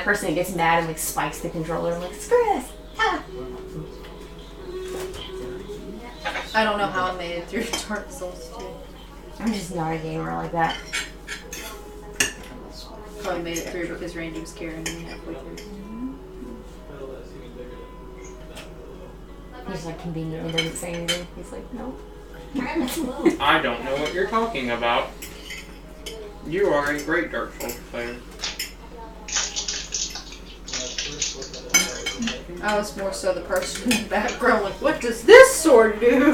of person that gets mad and like spikes the controller. I'm like, screw this. Ah. I don't know how I made it through Dark Souls 2. I'm just not a gamer like that. Probably made it through because Randy was carrying me halfway through. He's like conveniently doesn't say anything. He's like, no. I don't know what you're talking about. You are a great Dark Souls player. I was more so the person in the background, like, what does this sword do?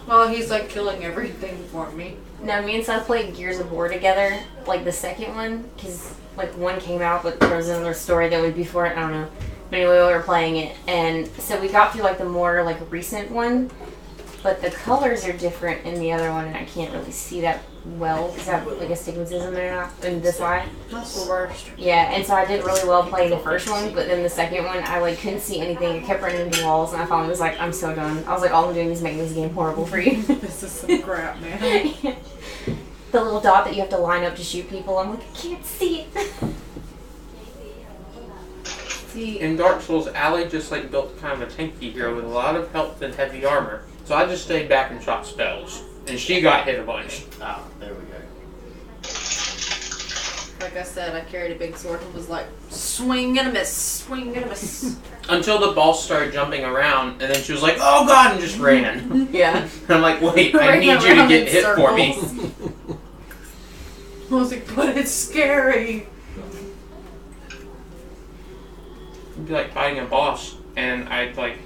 Well, he's like killing everything for me. No, me and Seth played Gears of War together, like the second one, because like one came out, but there was another story that was before it. I don't know. But anyway, we were playing it, and so we got through like the more like recent one, but the colors are different in the other one, and I can't really see that well because I have like astigmatism in this eye. That's the worst. Yeah, and so I did really well playing the first one, but then the second one, I like couldn't see anything. I kept running into walls, and I finally was like, I'm so done. I was like, all I'm doing is making this game horrible for you. This is some crap, man. The little dot that you have to line up to shoot people, I'm like, I can't see it. See, In Dark Souls, Allie just like built kind of a tanky hero with a lot of health and heavy armor. So I just stayed back and shot spells. And she got hit a bunch. Ah, there we go. like I said, I carried a big sword and was like, swing and a miss, swing and a miss. Until the boss started jumping around, and then she was like, oh god, and just ran. Yeah. And I'm like, wait, I Ran need you to around get in hit for me. circles. I was like, but it's scary. It'd be like fighting a boss, and I'd like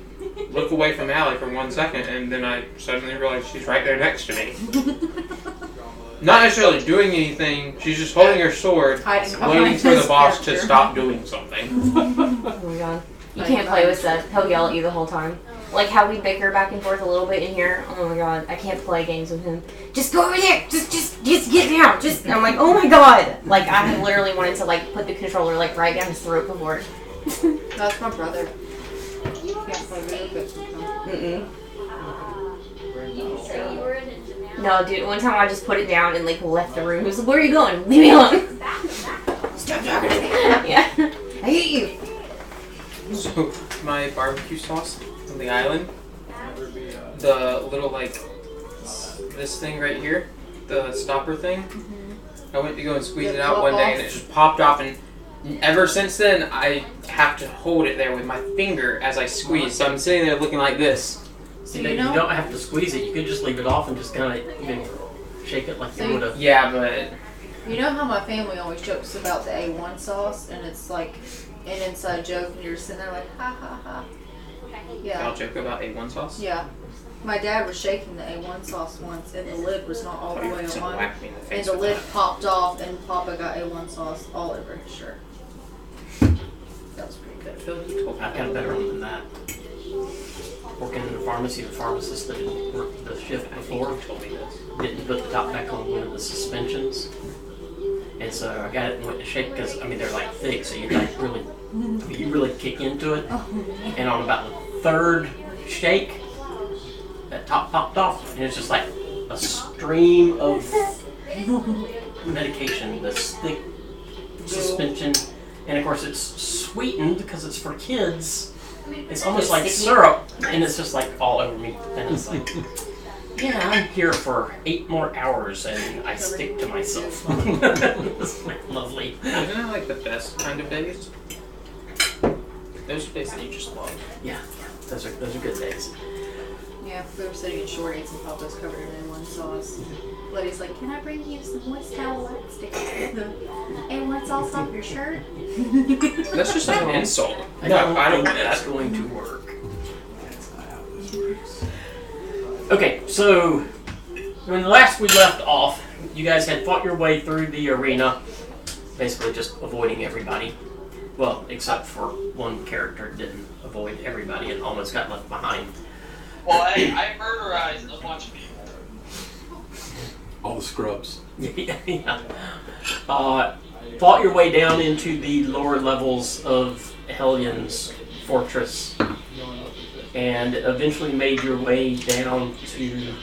look away from Allie for 1 second, and then I suddenly realize she's right there next to me. Not necessarily doing anything, she's just holding her sword, Hiding waiting behind for the this boss to character. stop doing something. Oh my god. You can't play with Seth. He'll yell at you the whole time. Like how we bicker back and forth a little bit in here. Oh my god. I can't play games with him. Just go over there. Just get down. Just. I'm like, oh my god. Like I have literally wanted to like put the controller like right down his throat before. That's my brother. He can't play video games with him. No, dude. One time I just put it down and like left the room. He was like, where are you going? Leave me alone. Stop talking to me. Yeah. I hate you. So, my barbecue sauce on the island, the little like, this thing right here, the stopper thing, I went to go and squeeze it out one day and it just popped off, and ever since then I have to hold it there with my finger as I squeeze, so I'm sitting there looking like this. So You don't have to squeeze it. You could just leave it off and just kind of even shake it like you would have. Yeah, but You know how my family always jokes about the A1 sauce, and it's like an inside joke, and you're sitting there like, ha ha ha. Yeah. I'll joke about A1 sauce. Yeah. My dad was shaking the A1 sauce once, and the lid was not all the way Someone on. whacked me in the face And the with lid that. popped off, and Papa got A1 sauce all over his shirt. That was pretty I good. feel like you told me. I've got a better one than that. Working in a pharmacy, the pharmacist that didn't work the shift I think before you told me this. didn't put the top back on one of the suspensions. And so I got it and went to shake because, I mean, they're like thick, so you like really, you really kick into it. And on about the third shake, that top popped off, and it's just like a stream of medication, this thick suspension. And of course, it's sweetened because it's for kids. It's almost like syrup, and it's just like all over me. And it's like, yeah, I'm here for 8 more hours, and I stick to myself. It's like lovely. Isn't that like the best kind of days? Those days that you just love. Yeah, those are good days. Yeah, we were sitting in Shorties, and Papa's covered in A1 sauce. Lady's like, can I bring you some moist towel wet stick the A1 sauce off your shirt? That's just like an insult. I No, don't I don't think want that's that. going to work. Okay, so when last we left off, you guys had fought your way through the arena, basically just avoiding everybody. Well, except for one character didn't avoid everybody and almost got left behind. Well, hey, I murderized a bunch of people. All the scrubs. Yeah. Fought your way down into the lower levels of Hellion's fortress, and eventually made your way down to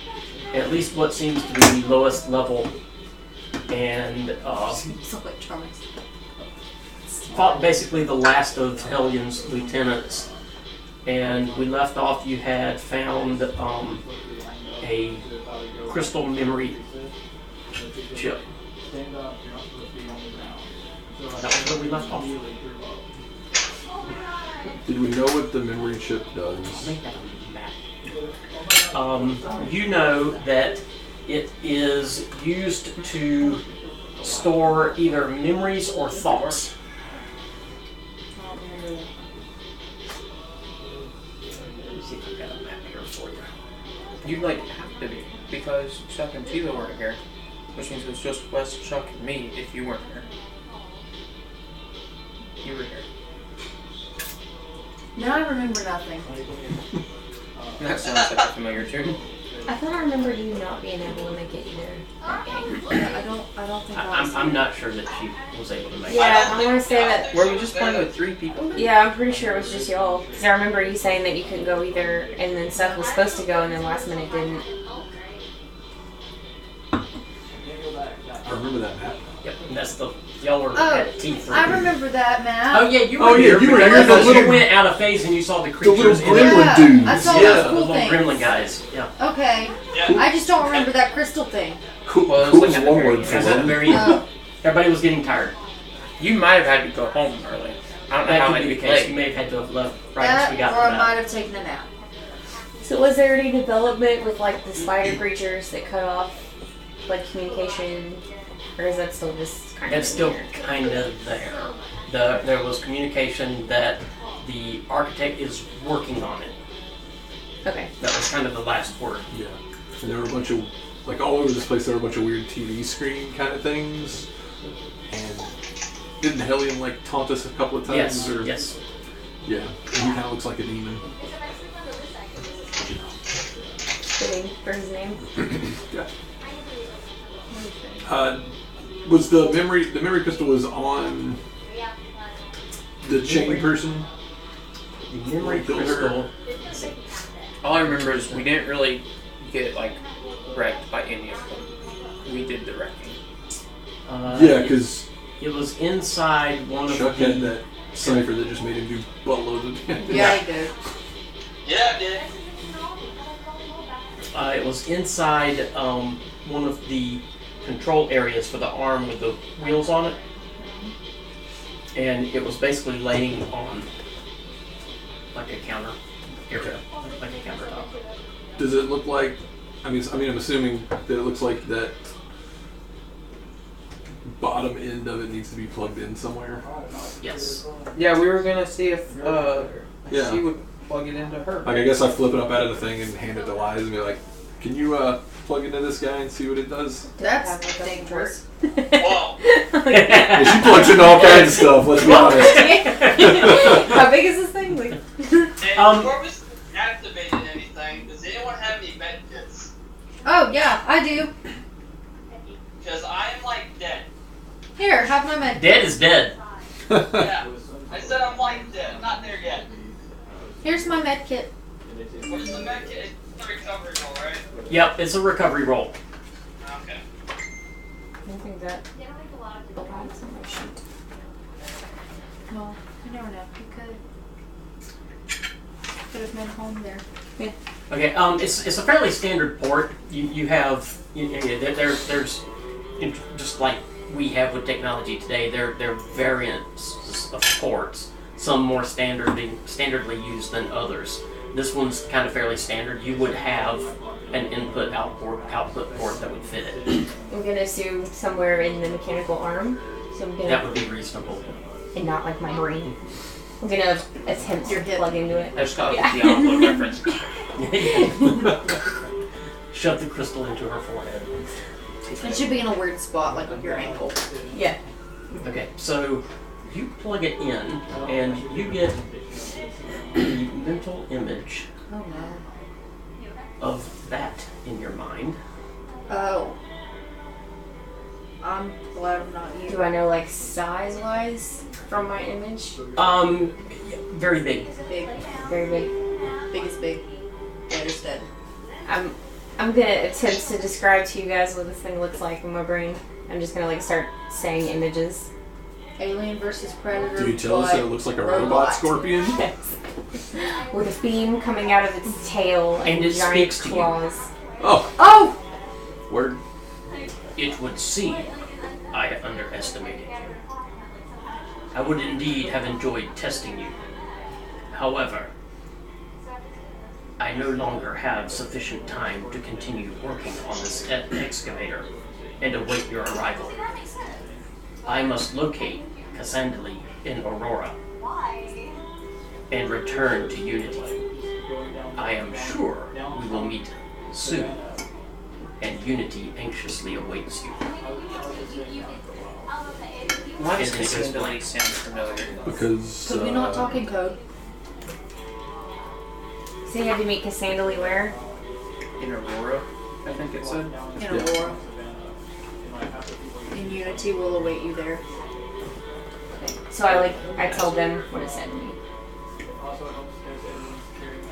at least what seems to be the lowest level. And So like Charming. fought basically the last of Hellion's lieutenants, and we left off. You had found a crystal memory chip. That was where we left off. Did we know what the memory chip does? You know that it is used to store either memories or thoughts. Let me see if I've got a map here for you. You'd like have to be, because Chuck and Tila weren't here, which means it was just Wes, Chuck, and me if you weren't here. You were here. Now I remember nothing. And that sounds like a familiar tune. I thought I remembered you not being able to make it either. That game. I don't think I was. I'm not sure that she was able to make it. Yeah, I want to say that. Were we just playing with 3 people? Yeah, I'm pretty sure it was just y'all. Because I remember you saying that you couldn't go either, and then Seth was supposed to go, and then last minute didn't. I remember that map. Yep, and that's the y'all were Oh, at T3. I remember that map. Oh yeah, you were Oh, yeah, here. you were because here, the you little- went out of phase and you saw the The little creatures. gremlin Yeah, dudes. I saw Yeah, those the cool little things. gremlin guys. Yeah. Okay. Yeah. I just don't remember that crystal thing. Cool, Well, it was cool like is at the one very word for Because at the them. very Oh. everybody was getting tired. You might have had to go home early. I don't know That how could many be we the case. You played. may have had to have left right as That, we got or to I that. might have taken a nap. So was there any development with like the spider creatures that cut off like communication, or is that still just kind of? It's still kind of there. There was communication that the architect is working on it. Okay. That was kind of the last word. Yeah. And there were a bunch of, like all over this place, there were a bunch of weird TV screen kind of things. And didn't Hellion like taunt us a couple of times? Yes. Or, Yes. Yeah. And he kind of looks like a demon. Fitting for his name. Yeah. Was the memory pistol was on the chain person? The memory Killed her. crystal. All I remember is we didn't really get like wrecked by any of them. We did the wrecking. Yeah, because It was inside one of Chuck the. had that cipher that just made him do buttloads of damage. Yeah, I did. Yeah, I did. It was inside one of the control areas for the arm with the wheels on it, and it was basically laying on like a counter, like a countertop. Does it look like? I'm assuming that it looks like that bottom end of it needs to be plugged in somewhere. Yes. Yeah, we were gonna see if Yeah. she would plug it into her. Like I guess I flip it up out of the thing and hand it to Liz and be like, "Can you plug into this guy and see what it does?" That's dangerous. Whoa. Yeah, she plugs into all kinds of stuff. Let's be honest. How big is this thing? Like, And before we activated anything, does anyone have any med kits? Oh, yeah, I do. Because I am like dead. Here, have my med. Dead is dead. Yeah. I said I'm like dead. Not there yet. Here's my med kit. What is the med kit? It's the recovery roll, right? Yep, it's a recovery roll. Okay. I don't think that belongs on my sheet. Well, you never know. You could have been home there. Okay, it's a fairly standard port. You have there's just like we have with technology today. There are variants of ports. Some more standardly used than others. This one's kind of fairly standard. You would have an output port that would fit it. I'm gonna assume somewhere in the mechanical arm. So I'm That gonna, would be reasonable. and not like my brain. I'm gonna attempt Your to hip. plug into it. I just got Yeah. the Diablo reference. Shove the crystal into her forehead. It should be in a weird spot, like with your ankle. Yeah. Okay, so you plug it in and you get a mental image Oh no. of that in your mind. Oh. I'm glad I'm not you. Do I know like size wise from my image? Very big. Big. Very big. Big is big. Dead is dead. I'm gonna attempt to describe to you guys what this thing looks like in my brain. I'm just gonna like start saying images. Alien versus Predator. Do you tell us that it looks like a robot scorpion? Yes. With a beam coming out of its tail and it giant speaks to you. claws. Oh, Oh! word. It would seem I underestimated you. I would indeed have enjoyed testing you. However, I no longer have sufficient time to continue working on this excavator and await your arrival. I must locate Cassandra in Aurora and return to Unity. I am sure we will meet soon, and Unity anxiously awaits you. Why does It this is ability sound familiar? Because. Because we're not talking code. So you had to meet Cassandra where? In Aurora, I think it said. In Aurora. And Unity will await you there. So I told them what it said to me.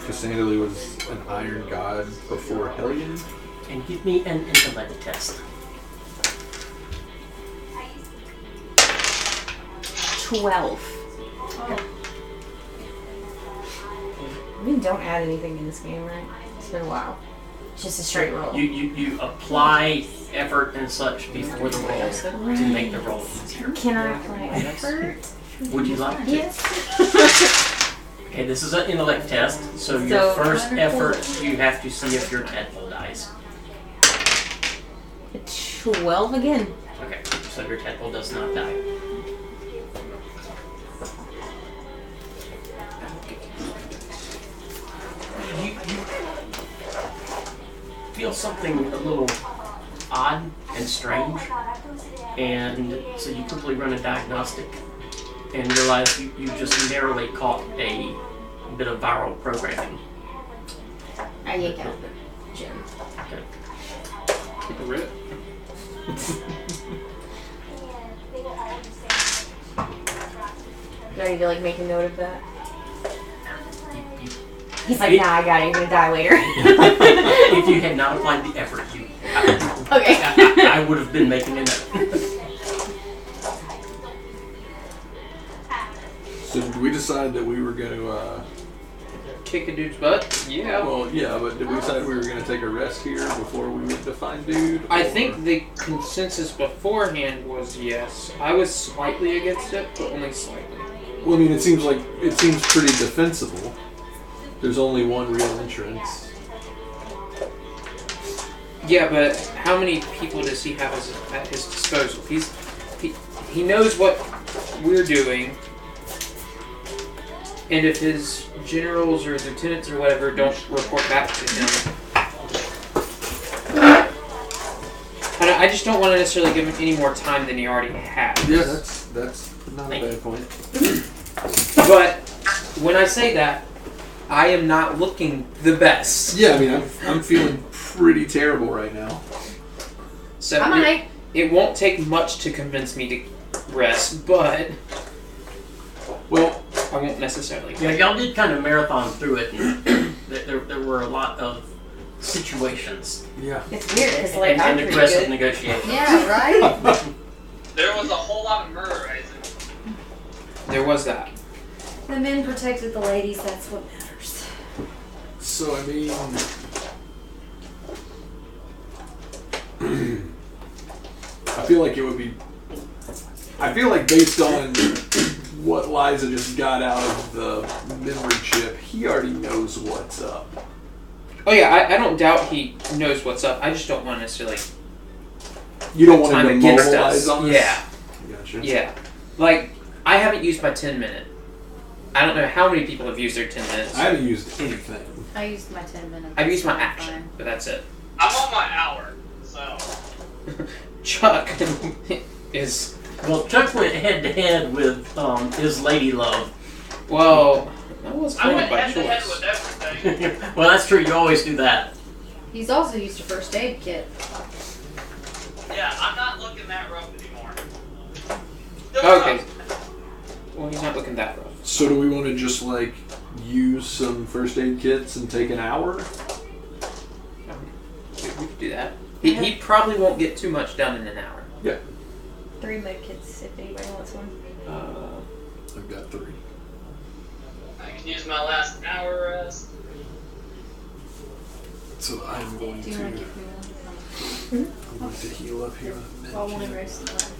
Cassandra was an iron god before Hellion. And give me an intellect test. 12. We don't add anything in this game, right? It's been a while. It's just a straight roll. You apply effort and such before the roll to make the roll easier. Can I apply effort? Would you like to? Yes. Okay, this is an intellect test, so your first effort, you have to see if your tadpole dies. 12 again. Okay, so your tadpole does not die. You feel something a little odd and strange, and so you quickly run a diagnostic and realize you just narrowly caught a bit of viral programming. I yank out the gem. Okay. Take a rip. Do I need to make a note of that? You- He's like, nah, I got it. You're gonna die later. if you had not applied the effort, Okay. I would have been making a note. So did we decide that we were going to, Kick a dude's butt? Yeah. well, yeah, but did we decide we were going to take a rest here before we went to find dude? I or- think the consensus beforehand was yes. I was slightly against it, but only slightly. Well, I mean, it seems pretty defensible. There's only one real entrance. Yeah, but how many people does he have at his disposal? He knows what we're doing, and if his generals or lieutenants or whatever don't report back to him, I just don't want to necessarily give him any more time than he already has. Yeah, that's not a bad point. But when I say that, I am not looking the best. Yeah, I mean, I'm feeling pretty terrible right now. So I might. it won't take much to convince me to rest, but Well, I won't necessarily. Yeah, y'all did kind of marathon through it, and there were a lot of situations yeah. It's weird because and I'm pretty aggressive good. negotiations. Yeah, right? There was a whole lot of murder, Isaac. There was that. The men protected the ladies, that's what matters. So, I mean... I feel like it would be... I feel like based on what Liza just got out of the memory chip, he already knows what's up. Oh yeah, I don't doubt he knows what's up. I just don't want to necessarily You don't want time him to against mobilize us. on this? Yeah, Gotcha. yeah. Like I haven't used my 10-minute. I don't know how many people have used their 10 minutes. I haven't used anything. I used my 10 minutes. I've used my Fine. action, but that's it. I'm on my hour, so. Chuck is Well, Chuck went head to head with his lady love. well. That was I kind went of by head to head choice. with everything. Well, that's true. You always do that. He's also used a first aid kit. Yeah, I'm not looking that rough anymore. Still Okay. rough. Well, he's not looking that rough. So do we want to just, like, use some first aid kits and take an hour? We could do that. He probably won't get too much done in an hour. 3 med kits if anybody wants one. I've got 3. I can use my last hour rest. So I'm going Do you want to to give me I'm going to heal up here. with one? I want to medkit. rest.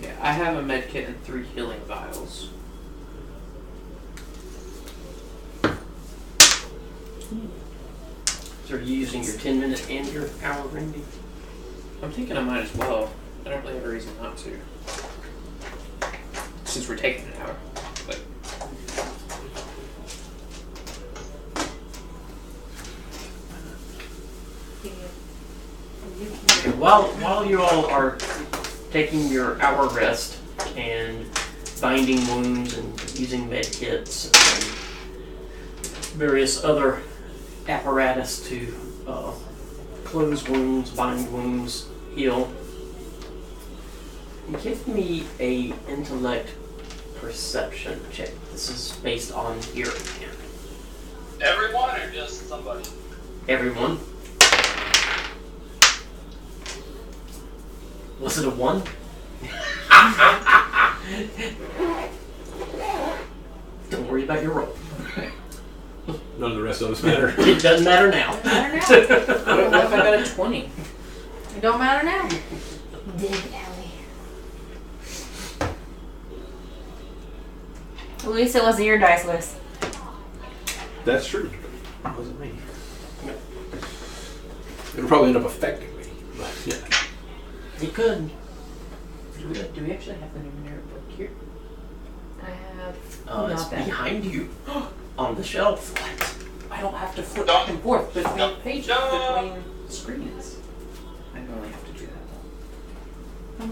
Yeah, I have a med kit and 3 healing vials. So are you using your 10-minute and your hour, Randy? I'm thinking I might as well. I don't really have a reason not to. Since we're taking an hour. But Okay, while you all are taking your hour rest and binding wounds and using med kits and various other apparatus to close wounds, bind wounds, heal, give me a intellect perception check. This is based on hearing. Everyone or just somebody? Everyone. Was it a 1? Don't worry about your roll. None of the rest of us matter. It doesn't matter now. what if I got a 20? It don't matter now. Dig alley. At least it wasn't your dice list. That's true. It wasn't me. It'll probably end up affecting me. But yeah. You could. Do we actually have the Numenera book here? I have It's not that. behind you on the shelf. I don't have to flip back and forth between No. pages, No. between screens. I only have to do that.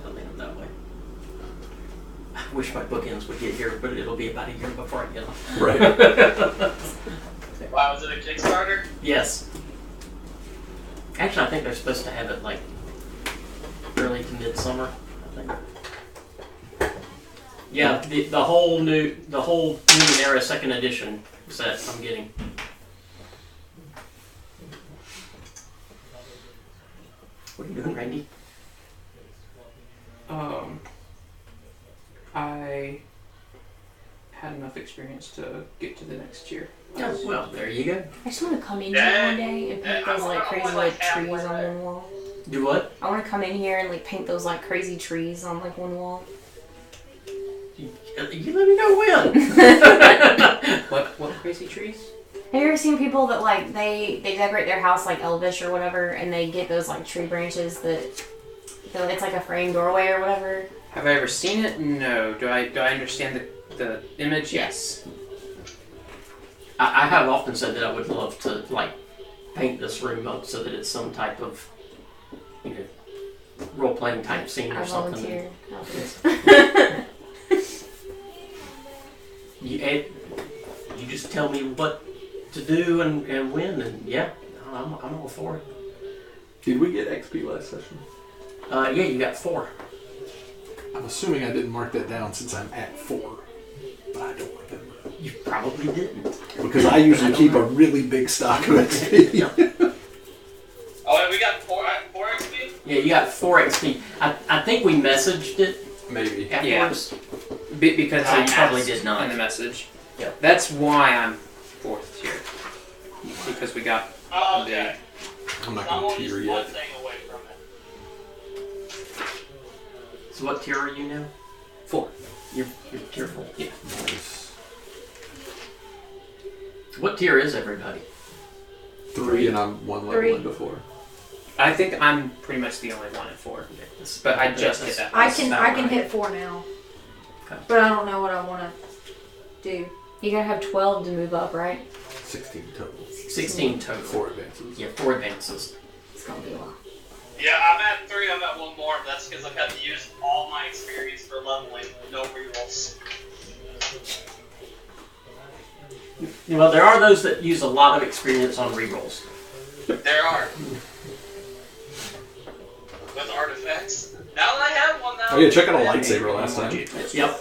I'll lean them that way. I wish my bookends would get here, but it'll be about a year before I get them. Right. Wow, was it a Kickstarter? Yes. Actually, I think they're supposed to have it like early to midsummer, I think. Yeah, the whole Numenera second edition set I'm getting. What are you doing, Randy? I had enough experience to get to the next tier. Oh, well, there you go. I just want to come in here one day and paint those like crazy like trees on one wall. Do what? I want to come in here and like paint those like crazy trees on like one wall. You let me know when. What crazy trees? Have you ever seen people that like they decorate their house like Elvish or whatever, and they get those like tree branches that it's like a framed doorway or whatever? Have I ever seen it? No. Do I understand the image? Yes. I have often said that I would love to like paint this room up so that it's some type of, you know, role-playing type scene or I something. volunteer. I'll do it. You just tell me what to do and when, and yeah, I'm all for it. Did we get XP last session? Yeah, you got 4. I'm assuming I didn't mark that down since I'm at 4. But I don't remember. You probably didn't. Because I usually keep a really big stock of XP. Oh, and we got 4 XP? Yeah, you got 4 XP. I think we messaged it Maybe. afterwards. Because I I probably asked did not. in the message. Yep. That's why I'm 4th tier. Because we got Oh, okay. I'm not So I'm going to only tier just one yet. thing away from it. So what tier are you now? 4. You're tier 4. Yeah. Nice. What tier is everybody? 3 and I'm one level 3. into 4. I think I'm pretty much the only one at 4. But I just hit that. I can right. hit 4 now. Okay. But I don't know what I want to do. You gotta have 12 to move up, right? 16 total. 16 total. 4 advances. Yeah, 4 advances. It's gonna be a while. Yeah, I'm at 3, I'm at 1 more, but that's because I've had to use all my experience for leveling. No rerolls. Well, there are those that use a lot of experience on rerolls. There are. With artifacts. Now that I have one now. Oh yeah, check out a lightsaber last time. Yep. Yeah.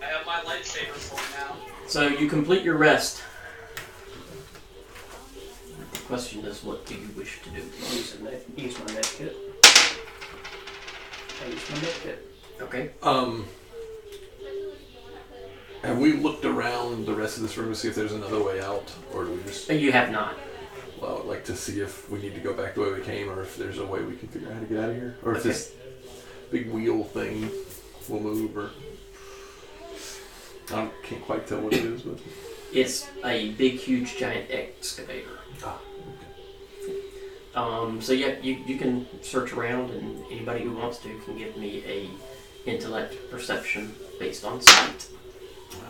I have my lightsaber sword now. So you complete your rest. question is, what do you wish to do? Use my med kit. I use my med kit. Okay. Have we looked around the rest of this room to see if there's another way out, or do we just? You have not. Well, I'd like to see if we need to go back the way we came, or if there's a way we can figure out how to get out of here, or if this big wheel thing will move, or I can't quite tell what it is, but It's a big, huge, giant excavator. So yeah, you can search around, and anybody who wants to can give me a intellect perception based on sight.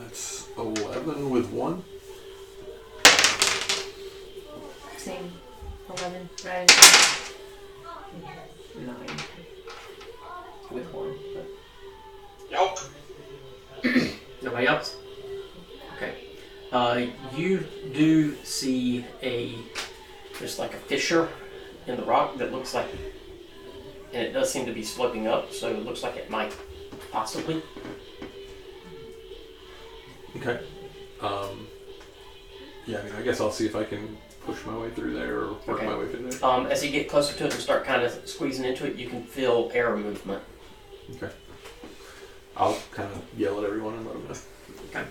That's 11 with 1. Same. 11. Right. 9 with 1. Nope. Nobody else? Okay. You do see there's like a fissure in the rock that looks like, and it does seem to be sloping up, so it looks like it might possibly. Okay. Yeah, I mean, I guess I'll see if I can push my way through there, or work my way through there. As you get closer to it and start kind of squeezing into it, you can feel air movement. Okay. I'll kind of yell at everyone and let them know. Okay.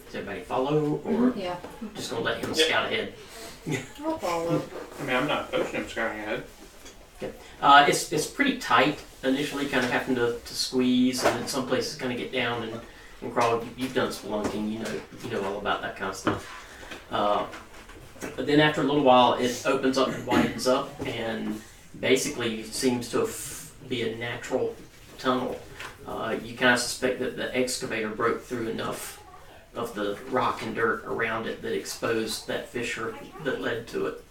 Does everybody follow, or Yeah. just gonna let him scout ahead? I'll follow. I mean, I'm not pushing him scouting ahead. It's pretty tight initially, kind of having to squeeze, and in some places kind of get down and crawl. You've done spelunking, you know all about that kind of stuff. But then after a little while, it opens up and widens up, and basically seems to be a natural tunnel. You kind of suspect that the excavator broke through enough of the rock and dirt around it that exposed that fissure that led to it.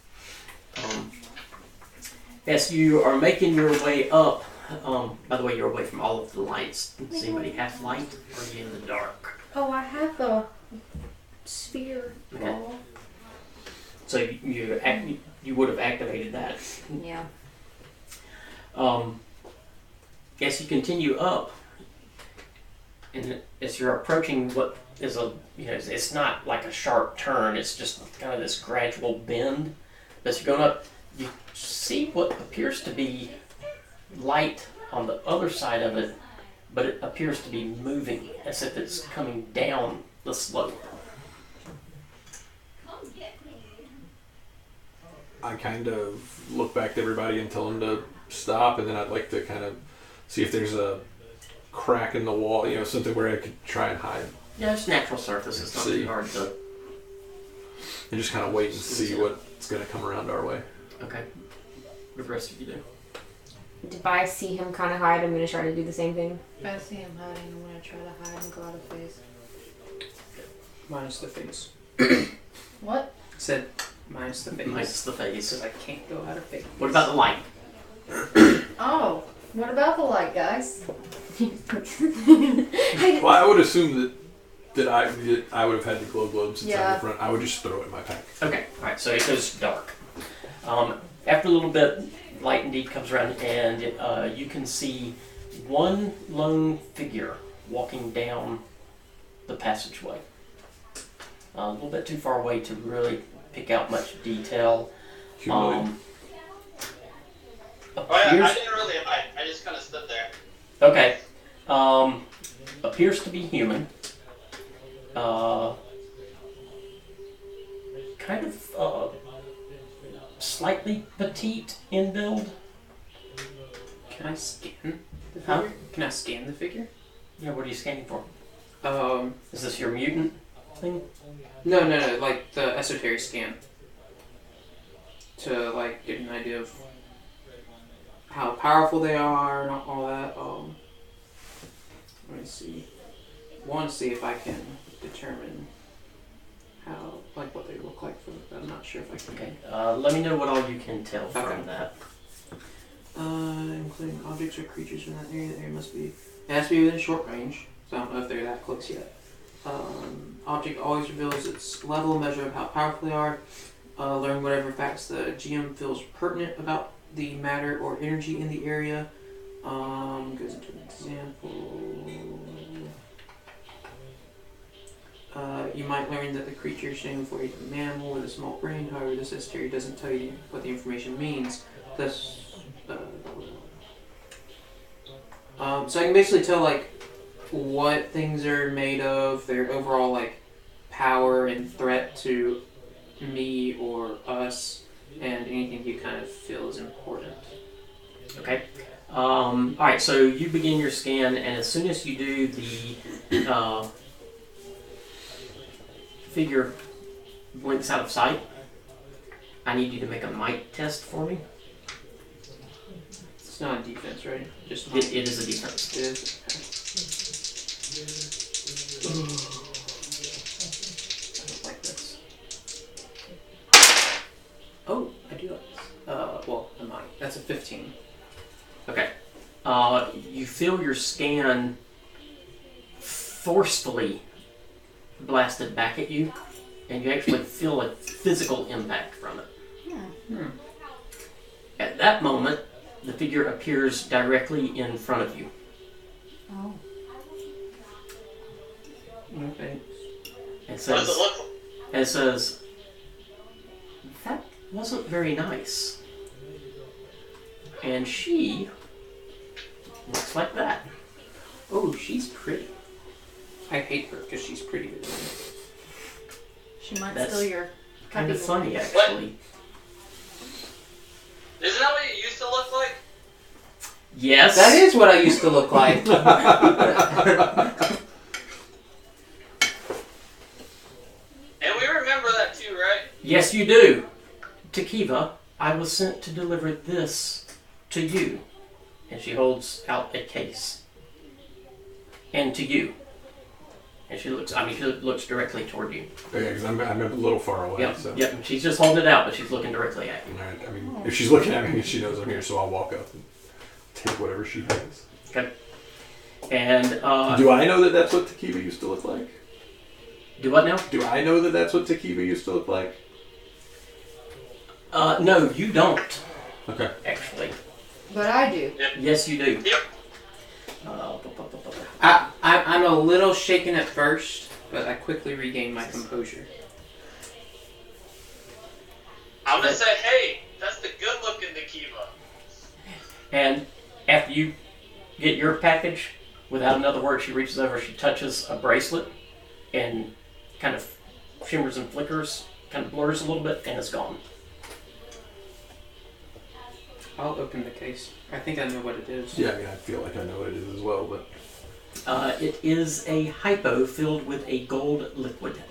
As you are making your way up, by the way, you're away from all of the lights. Does anybody have light, or are you in the dark? Oh, I have the sphere Okay. ball. So you would have activated that. Yeah. As you continue up, and as you're approaching what is it's not like a sharp turn, it's just kind of this gradual bend. As you're going up, you see what appears to be light on the other side of it, but it appears to be moving as if it's coming down the slope. I kind of look back to everybody and tell them to stop, and then I'd like to kind of see if there's a crack in the wall, something where I could try and hide. Yeah, it's natural surface. It's not too hard to. And just kind of wait and see what's going to come around our way. Okay. What the rest of you do? If I see him kind of hide, I'm going to try to do the same thing. If I see him hiding, I'm gonna try to hide and go out of phase. Minus the face. What? I said minus the face. Minus the face. Because I can't go out of face. What about the light? Oh, what about the light, guys? Well, I would assume that I would have had the glow globe since I'm Yeah. in front. I would just throw it in my pack. Okay, alright, so it goes dark. After a little bit, light indeed comes around, and you can see one lone figure walking down the passageway. A little bit too far away to really pick out much detail. Humanoid. Oh, yeah, I didn't really hide. I just kind of stood there. Okay. Appears to be human. Kind of slightly petite in build. Can I scan the Huh? figure? Can I scan the figure? Yeah, what are you scanning for? Is Is this your mutant thing? No, like the esoteric scan. To like get an idea of how powerful they are and all that. Let me see. I want to see if I can determine how, like, what they look like. But I'm not sure if I can. Okay. Let me know what all you can tell from Okay. that. Including objects or creatures in that area. The area must be. It has to be within short range. So I don't know if they're that close yet. Object always reveals its level, measure of how powerful they are. Learn whatever facts the GM feels pertinent about the matter or energy in the area. Goes into an example. You might learn that the creature shown for you is a mammal with a small brain. However, this history doesn't tell you what the information means. Thus, so I can basically tell like what things are made of, their overall like power and threat to me or us, and anything you kind of feel is important. Okay. Alright, so you begin your scan, and as soon as you do, the figure blinks out of sight. I need you to make a might test for me. It's not a defense, right? Just It is a defense. It is. I don't like this. Oh, I do like this. Well, a might. That's a 15. Okay. You feel your scan forcefully blasted back at you, and you actually feel a physical impact from it. At that moment, the figure appears directly in front of you. Oh. Okay. It What does says, it look like? it says, that wasn't very nice. And she looks like that. Oh, she's pretty. I hate her because she's prettier than me. She might That's steal your Kind of puppy. funny, actually. Isn't that what it used to look like? Yes. That is what I used to look like. And we remember that too, right? Yes, you do. Tekiva, I was sent to deliver this to you. And she holds out a case. And to you. And she looks directly toward you. Okay, because I'm a little far away. Yep, So. yep. She's just holding it out, but she's looking directly at you. All right, I mean, if she's looking at me, she knows I'm here, so I'll walk up and take whatever she has. Okay. And, Do I know that that's what Tekiva used to look like? do what now? Do I know that that's what Tekiva used to look like? No, you don't, Okay. actually. But I do. Yes, you do. Yep. I'm a little shaken at first, but I quickly regain my composure. I'm gonna say, hey, that's the good looking Nikiva. And after you get your package, without another word, she reaches over, she touches a bracelet, and kind of shimmers and flickers, kind of blurs a little bit, and it's gone. I'll open the case. I think I know what it is. Yeah, I mean, I feel like I know what it is as well, but... It is a hypo filled with a gold liquid.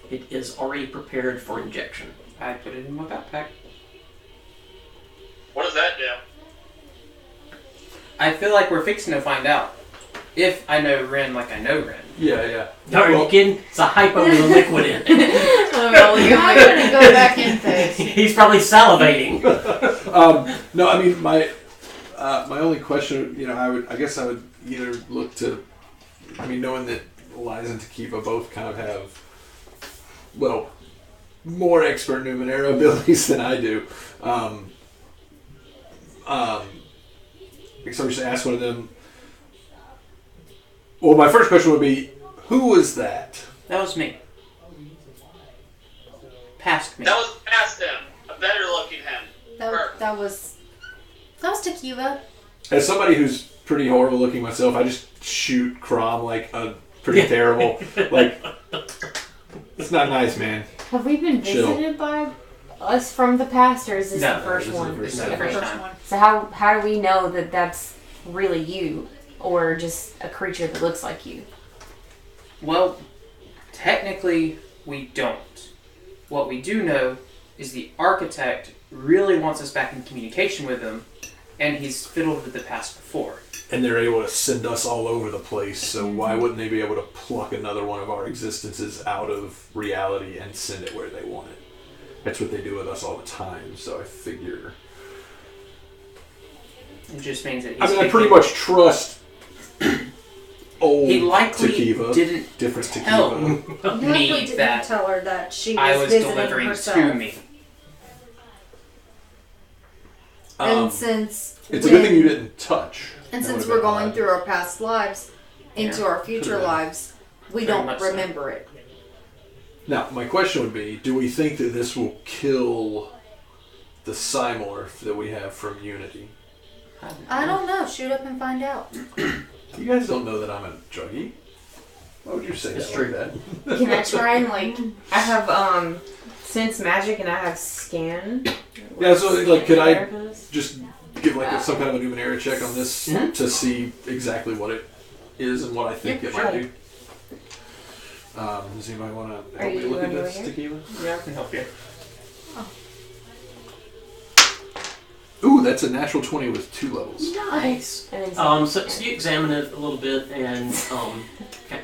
It is already prepared for injection. I put it in my backpack. What does that do? I feel like we're fixing to find out. If I know Ren like I know Ren. Yeah. Are you kidding? It's a hypo with a liquid in it. I'm gonna go back in phase. He's probably salivating. No, I mean, my only question, I guess I would either look to, knowing that Eliza and Tekiva both kind of have, well, more expert Numenera abilities than I do. So I'm just ask one of them. Well, my first question would be, who was that? That was me. Past me. That was past him. A better looking him. That was Tekiva. As somebody who's pretty horrible looking myself, I just shoot Crom like a pretty terrible. Like, it's not nice, man. Have we been Chill. visited by us from the past, or is this No, the first this is the one? first This is the first time. So how do we know that that's really you, or just a creature that looks like you? Well, technically, we don't. What we do know is the architect really wants us back in communication with him, and he's fiddled with the past before. And they're able to send us all over the place, so why wouldn't they be able to pluck another one of our existences out of reality and send it where they want it? That's what they do with us all the time, so I figure... It just means that he's I pretty much trust old he likely Tekiva, didn't different tell Tekiva. me that tell her that she I was was visiting delivering herself. to me. And since It's a good thing you didn't touch. And That since would've we're been going odd. through our past lives into our future Could've been. lives, we Very don't much so. remember it. Now, my question would be, do we think that this will kill the Cymorph that we have from Unity? I don't know. Shoot up and find out. You guys don't know that I'm a druggie. Why would you say It's that true. like that? Can I try and I have sense magic and I have scan. Yeah, so like, could I Therapists? just give some kind of a Numenera check on this to see exactly what it is and what I think it might do? Does anybody want to Are help me you look at going this, over here? Tequila? Yeah, I can help you. Ooh, that's a natural 20 with 2 levels. Nice. And then So you examine it a little bit and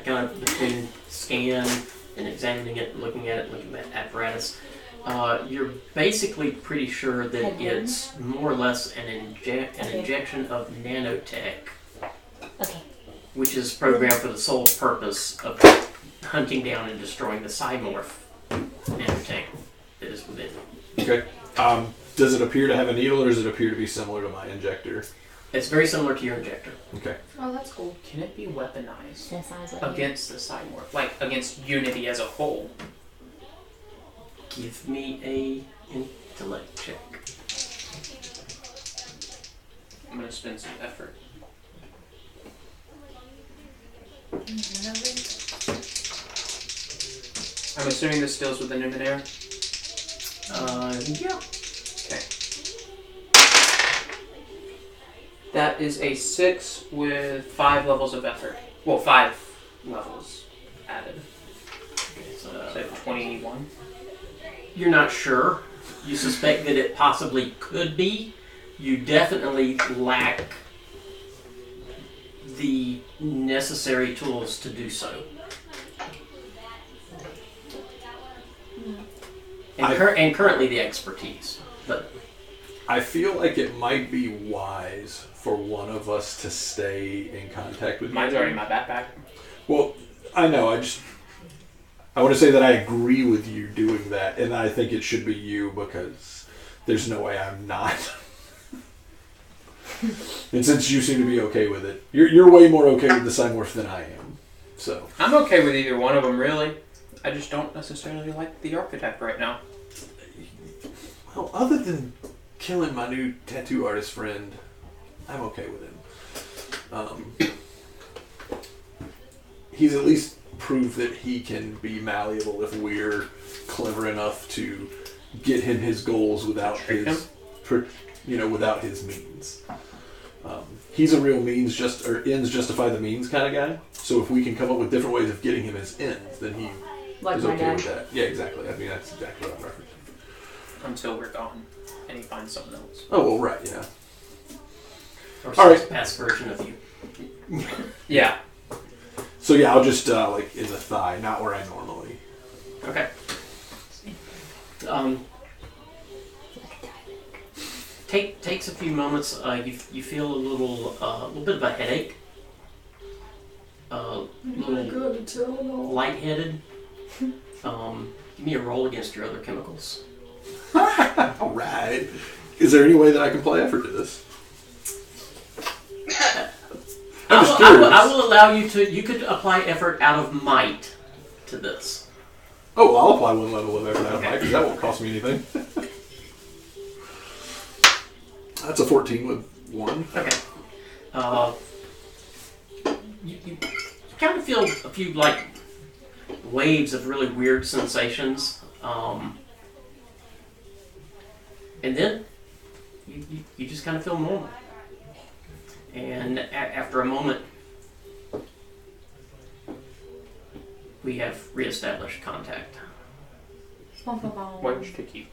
kind of between scan and examining it, looking at the apparatus, you're basically pretty sure that it's more or less an injection of nanotech, Okay. which is programmed for the sole purpose of hunting down and destroying the Cymorph nanotech that is within it. Okay. Does it appear to have a needle, or does it appear to be similar to my injector? It's very similar to your injector. Okay. Oh, that's cool. Can it be weaponized That sounds like against the Cymorph? Like, against Unity as a whole? Give me a intellect check. I'm going to spend some effort. I'm assuming this deals with the Numenera? Yeah. Okay. That is a 6 with 5 levels of effort. Well, 5 levels added. So 21. You're not sure. You suspect that it possibly could be. You definitely lack the necessary tools to do so. And currently the expertise. But I feel like it might be wise for one of us to stay in contact with you. Mine's already in my backpack. Well, I know. I want to say that I agree with you doing that, and I think it should be you because there's no way I'm not. And since you seem to be okay with it, you're way more okay with the Cymorph than I am. So I'm okay with either one of them, really. I just don't necessarily like the architect right now. well, other than killing my new tattoo artist friend, I'm okay with him. He's at least proved that he can be malleable if we're clever enough to get him his goals without without his means. He's a real ends justify the means kind of guy. So if we can come up with different ways of getting him his ends, then he Like is my okay dad. with that. Yeah, exactly. I mean, that's exactly what I'm referencing. Until we're gone and he finds someone else. Oh, well, right, yeah. or All right. some past version of you. Yeah. So yeah, I'll just like in the thigh, not where I normally. Okay. Takes a few moments. You feel a little bit of a headache. Little lightheaded. Give me a roll against your other chemicals. All right. Is there any way that I can apply effort to this? I'm just curious. I will allow you to. You could apply effort out of might to this. Oh, well, I'll apply one level of effort out of Okay. might because that won't cost me anything. That's a 14 with 1. Okay. You kind of feel a few like waves of really weird sensations, and then you just kind of feel normal. And after a moment, we have reestablished contact. Where's Tiki?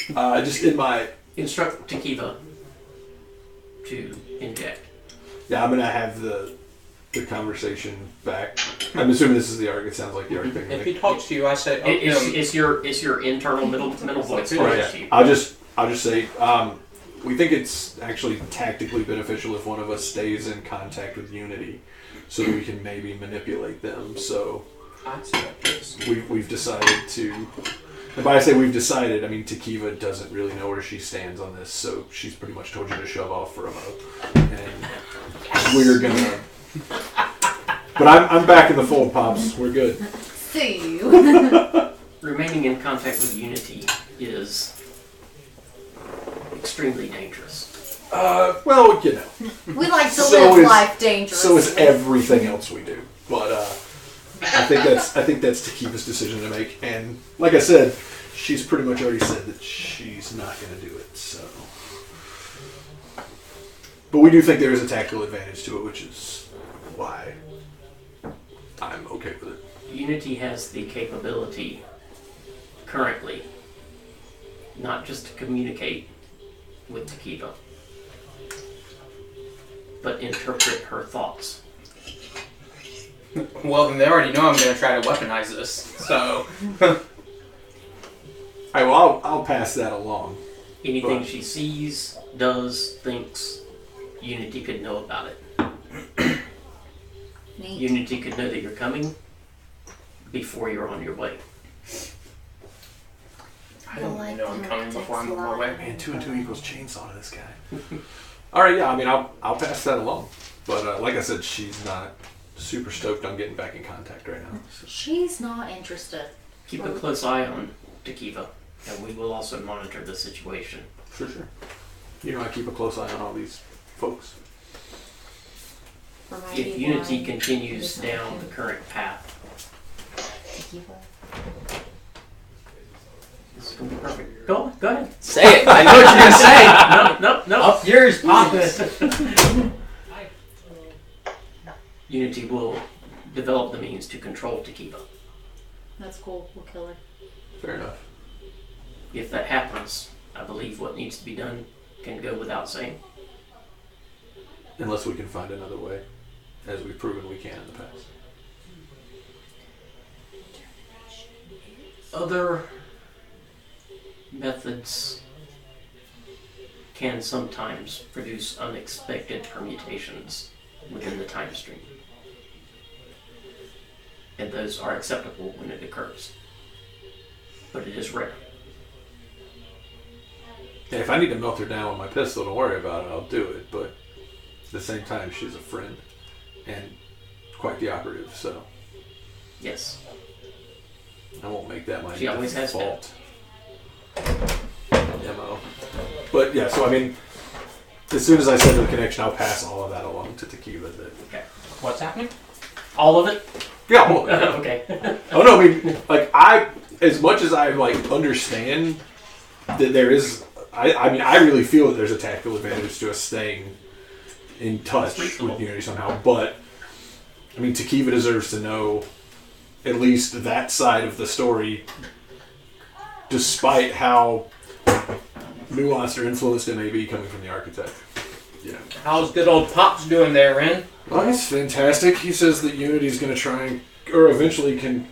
Just in my... Instruct Tekiva to inject. Yeah, I'm going to have the conversation back. I'm assuming this is the arc. It sounds like the arc thing. If Right? he talks to you, I say, oh, It's your internal mental voice. All Right, talks to yeah. you. I'll just say, we think it's actually tactically beneficial if one of us stays in contact with Unity so that we can maybe manipulate them. So I see that case. we've decided to... And by I say we've decided, I mean Tekiva doesn't really know where she stands on this, so she's pretty much told you to shove off for a mo. And we're gonna But I'm back in the fold, Pops. We're good. See you. Remaining in contact with Unity is extremely dangerous. Well, you know. We like to So live is- life dangerously. So is everything else we do. But I think that's Takiva's decision to make. And like I said, she's pretty much already said that she's not going to do it. So, but we do think there is a tactical advantage to it, which is why I'm okay with it. Unity has the capability currently not just to communicate with Takiva, but interpret her thoughts. Well, then they already know I'm going to try to weaponize this. So, All right, well, I'll pass that along. Anything But- she sees, does, thinks, Unity could know about it. Neat. Unity could know that you're coming before you're on your way. I don't even know I'm coming before I'm on my way. Man, 2 and 2 equals chainsaw to this guy. All right, yeah, I mean, I'll pass that along. But like I said, she's not super stoked on getting back in contact right now. So. She's not interested. Keep a close eye on Takiva, and we will also monitor the situation. For sure. You know, I keep a close eye on all these folks. If Unity continues down the current path, this is going to be perfect. Go ahead. Say it. I know what you're going to say. No. Up yours, Papa. Unity will develop the means to control Takiva. That's cool. We'll kill her. Fair enough. If that happens, I believe what needs to be done can go without saying. Unless we can find another way, as we've proven we can in the past. Other methods can sometimes produce unexpected permutations within the time stream. And those are acceptable when it occurs. But it is rare. Yeah, if I need to melt her down with my pistol, don't worry about it, I'll do it. But at the same time, she's a friend. And quite the operative, so Yes. I won't make that my She always has fault. MO. But yeah, so I mean, as soon as I send the connection, I'll pass all of that along to Takiva. Okay. What's happening? All of it? Yeah, all of it. Okay. Oh no, I mean, like as much as I like understand that there is, I mean, I really feel that there's a tactical advantage to us staying in touch with Unity somehow. But I mean, Takiva deserves to know at least that side of the story, despite how nuanced or influenced it may be coming from the architect. Yeah. How's good old Pops doing there, Ren? Well, he's fantastic. He says that Unity's going to try and, or eventually can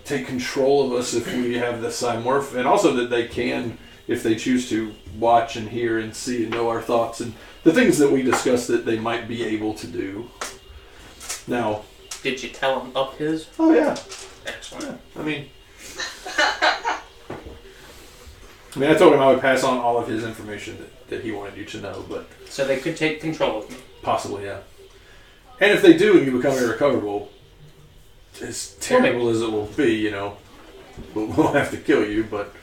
take control of us if we have the Cymorph, and also that they can, if they choose to, watch and hear and see and know our thoughts and the things that we discussed that they might be able to do. Now, Did you tell him up his? oh yeah, Excellent. I mean, I told him I would pass on all of his information that he wanted you to know, but So they could take control of me. possibly, yeah. And if they do and you become irrecoverable, as terrible as it will be, you know, we'll have to kill you, but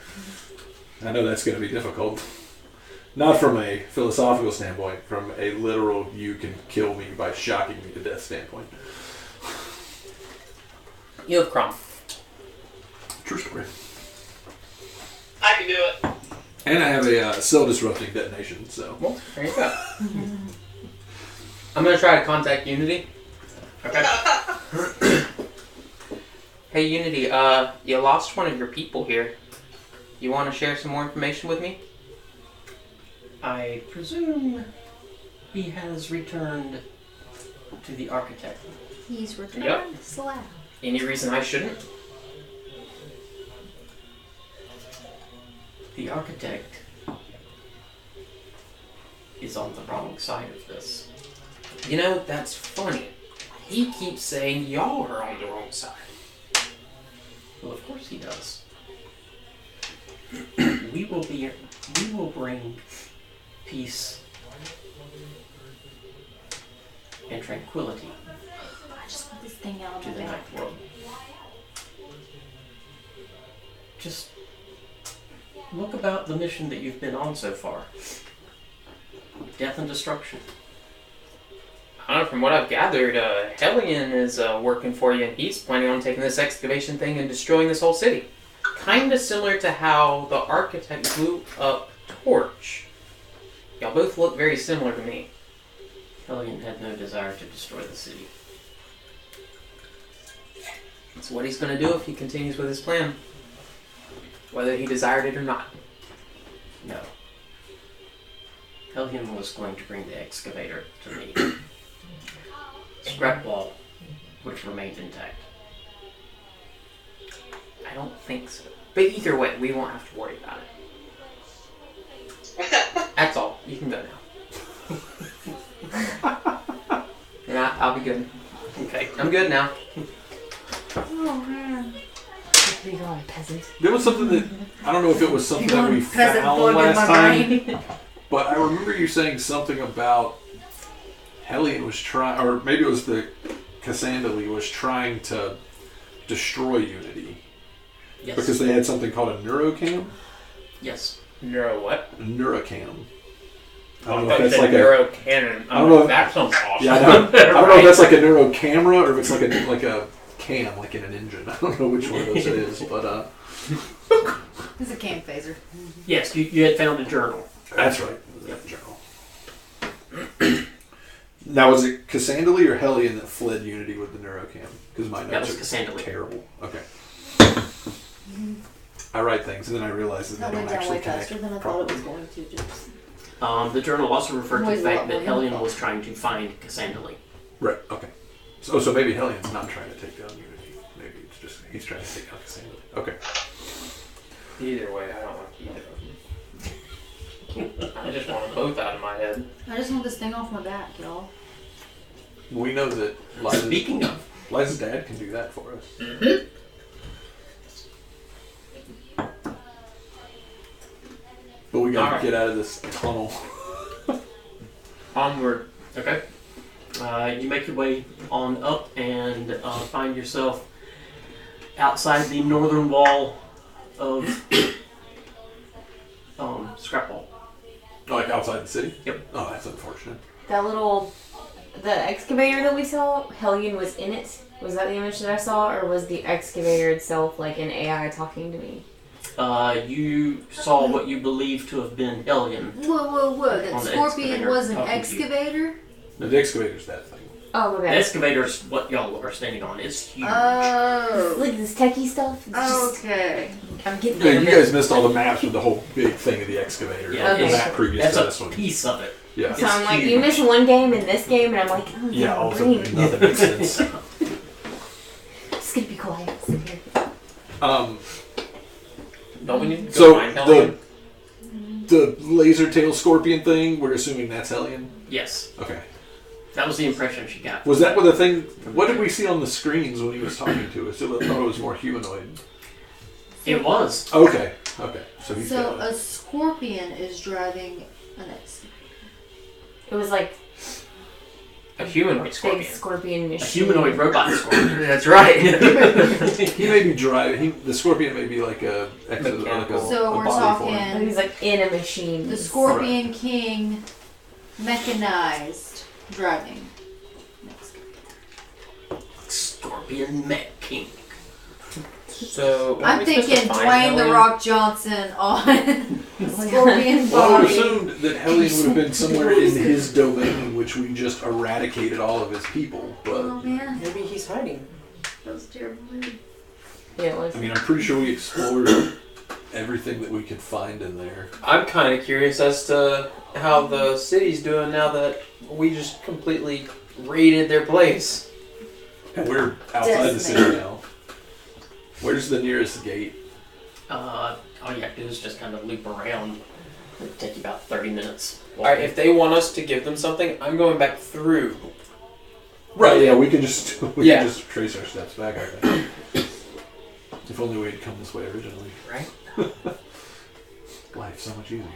I know that's going to be difficult. Not from a philosophical standpoint, from a literal you can kill me by shocking me to death standpoint. You have Crom. True story. I can do it. And I have a cell-disrupting detonation, so... Well, there you go. I'm going to try to contact Unity. Okay. Hey, Unity, you lost one of your people here. You want to share some more information with me? I presume he has returned to the architect. He's returned Yep. slab. Any reason I shouldn't? The architect is on the wrong side of this. You know, that's funny. He keeps saying y'all are on the wrong side. Well, of course he does. We will bring peace and tranquility just want this thing out to of the my back. ninth world. Just look about the mission that you've been on so far. Death and destruction. I don't know, from what I've gathered, Hellion is working for you, and he's planning on taking this excavation thing and destroying this whole city. Kind of similar to how the architect blew up Torch. Y'all both look very similar to me. Hellion had no desire to destroy the city. That's what he's going to do if he continues with his plan. Whether he desired it or not. No. Hellion was going to bring the excavator to me. Scrapwall would have remained intact. I don't think so. But either way, we won't have to worry about it. That's all. You can go now. And I'll be good. Okay. I'm good now. Oh man. You are a peasant. There was something that I don't know if it was something that we Peasant found bug in last my time, brain. but I remember you saying something about Hellion was trying, or maybe it was the Cassandra was trying to destroy Unity Yes. because they had something called a neurocam. Yes. Neuro what? A neurocam. I I don't know thought if you that's said like a. neuro cannon. I don't know if- That sounds awesome. Yeah, I know. I don't know if that's like a neuro camera or if it's like a cam, like in an engine. I don't know which one of those it is, but It's a cam phaser. Yes, you had found a journal. that's right. That journal. Now, was it Cassandra or Hellion that fled Unity with the neurocam? Because my That notes was are Cassandra. terrible. Okay. I write things and then I realize that That they went don't down actually way connect faster than I thought it was properly. going to. Just The journal also referred to the Always a fact lot that more Hellion info. was trying to find Cassandra. Right. Okay. So maybe Hellion's not trying to take down Unity. Maybe it's just he's trying to take down Cassandra. Okay. Either way, I don't like either of them. I just want them both out of my head. I just want this thing off my back, y'all. We know that Speaking of, Liza's dad can do that for us. Mm-hmm. But we gotta Alright. get out of this tunnel. Onward. okay, you make your way on up and find yourself outside the northern wall of Scrapwall. Oh, like outside the city? Yep. Oh, that's unfortunate. That the excavator that we saw, Hellion was in it. Was that the image that I saw, or was the excavator itself like an AI talking to me? You saw what you believe to have been Hellion. Whoa. That On the Scorpion excavator, was an talking to you. excavator? No, the excavator's that thing. Oh, my The bad. excavator's what y'all are standing on. It's huge. Oh. Like this techie stuff. It's just, Okay. I'm getting Yeah, out you of guys missed all the maps with the whole big thing of the excavator. Yeah, the it's- map previous That's to a this one. piece of it. Yeah. So I'm like, huge. you miss one game and this game, and I'm like, oh, Yeah, my all of a brain. sudden nothing makes sense. Just gonna be quiet. Sit here. Don't we need to go So find Hellion? the laser tail scorpion thing, we're assuming that's Hellion? Yes, Okay. that was the impression she got. Was that what the thing, what did we see on the screens when he was talking to us? I thought it was more humanoid. It was. Okay. So he's So got a scorpion is driving an excavator. It was like A humanoid big scorpion. scorpion A machine. humanoid robot scorpion. That's right. he may be driving. The scorpion may be like a Mechanical. So we're body talking- form. And he's like in a machine. The Scorpion King mechanized driving an excavator. Scorpion Mech King. So when I'm are we supposed to thinking find Dwayne the Hellion? Rock Johnson on Scorpion Well, I would body. assume that Hellion would have been somewhere in his domain in which we just eradicated all of his people. Oh But man, Maybe he's hiding. that was terrible. Yeah, it was. I mean, I'm pretty sure we explored everything that we could find in there. I'm kind of curious as to how the city's doing now that we just completely raided their place. And we're outside the city now. Where's the nearest gate? All you have to do is just kind of loop around. It'll take you about 30 minutes. Alright, if they want us to give them something, I'm going back through. Right. Yeah, we can just Yeah. can just trace our steps back. I think. If only we'd come this way originally. Right? Life's so much easier.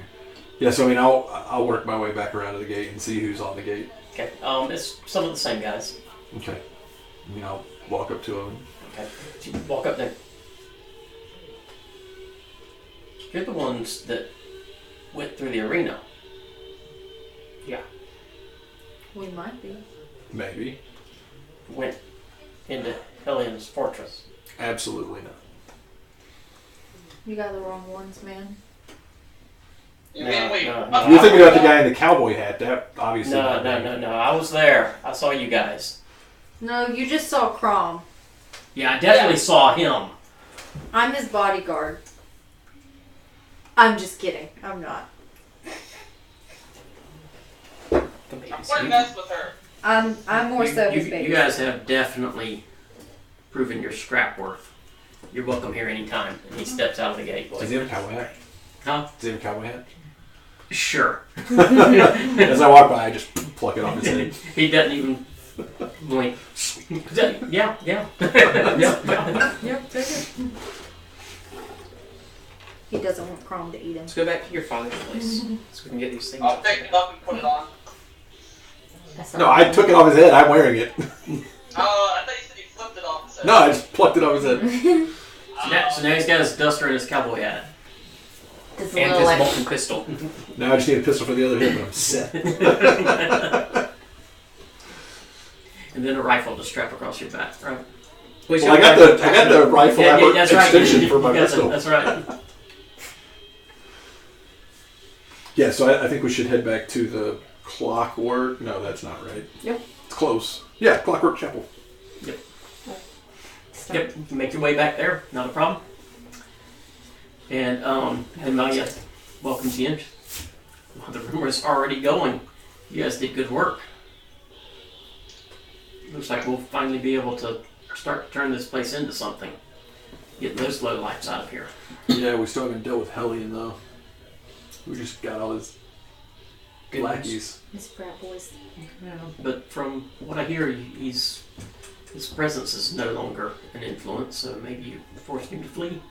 Yeah. So I mean, I'll work my way back around to the gate and see who's on the gate. Okay. It's some of the same guys. Okay. I'll walk up to him. Okay. So you walk up there. You're the ones that went through the arena. We might be. Maybe. Went into Hellion's fortress. Absolutely not. You got the wrong ones, man. You mean wait? no. You're thinking about the guy in the cowboy hat. That obviously. No. I was there. I saw you guys. No, you just saw Crom. Yeah, I definitely saw him. I'm his bodyguard. I'm just kidding. I'm not. I wouldn't mess with her. I'm more so his baby. You guys have definitely proven your scrap worth. You're welcome here anytime. And he steps out of the gate. Does he have a cowboy hat? Huh? Does he have a cowboy hat? Sure. As I walk by, I just pluck it off his head. He doesn't even blink. Yeah. Yep, take it. He doesn't want Crom to eat him. Let's go back to your father's place so we can get these things. I'll pick it up and put it on. No, I took it off his head. I'm wearing it. Oh, I thought you said you flipped it off his head. No, I just plucked it off his head. So now he's got his duster and his cowboy hat. This And little, his like, molten pistol. Now I just need a pistol for the other hand, but I'm set. And then a rifle to strap across your back, right? Well, I got the rifle That's right. extension for my You got pistol. That's right. Yeah, so I think we should head back to the Clockwork. No, that's not right. Yep. It's close. Yeah, Clockwork Chapel. Yep, you can make your way back there, not a problem. And Maya welcomes you in. Well, the rumor's already going. You guys did good work. Looks like we'll finally be able to start to turn this place into something. Get those lowlifes out of here. Yeah, we still haven't dealt with Hellion, though. We just got all his lackeys. Miss Frat Boys. But from what I hear, his presence is no longer an influence, so maybe you forced him to flee.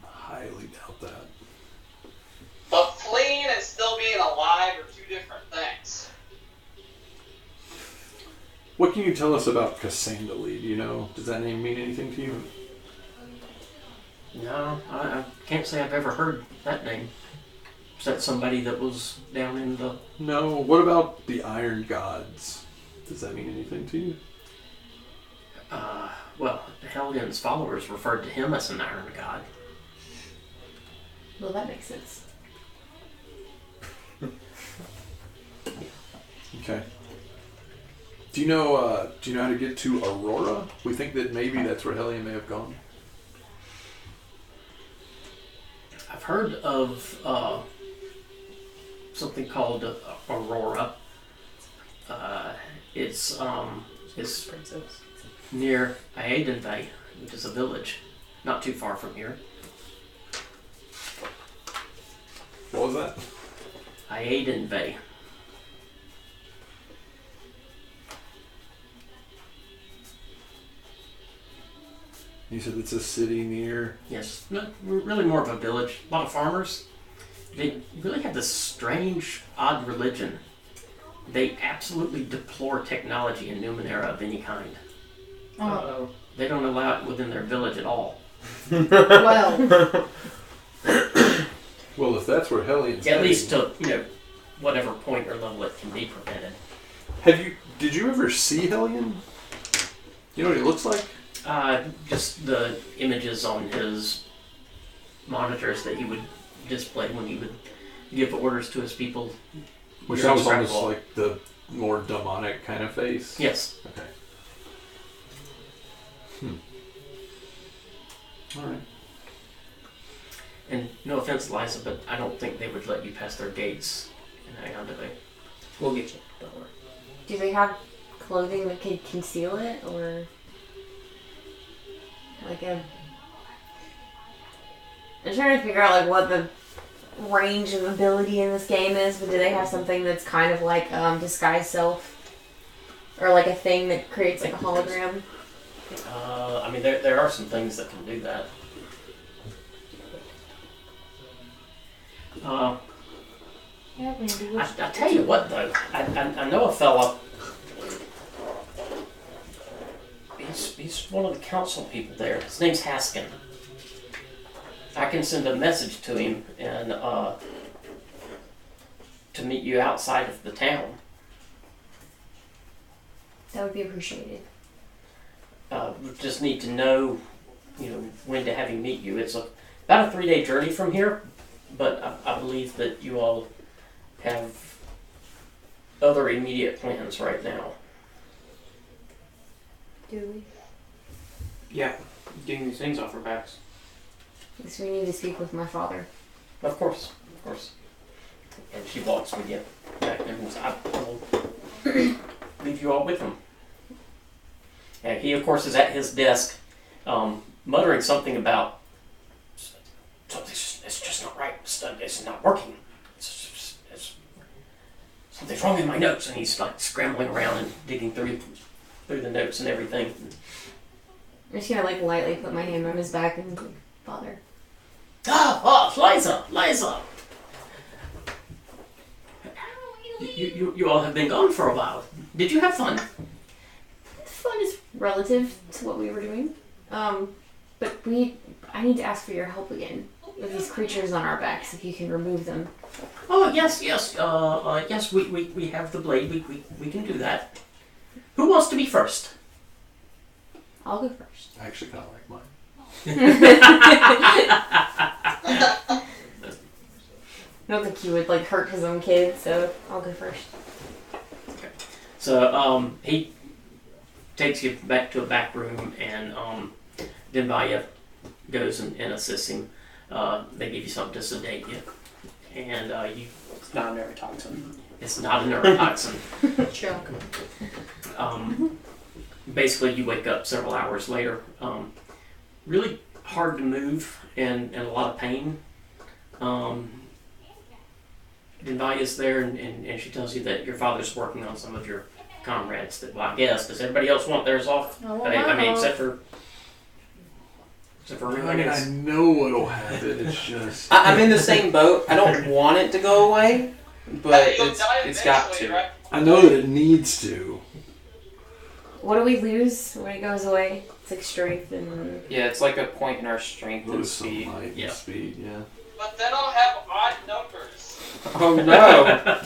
Highly doubt that. But fleeing and still being alive are two different things. What can you tell us about Cassandra? Do you know? Does that name mean anything to you? No, I can't say I've ever heard that name. Is that somebody that was down in the... No. What about the Iron Gods? Does that mean anything to you? Well, Hellion's followers referred to him as an Iron God. Well, that makes sense. Okay. Do you know how to get to Aurora? We think that maybe that's where Hellion may have gone. I've heard of something called Aurora. It's near Aedenve, which is a village not too far from here. What was that? Aedenve. You said it's a city near... Yes, really more of a village. A lot of farmers. They really have this strange, odd religion. They absolutely deplore technology in Numenera of any kind. Oh. They don't allow it within their village at all. Well, Well, if that's where Hellion's At least to, whatever point or level it can be prevented. Did you ever see Hellion? You know what he looks like? Just the images on his monitors that he would display when he would give orders to his people. Which during sounds almost Scrapwall. like the more demonic kind of face. Yes. Okay. Alright. And no offense, Liza, but I don't think they would let you pass their gates in Aedenve. We'll get you. Don't worry. Do they have clothing that could conceal it, or like a? I'm trying to figure out like what the range of ability in this game is, but do they have something that's kind of like disguise self, or like a thing that creates like a hologram? There are some things that can do that. Yeah, Randy. I tell you what, though, I know a fella one of the council people there. His name's Haskin. I can send a message to him and to meet you outside of the town. That would be appreciated. We just need to know, when to have him meet you. It's about a 3-day journey from here, but I believe that you all have other immediate plans right now. Do we? Yeah, getting these things off our backs. Guess we need to speak with my father. Of course. And she walks with you back there and says, I will leave you all with him. And he, of course, is at his desk, muttering something about it's just not right. It's not working. Something's wrong in my notes, and he's like scrambling around and digging through the notes and everything. I'm just gonna lightly put my hand on his back and like, Father. Liza! You all have been gone for a while. Did you have fun? Fun is relative to what we were doing. But I need to ask for your help again with these creatures on our backs, if you can remove them. Oh, yes. Yes, we have the blade. We can do that. Who wants to be first? I'll go first. I actually kind of like mine. I don't think he would hurt his own kid, so I'll go first. Okay. So he takes you back to a back room, and Denvaya goes and assists him. They give you something to sedate you, and It's not a neurotoxin. it's not a neurotoxin. Choke. Basically, you wake up several hours later, really hard to move and a lot of pain. Denvaya's there, and she tells you that your father's working on some of your comrades. That, well, I guess, does everybody else want theirs off? I mean, except for me, I I guess. know what'll happen. It's just. I'm in the same boat. I don't want it to go away, but You'll die it's got eventually, to. right? I know that it needs to. What do we lose when it goes away? It's like strength and... Yeah, it's like a point in our strength and Lose some speed. might and Yeah. speed, yeah. But then I'll have odd numbers. Oh no!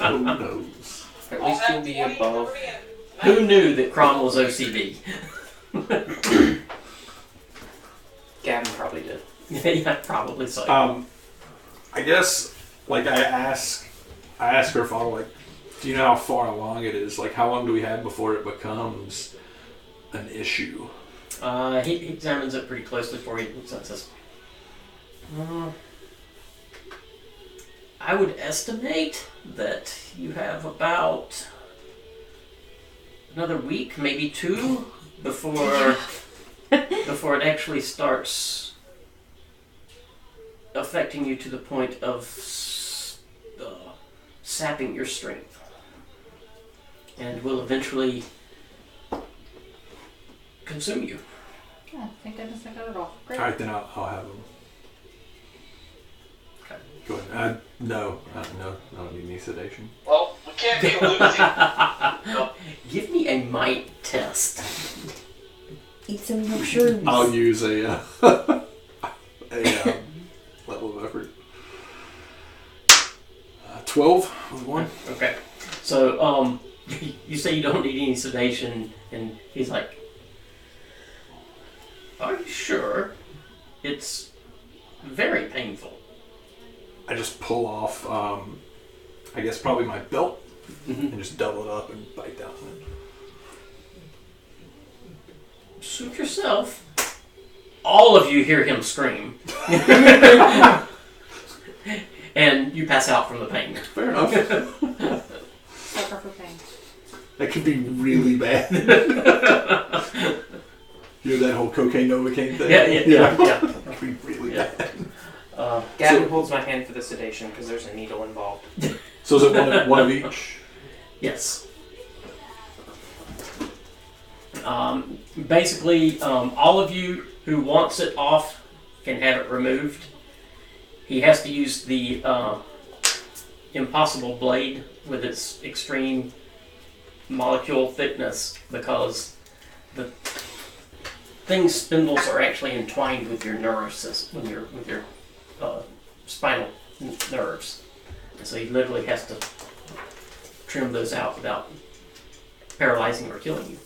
Who knows? At I'll least have you'll be 23 above. and Who knew that Crom was OCD? Gavin probably did. Yeah, probably so. I guess, I ask her father, do you know how far along it is? How long do we have before it becomes an issue? He examines it pretty closely for you and says, I would estimate that you have about another week, maybe 2, before it actually starts affecting you to the point of sapping your strength, and will eventually consume you. Yeah, thank goodness I got it all. Great. Alright, then I'll have them. Okay. Go ahead. No, I don't need any sedation. well, we can't be losing. Give me a might test. Eat some mushrooms. I'll use a level of effort. 12 with 1. Okay. So, you say you don't need any sedation, and he's like, are you sure? It's very painful. I just pull off, I guess probably my belt, Mm-hmm. and just double it up and bite down on it. Suit yourself. All of you hear him scream. And you pass out from the pain. Fair enough. Sucker for pain. That could be really bad. You know that whole cocaine novocaine thing? Yeah. That could be really Yeah. bad. Gavin holds my hand for the sedation because there's a needle involved. So is it one of each? Yes. Basically, all of you who wants it off can have it removed. He has to use the impossible blade with its extreme molecule thickness because thing's spindles are actually entwined with your nerve system, with your spinal nerves. And so he literally has to trim those out without paralyzing or killing you.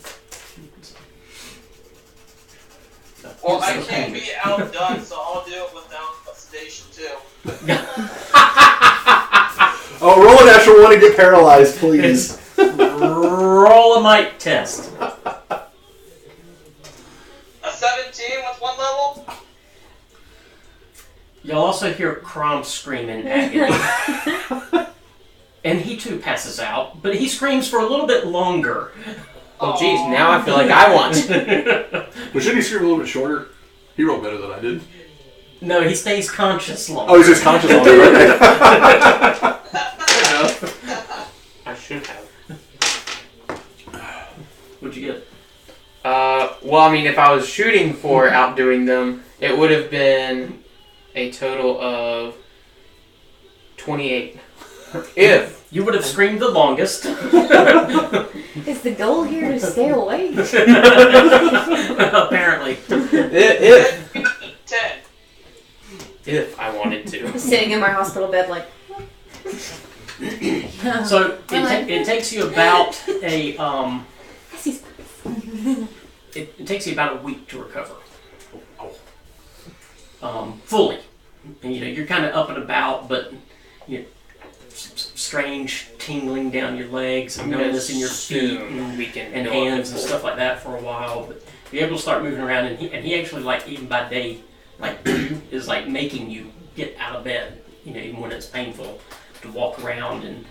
Well, I can't be outdone, so I'll do it without a sedation too. Oh, roll a natural 1 and get paralyzed, please. Roll a might test. A 17 with 1 level? You'll also hear Crom scream in agony. And he too passes out, but he screams for a little bit longer. Oh, geez, now I feel like I want. But shouldn't he scream a little bit shorter? He rolled better than I did. No, he stays conscious longer. Oh, he's just conscious longer, right? I should have. What'd you get? Well, I mean, if I was shooting for outdoing them, it would have been a total of 28. If You would have screamed the longest. Is the goal here to stay awake? Apparently. if 10. if I wanted to. Sitting in my hospital bed like... So it takes you about a it takes you about a week to recover. Fully. And, you're kind of up and about, but strange tingling down your legs and numbness in your feet and hands and stuff like that for a while. But you're able to start moving around, and he actually, like, even by day, like, is like making you get out of bed. Even when it's painful, to walk around and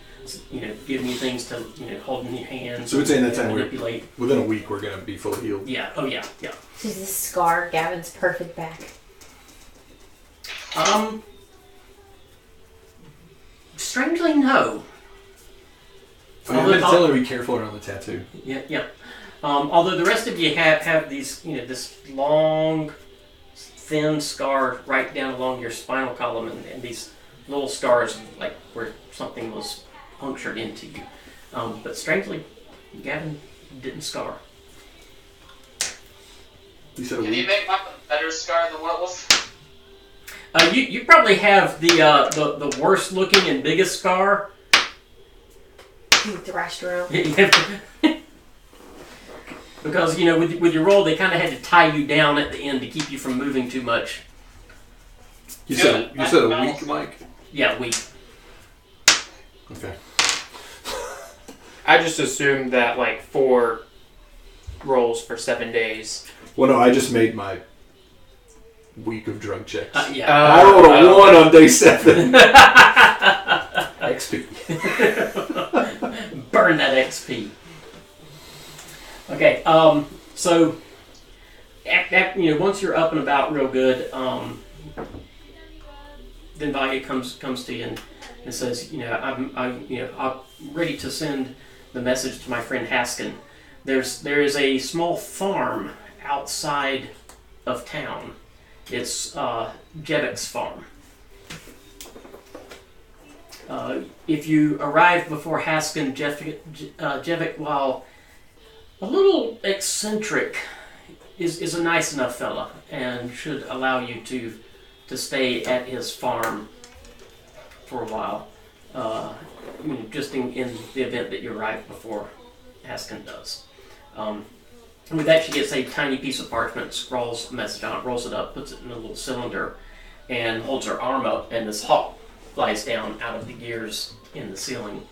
giving you things to hold in your hands. So we'd say in that time manipulate. Within a week we're gonna be fully healed. Yeah. Oh yeah. So is this scar Gavin's perfect back? Strangely, no. I'm gonna tell her to be careful around the tattoo. Yeah. Although the rest of you have these, this long, thin scar right down along your spinal column, and these little scars like where something was punctured into you. But strangely, Gavin didn't scar. You said a Can you week. make mine a better scar than what it was? You probably have the worst looking and biggest scar. You thrashed around. Because with your roll, they kind of had to tie you down at the end to keep you from moving too much. You said a week, Mike? Yeah, week. Okay. I just assumed that like 4 rolls for 7 days. Well, no, I just made my week of drug checks. Yeah. I rolled a 1 on day 7. XP. Burn that XP. Okay, so once you're up and about real good, then Valia comes to you and says, I'm ready to send the message to my friend Haskin. There is a small farm outside of town. It's Jevic's farm. If you arrive before Haskin, Jevic, while a little eccentric, is a nice enough fella and should allow you to stay at his farm for a while. Just in the event that you arrive before Haskin does. With that, she gets a tiny piece of parchment, scrawls a message on it, rolls it up, puts it in a little cylinder, and holds her arm up, and this hawk flies down out of the gears in the ceiling,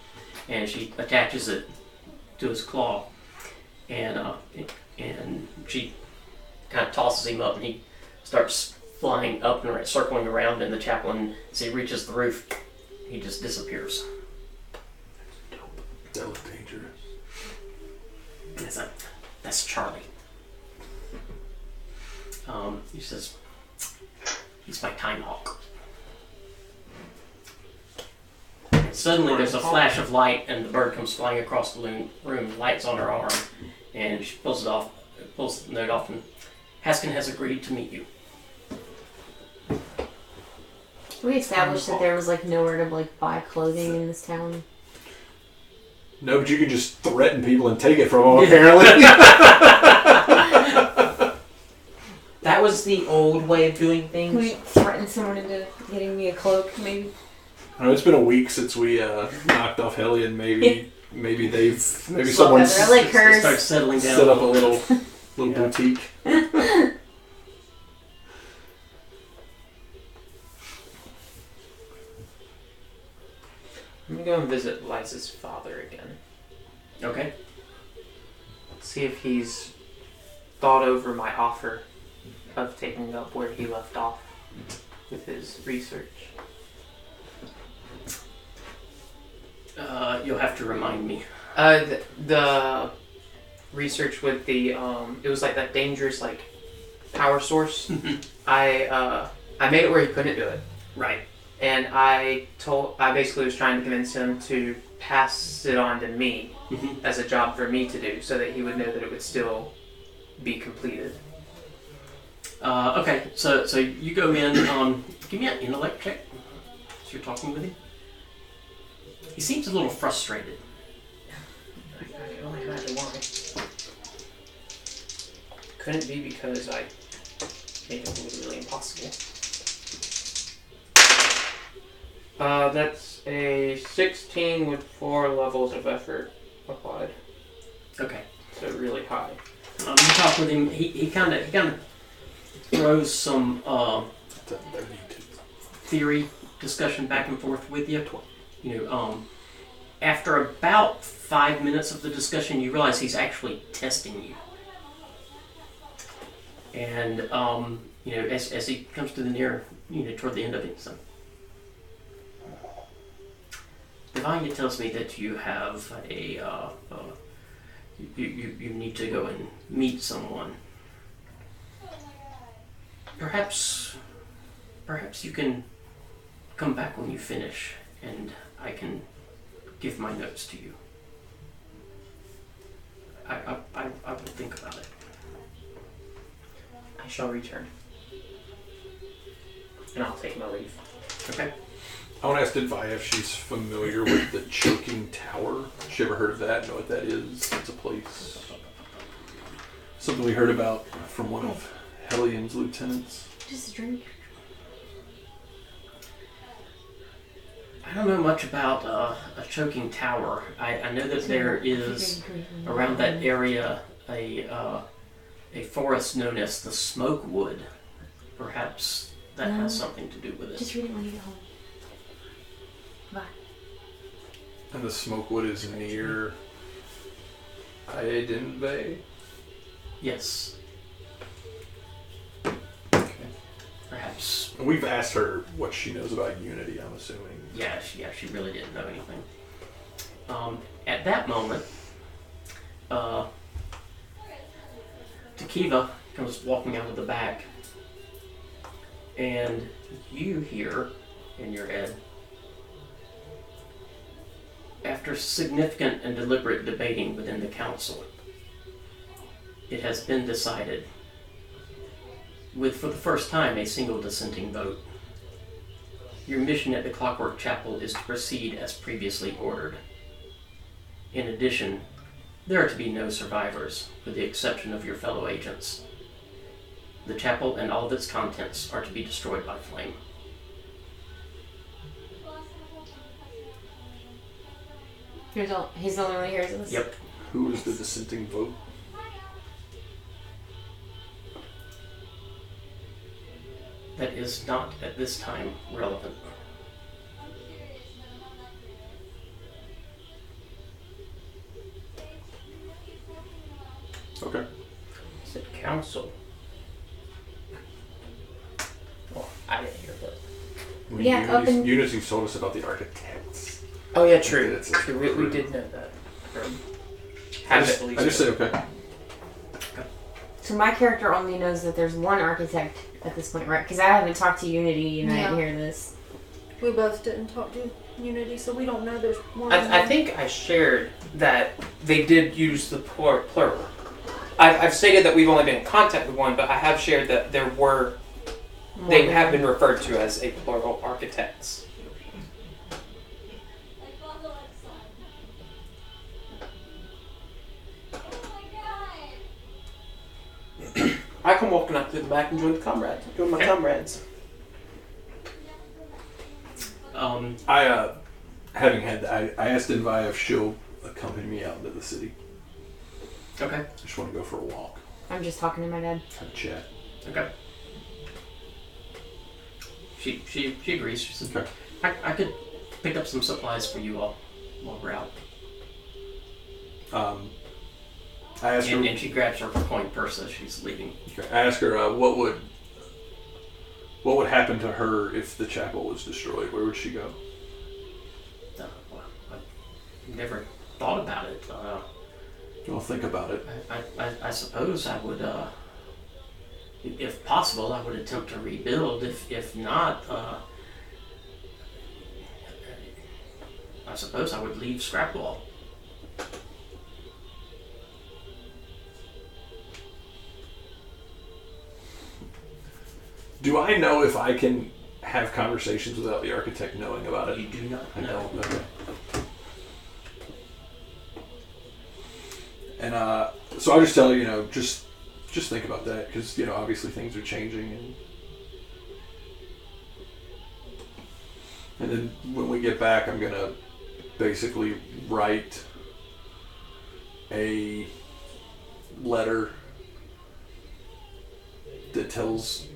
and she attaches it to his claw, and she kind of tosses him up, and he starts flying up and circling around in the chapel, and as he reaches the roof, he just disappears. That was dangerous. And it's like, that's Charlie. He says, he's my time hawk. And suddenly there's a flash of light, and the bird comes flying across the room, lights on her arm, and she pulls the note off, and Haskin has agreed to meet you. We established that there was nowhere to buy clothing in this town. No, but you can just threaten people and take it from them, apparently. That was the old way of doing Can we things. threaten someone into getting me a cloak, maybe? I know it's been a week since we knocked off Hellion. Maybe Well, someone's they're like hers. Start settling down. set up a little Yeah. boutique. I'm gonna go and visit Liza's father again. Okay. See if he's thought over my offer of taking up where he left off with his research. You'll have to remind me. The research with the it was like that dangerous like power source. I made it where he couldn't do it, Right. and I basically was trying to convince him to pass it on to me Mhm. as a job for me to do, so that he would know that it would still be completed. Okay. So you go in. Give me an intellect check. So you're talking with him. He seems a little frustrated. I can only imagine why. Couldn't be because I made it literally impossible. That's a 16 with 4 levels of effort applied. Okay. So really high. You talk with him. He kind of throws some theory discussion back and forth with you. You know, after about 5 minutes of the discussion, you realize he's actually testing you. And you know, as he comes to the near, toward the end of it, so Divine tells me that you have you need to go and meet someone. Perhaps you can come back when you finish, and I can give my notes to you. I will think about it. I shall return. And I'll take my leave. Okay. I want to ask Divya if she's familiar with the Choking Tower. She ever heard of that? Know what that is? It's a place. Something we heard about from one of Hellion's lieutenants. Just a drink. I don't know much about a choking tower. I know that there is around that area a forest known as the Smoke Wood. Perhaps that has something to do with it. Just read it when you get home. Bye. And the Smokewood is near Aiden Bay. Yes. Okay. Perhaps. And we've asked her what she knows about Unity, I'm assuming. Yeah, she really didn't know anything. At that moment, Tekiva comes walking out of the back, and you hear in your head, after significant and deliberate debating within the council, it has been decided, with for the first time a single dissenting vote, your mission at the Clockwork Chapel is to proceed as previously ordered. In addition, there are to be no survivors, with the exception of your fellow agents. The chapel and all of its contents are to be destroyed by flame. He's the only one who hears this? Yep. Who is the dissenting vote? That is not, at this time, relevant. Okay. Is it council? Well, I didn't hear that. I mean, Yeah, up in- Unity's told us about the architects. Oh yeah, true. It's a True. We group. did know that. I just say okay. So my character only knows that there's one architect at this point, right? Because I haven't talked to Unity and I didn't hear this. We both didn't talk to Unity, so we don't know there's more. I think I shared that they did use the plural. I've stated that we've only been in contact with one, but I have shared that there were. They have been referred to as a plural architects. I come walking up to the back and join my comrades. Having had that, I asked Invi if she'll accompany me out into the city. Okay. I just want to go for a walk. I'm just talking to my dad. Kind of chat. Okay. She agrees. She says, Okay. I could pick up some supplies for you all while we're out. I asked her. And she grabs her coin purse as she's leaving. Okay. I asked her what would happen to her if the chapel was destroyed. Where would she go? Well, I've never thought about it. Well, think about it. I suppose I would, if possible, I would attempt to rebuild. If not, I suppose I would leave Scrapwall. Do I know if I can have conversations without the architect knowing about it? You do not I know. don't. Okay. And so I'll just tell her, just think about that, because obviously things are changing, and then when we get back, I'm gonna basically write a letter that tells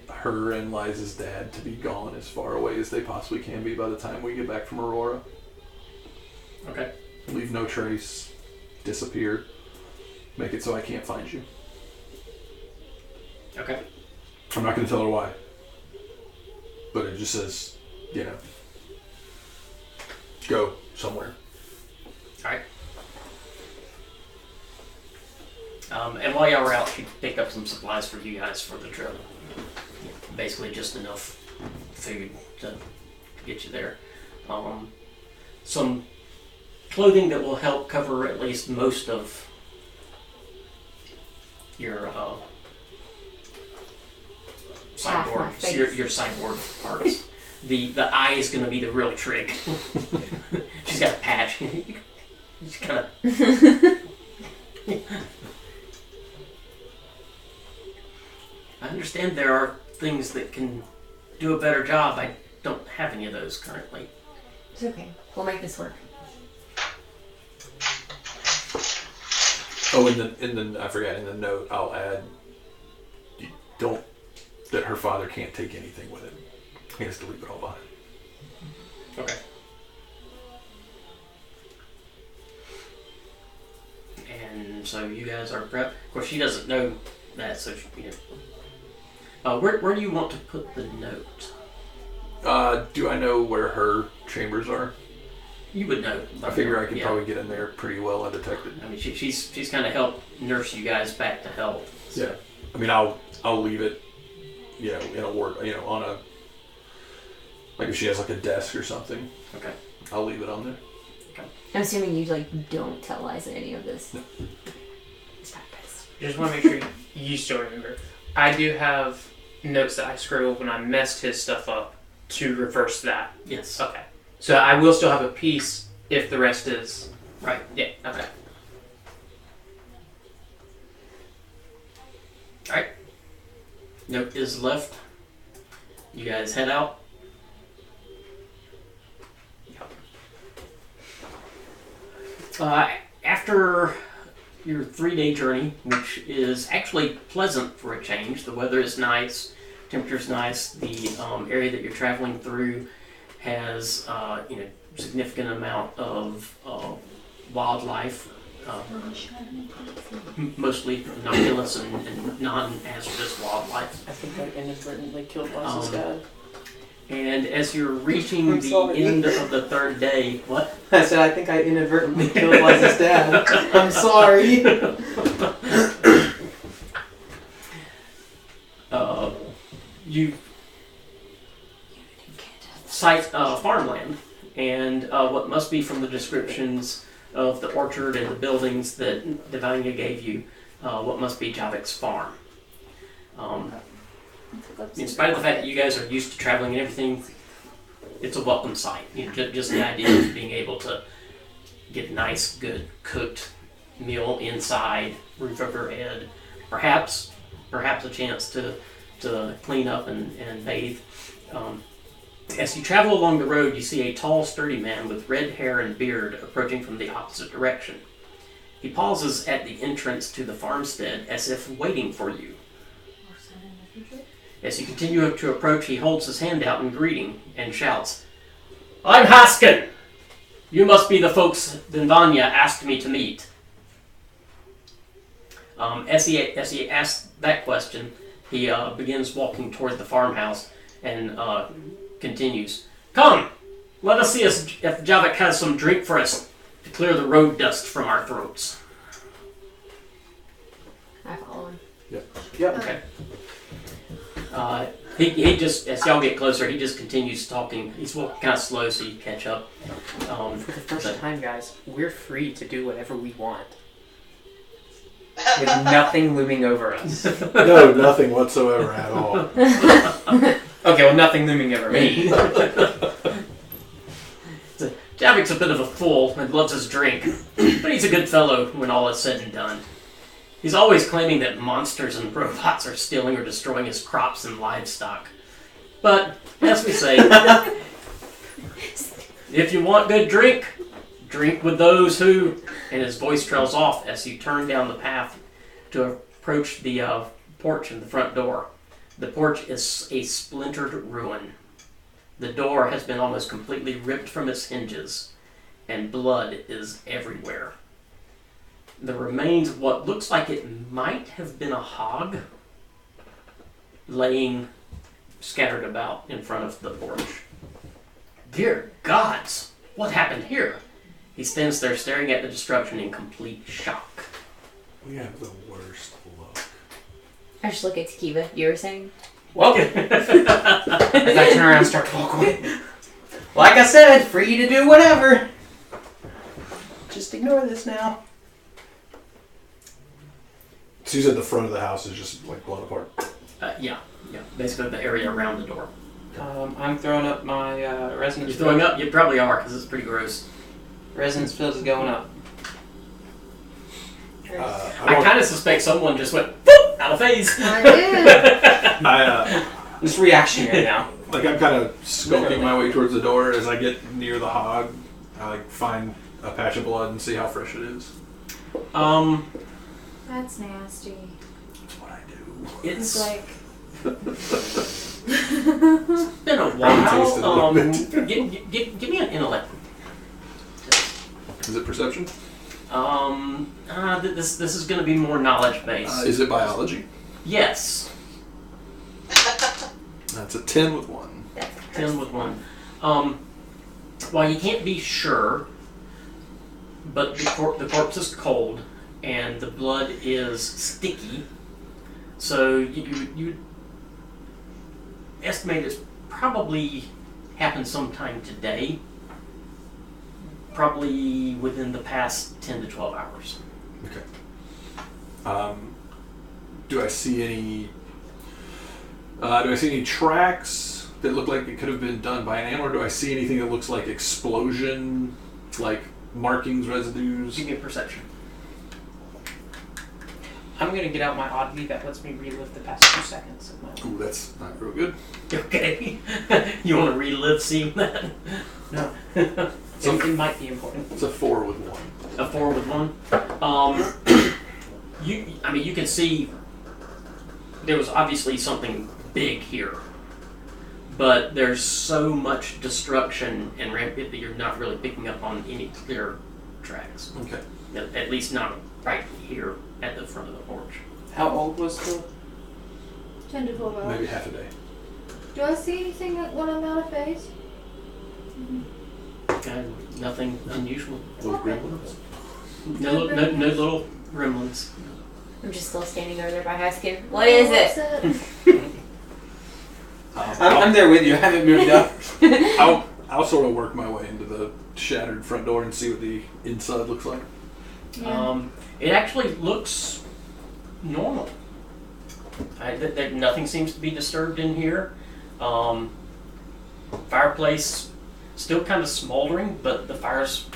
her and Liza's dad to be gone as far away as they possibly can be by the time we get back from Aurora. Okay. Leave no trace. Disappear. Make it so I can't find you. Okay. I'm not going to tell her why. But it just says, go somewhere. Alright. And while y'all were out, she picked up some supplies for you guys for the trip. Basically just enough food to get you there. Some clothing that will help cover at least most of your sideboard, your sideboard parts. The eye is going to be the real trick. She's got a patch. She's kind of. I understand there are things that can do a better job. I don't have any of those currently. It's okay. We'll make this work. Oh, I forgot, in the note, I'll add, that her father can't take anything with him. He has to leave it all behind. Okay. And so you guys are prepped. Of course, she doesn't know that, so she, where do you want to put the note? Do I know where her chambers are? You would know. I figure I could probably get in there pretty well undetected. I mean, she's kind of helped nurse you guys back to health. So. Yeah. I mean, I'll leave it, in a work, on a, like if she has like a desk or something. Okay. I'll leave it on there. Okay. I'm assuming you don't tell Liza any of this. No. Just want to make sure you still remember. I do have notes that I scribbled when I messed his stuff up to reverse that. Yes. Okay. So I will still have a piece if the rest is... Right. Yeah, okay. Alright. Note is left. You guys head out. After your 3-day journey, which is actually pleasant for a change, the weather is nice, temperature's nice, the area that you're traveling through has significant amount of wildlife, mostly innocuous and non-hazardous wildlife. I think I inadvertently killed Liza's dad. And as you're reaching the end of the 3rd day, what? I said I think I inadvertently killed Liza's dad. I'm sorry. You sight farmland, and what must be from the descriptions of the orchard and the buildings that Divania gave you, what must be Javik's farm. In spite of the fact that you guys are used to traveling and everything, it's a welcome sight. Just the idea of being able to get a nice, good, cooked meal inside, roof over your head, perhaps perhaps a chance to clean up and bathe. As you travel along the road, you see a tall, sturdy man with red hair and beard approaching from the opposite direction. He pauses at the entrance to the farmstead as if waiting for you. As you continue to approach, he holds his hand out in greeting and shouts, "I'm Haskin! You must be the folks Vinvanya asked me to meet." As he asks that question, he begins walking toward the farmhouse and continues, "Come, let us see if Javik has some drink for us to clear the road dust from our throats." I follow him. Yep. Okay. He just, as y'all get closer, he just continues talking. He's walking kind of slow so you catch up. For the first time, guys, we're free to do whatever we want. With nothing looming over us. No, nothing whatsoever at all. Okay, well, nothing looming over me. Javik's a bit of a fool and loves his drink, but he's a good fellow when all is said and done. He's always claiming that monsters and robots are stealing or destroying his crops and livestock. But, as we say, if you want good drink, drink with those who... And his voice trails off as you turn down the path to approach the porch in the front door. The porch is a splintered ruin. The door has been almost completely ripped from its hinges, and blood is everywhere. The remains of what looks like it might have been a hog laying scattered about in front of the porch. Dear gods, what happened here? He stands there staring at the destruction in complete shock. We have the worst luck. I just look at Tekiva. You were saying? Well, as I turn around and start to walk away. Like I said, free to do whatever. Just ignore this now. So you said the front of the house is just like blown apart? Yeah. Basically the area around the door. I'm throwing up my resonance. You're throwing up? You probably are, because it's pretty gross. Resonance field is going up. I kind of suspect someone just went, "Boop!" out of phase. I did. It's reactionary now. I'm kind of skulking my way towards the door. As I get near the hog, I find a patch of blood and see how fresh it is. That's nasty. That's what I do. It's like... It's been a while. Give me an intellect. Is it perception? This is going to be more knowledge based. Is it biology? Yes. That's a 10 with 1. 10 with 1. Well, you can't be sure, but the corpse is cold and the blood is sticky. So you estimate it's probably happened sometime today. Probably within the past 10 to 12 hours. Okay. Do I see any tracks that look like it could have been done by an animal, or do I see anything that looks like explosion, like markings, residues? Give me a perception. I'm going to get out my oddity that lets me relive the past 2 seconds of my life. Ooh, that's not real good. Okay. You want to relive seeing that? No. It might be important. It's a 4 with 1. A 4 with 1. You can see there was obviously something big here, but there's so much destruction and rampant that you're not really picking up on any clear tracks. Okay. At least not right here at the front of the porch. How old was the... 10 to 12 hours. Maybe half a day. Do I see anything when I'm out of phase? Nothing unusual. Little gremlins? No little gremlins. I'm just still standing over there by Haskin. What is it? I'm there with you. I haven't moved up. I'll sort of work my way into the shattered front door and see what the inside looks like. Yeah. It actually looks normal. Nothing seems to be disturbed in here. Fireplace still kind of smoldering, but the fire's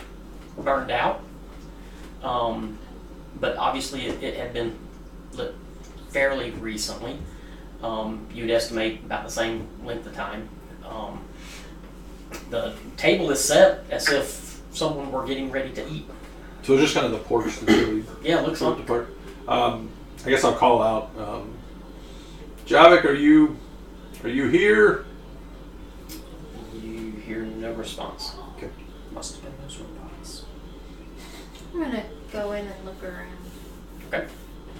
burned out. But obviously it had been lit fairly recently. You'd estimate about the same length of time. The table is set as if someone were getting ready to eat. So it's just kind of the porch that's really Yeah, it looks like. the part. I guess I'll call out. Javik, are you here? You hear no response. Okay. Must have been those robots. I'm gonna go in and look around. Okay.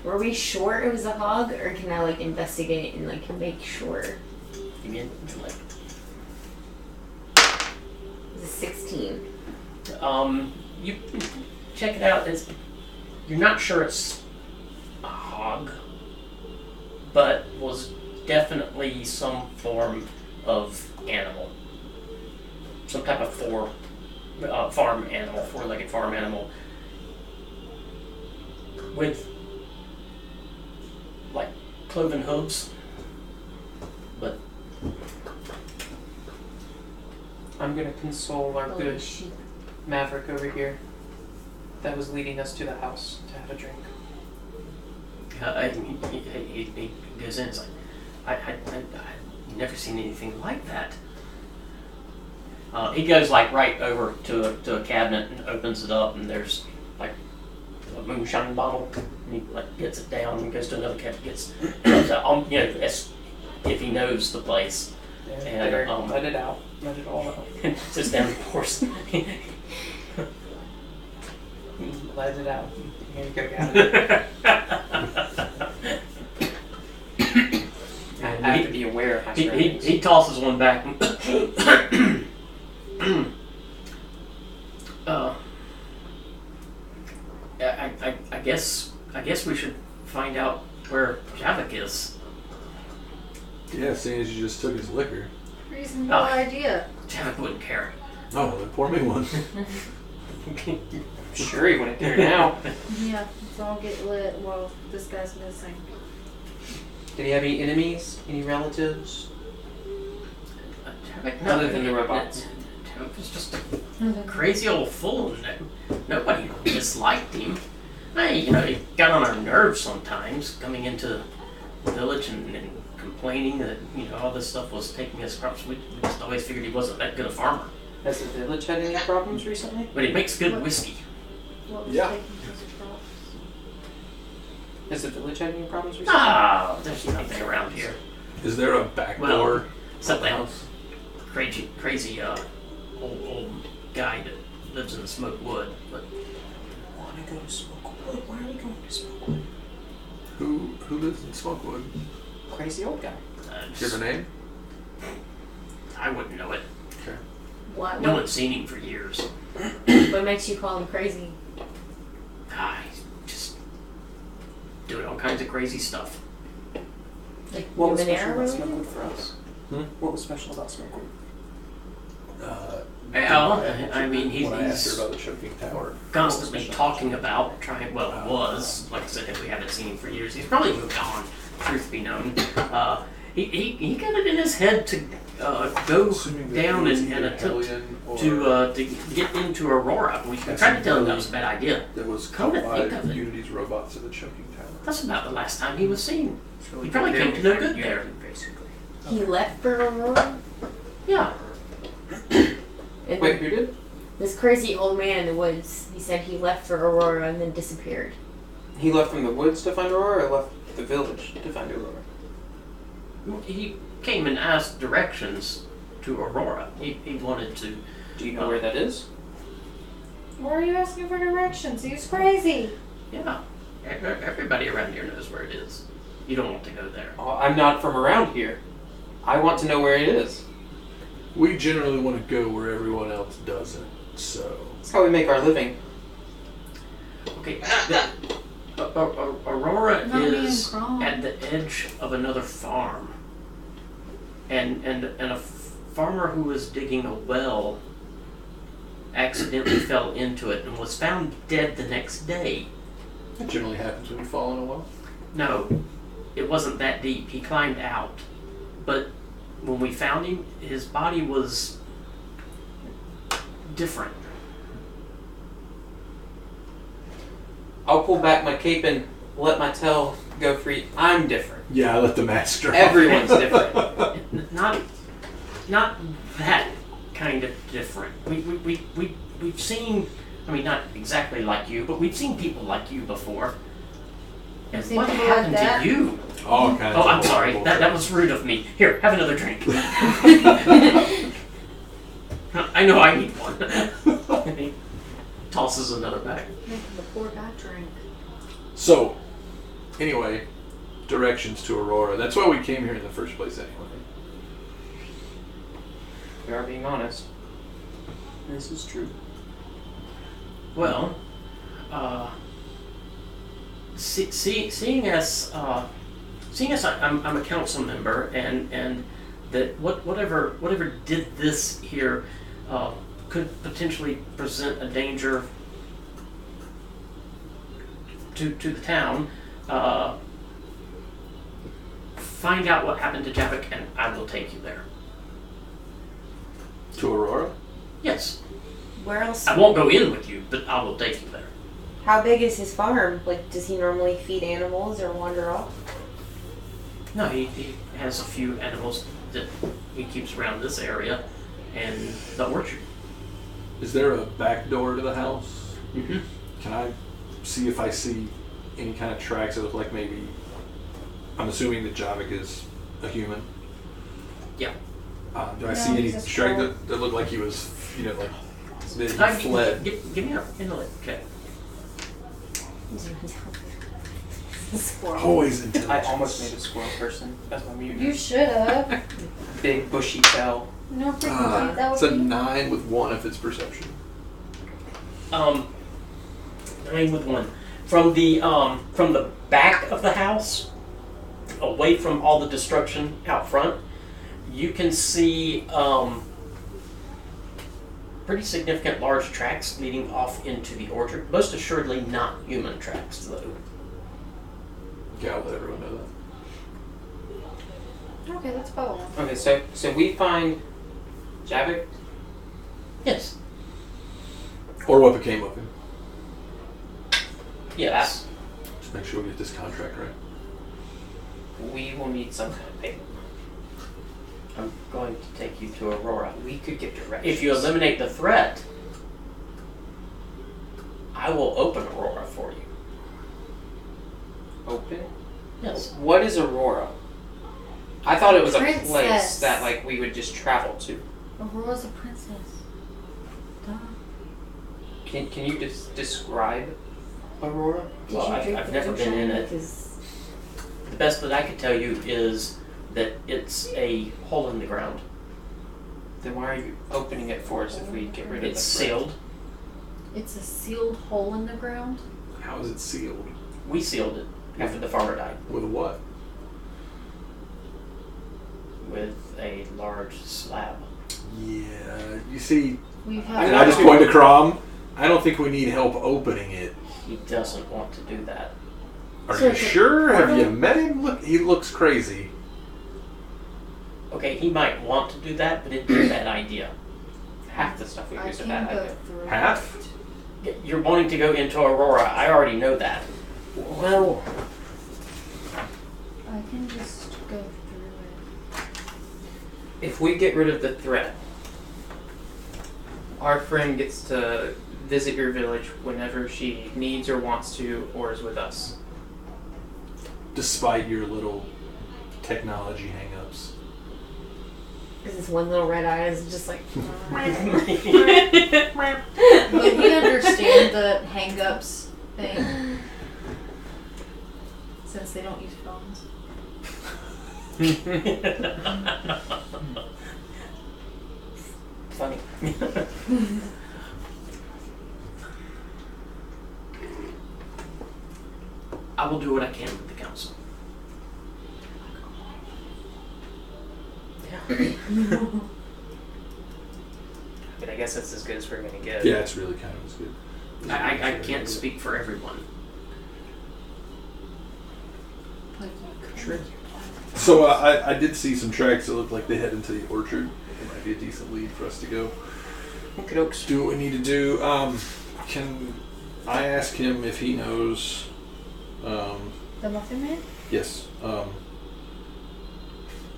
Were we sure it was a hog, or can I like investigate and like make sure? Give me an intellect. It was a 16. You check it out. You're not sure it's a hog, but was definitely some form of animal. Some type of farm animal, four-legged farm animal. With, like, cloven hooves. But I'm gonna console our Holy good sheep. Maverick over here that was leading us to the house to have a drink. he goes in. It's like, I've never seen anything like that. He goes like right over to a cabinet and opens it up, and there's like a moonshine bottle. And he like gets it down and goes to another cabinet, comes out, as if he knows the place. And There, let it out. Let it all out. sits down and pours. Let it out. Here you go, Gavin. I have to be aware of my surroundings. He tosses one back. I guess we should find out where Javik is. Yeah, seeing as you just took his liquor. Reasonable Oh. idea. Javik wouldn't care. Oh, well, then pour me one. Sure, he wouldn't care now. Yeah, let's all get lit while this guy's missing. Did he have any enemies? Any relatives? Javik, Other than the robots. Javik was just a crazy old fool. Nobody disliked him. Hey, he got on our nerves sometimes, coming into the village and complaining that, all this stuff was taking his crops. We just always figured he wasn't that good a farmer. Has the village had any problems recently? But he makes good whiskey. What was Yeah. taking his crops? Has the village had any problems recently? Ah, there's nothing around here. Is there a back Well, door? Except that crazy old guy that lives in the smoke wood. But I want to go to Smokewood. Why are we going to Smokewood? Who lives in Smokewood? Crazy old guy. Do you have a name? I wouldn't know it. Okay. What? No one's seen him for years. What makes you call him crazy? He's just doing all kinds of crazy stuff. Like What was Numenera special about related? Smokewood for us? Hmm? What was special about Smokewood? I mean, when I asked he's her about the choking tower. constantly talking about was, like I said, if we haven't seen him for years, he's probably moved on, truth be known. He got it in his head to go Assuming that down it was and either attempt Hellion or to get into Aurora. We tried to tell him that was a bad idea. that was Come caught to by think of it. Unity's robots in the choking tower. That's about the last time he was seen. So He probably came to no good there. Basically. He left for Aurora? Yeah. And Wait, who did? this crazy old man in the woods, he said he left for Aurora and then disappeared. He left from the woods to find Aurora, or left the village to find Aurora? He came and asked directions to Aurora. He wanted to. Do you know where that is? Why are you asking for directions? He's crazy. Yeah. Everybody around here knows where it is. You don't want to go there. Oh, I'm not from around here. I want to know where it is. We generally want to go where everyone else doesn't, so... That's how we make our living. Okay. Aurora Not being is wrong. at the edge of another farm, and a farmer who was digging a well accidentally fell into it and was found dead the next day. That generally happens when you fall in a well. No, it wasn't that deep. He climbed out, but when we found him, his body was different. I'll pull back my cape and let my tail go free. I'm different. Yeah, I let the mask drop. Everyone's different. Not that kind of different. We've seen, I mean, not exactly like you, but we've seen people like you before. And Seen what people like happened that? to you? All kinds Oh, of I'm sorry. horrible That was rude of me. Here, have another drink. I know I need one. He tosses another back. Making the poor guy drink. So, anyway, directions to Aurora. That's why we came here in the first place anyway. We are being honest. This is true. Well, seeing as I'm a council member, and that whatever did this here could potentially present a danger to the town. Find out what happened to Javik, and I will take you there. To Aurora? Yes, Where else? I won't go in with you, but I will take you there. How big is his farm? Like, does he normally feed animals or wander off? No, he has a few animals that he keeps around this area and the orchard. Is there a back door to the house? Mm-hmm. Can I see if I see any kind of tracks that look like maybe... I'm assuming that Javik is a human. Yeah. Do I No, see any he's a tracks troll. that look like he was, like, that he fled? Give me an intellect check. Squirrel. Always I intelligent. almost made a squirrel person as my mutant. You should have. Big bushy tail. No freaking way. That It's would a be 9 with 1 if it's perception. 9 with 1. From the back of the house, away from all the destruction out front, you can see pretty significant large tracks leading off into the orchard. Most assuredly not human tracks, though. Okay, I'll let everyone know that. okay. That's follow him. Okay, so we find Javik. Yes. Or what became of him. Yes. Just make sure we get this contract right. We will need some kind of payment. I'm going to take you to Aurora. We could get directions. If you eliminate the threat, I will open Aurora for you. Open? Yes. What is Aurora? I thought it was a place Princess. that like we would just travel to. Aurora's a princess. Duh. Can you just describe Aurora? Did Well, you drink I've the never been potion? in it. Because The best that I could tell you is that it's a hole in the ground. Then why are you opening it for us if we get rid of It's the threat? sealed. It's a sealed hole in the ground. How is it sealed? We sealed it after the farmer died With a what? with a large slab. Yeah, you see, We've and had. I just pointed to Crom. I don't think we need help opening it. He doesn't want to do that. Are So you it's a sure? Have portal? you met him? Look, he looks crazy. Okay, he might want to do that, but it'd be a bad idea. Half the stuff we I use a can bad go idea. through. Half? You're wanting to go into Aurora. I already know that. Well, I can just go through it. if we get rid of the threat, our friend gets to visit your village whenever she needs or wants to, or is with us. Despite your little technology hangups. this one little red eye is just like. Would he understand the hang-ups thing? Since they don't use phones. Funny. I will do what I can with the council. But I guess that's as good as we're gonna get. Yeah, it's really kind of as good. I can't speak for everyone. But you could. Sure. So I did see some tracks that looked like they head into the orchard. It might be a decent lead for us to go. Okay, dokes. Do what we need to do. Can I ask him if he knows The Muffin Man? Yes.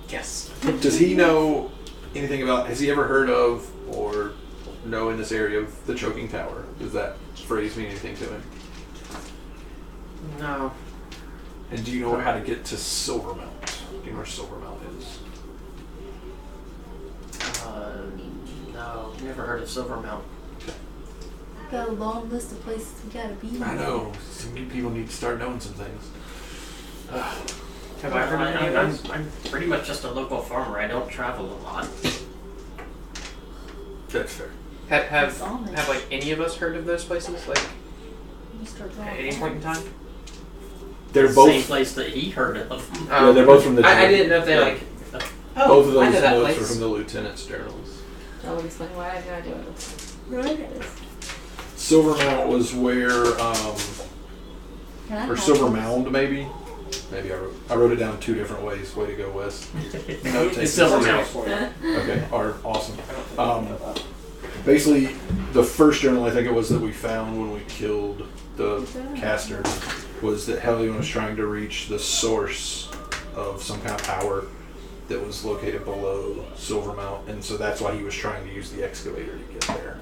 Yes. Does he know anything about? Has he ever heard of or know in this area of the Choking Tower? Does that phrase mean anything to him? No. And do you know how to get to Silvermount? Do you know where Silvermount is? No. Never heard of Silvermount. Got a long list of places we gotta be. I know. Some new people need to start knowing some things. Have I heard of any of those? I'm pretty much just a local farmer. I don't travel a lot. That's fair. Have Amish. like any of us heard of those places? Like You start drawing at any point in time? They're Same both. place that he heard of. Yeah, they're both from the. I didn't know if they Yeah. like. Both of I those know that notes place. are from the lieutenant's journals. That would explain why I have no idea what it is. Silvermount was where, Can I or have Silver those? Mound maybe. Maybe I wrote it down 2 different ways. Way to go, Wes. Note taking. It's Silvermount. Okay, awesome. Basically, the first journal I think it was that we found when we killed the caster was that Hellion was trying to reach the source of some kind of power that was located below Silvermount, and so that's why he was trying to use the excavator to get there.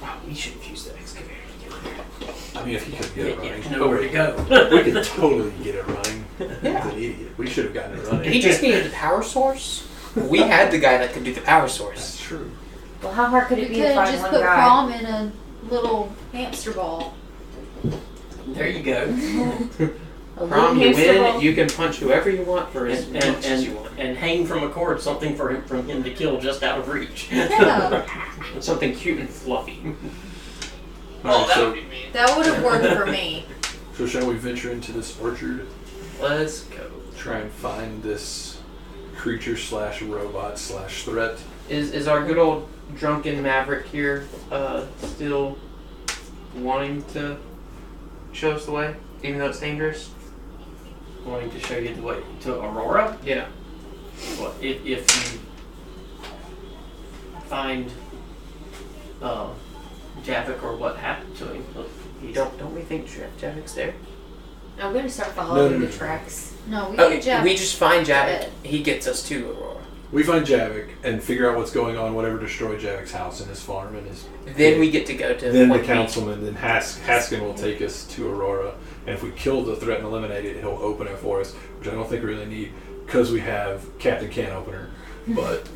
Wow, we should have used the excavator to get there. I mean, if he could get it running, You know where to go. we could totally get it running. He's an idiot. We should have gotten it running. He just needed the power source. We had the guy that could do the power source. That's true. Well, how hard could We it could be to have find just one put guy? Prom in a little hamster ball. There you go. A Prom, little you hamster win. ball? You can punch whoever you want for as And, much and, as you and, want. and hang from a cord something from him to kill just out of reach. Yeah, Something cute and fluffy. Oh, Alright, that so, would be me. that would have worked for me. so shall we venture into this orchard? Let's go. Try and find this creature slash robot slash threat. Is our good old drunken maverick here still wanting to show us the way, even though it's dangerous? Wanting to show you the way to Aurora. Yeah. Well, if you find Javik or what happened to him, look, Don't we think Javik's there? I'm gonna start following No. the tracks. No, we Okay, get Jeff. we just find Javik. dead. He gets us to Aurora. We find Javik and figure out what's going on, whatever destroyed Javik's house and his farm and his. Then we get to go to Then the Point B. councilman, then Haskin will take us to Aurora, and if we kill the threat and eliminate it, he'll open it for us, which I don't think we really need because we have Captain Can Opener. But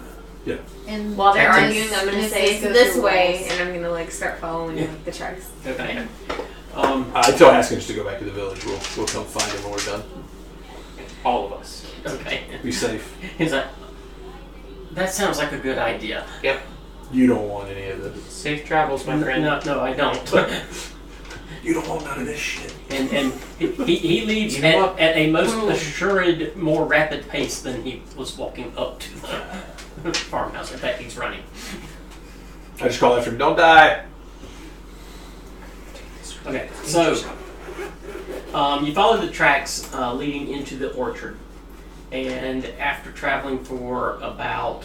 yeah, And While they're Miss- arguing, I'm gonna Miss say it's goes this through way, walls. and I'm gonna like start following the tracks. okay. I tell Haskin just to go back to the village. We'll come find him when we're done. All of us. Okay. Be safe. He's like, that sounds like a good idea. Yep. You don't want any of this. Safe travels, my friend. No, I don't. You don't want none of this shit. And he leaves You know what? at a most assured, more rapid pace than he was walking up to the farmhouse. In fact, he's running. I just call after him. Don't die. Okay, so you follow the tracks leading into the orchard, and after traveling for about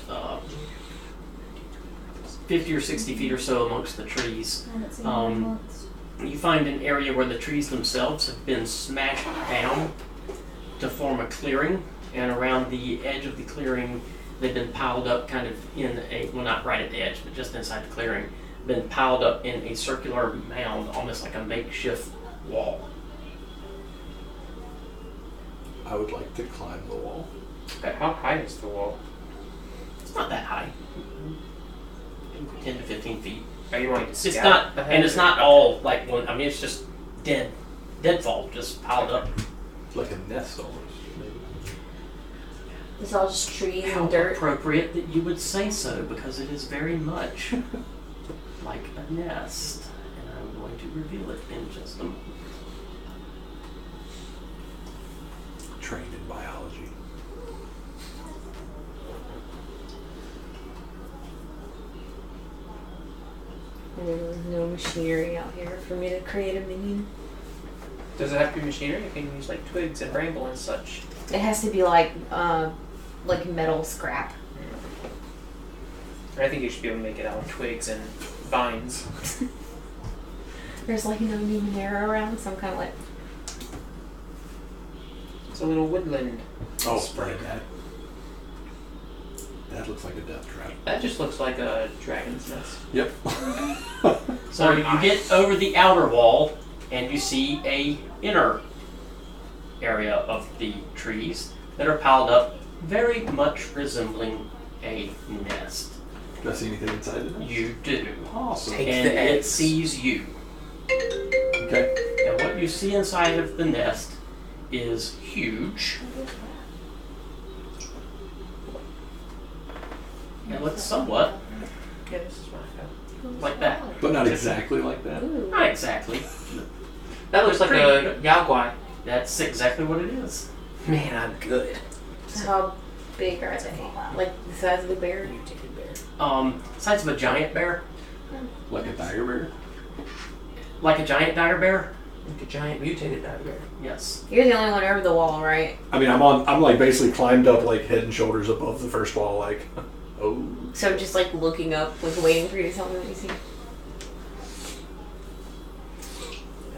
50 or 60 feet or so amongst the trees, I haven't seen him in months. you find an area where the trees themselves have been smashed down to form a clearing, and around the edge of the clearing, they've been piled up kind of in a, well, not right at the edge, but just inside the clearing, been piled up in a circular mound, almost like a makeshift wall. I would like to climb the wall. Okay, how high is the wall? It's not that high. 10 to 15 feet. Are you wanting to It's scout not, ahead and it's or- not all like one, I mean, it's just deadfall, just piled up. Like a nest almost. Maybe. It's all just trees How and dirt. appropriate that you would say so, because it is very much like a nest. And I'm going to reveal it in just a moment. Trained in biology. And there's no machinery out here for me to create a minion. Does it have to be machinery? You can use like twigs and bramble and such. It has to be like metal scrap. I think you should be able to make it out of twigs and vines. There's like no Numenera around, so I'm kind of like, It's a little woodland. Oh, Spray. right. That looks like a death trap. That just looks like a dragon's nest. Yep. So you get over the outer wall, and you see a inner area of the trees that are piled up, very much resembling a nest. Do I see anything inside of it? You do. Awesome. Take And the it eggs. sees you. Okay. And what you see inside of the nest is huge. It looks somewhat Yeah, this is my house. like that. But not exactly like that. Not exactly. That looks like Pretty a good. yaguai. That's exactly what it is. Man, I'm good. How big are they? Like the size of a bear? Size of a giant bear, Like a dire bear. like a giant dire bear. Like a giant mutated bear. Yes. You're the only one over the wall, right? I mean, I'm like basically climbed up like head and shoulders above the first wall, like, oh. So just like looking up, like waiting for you to tell me what you see.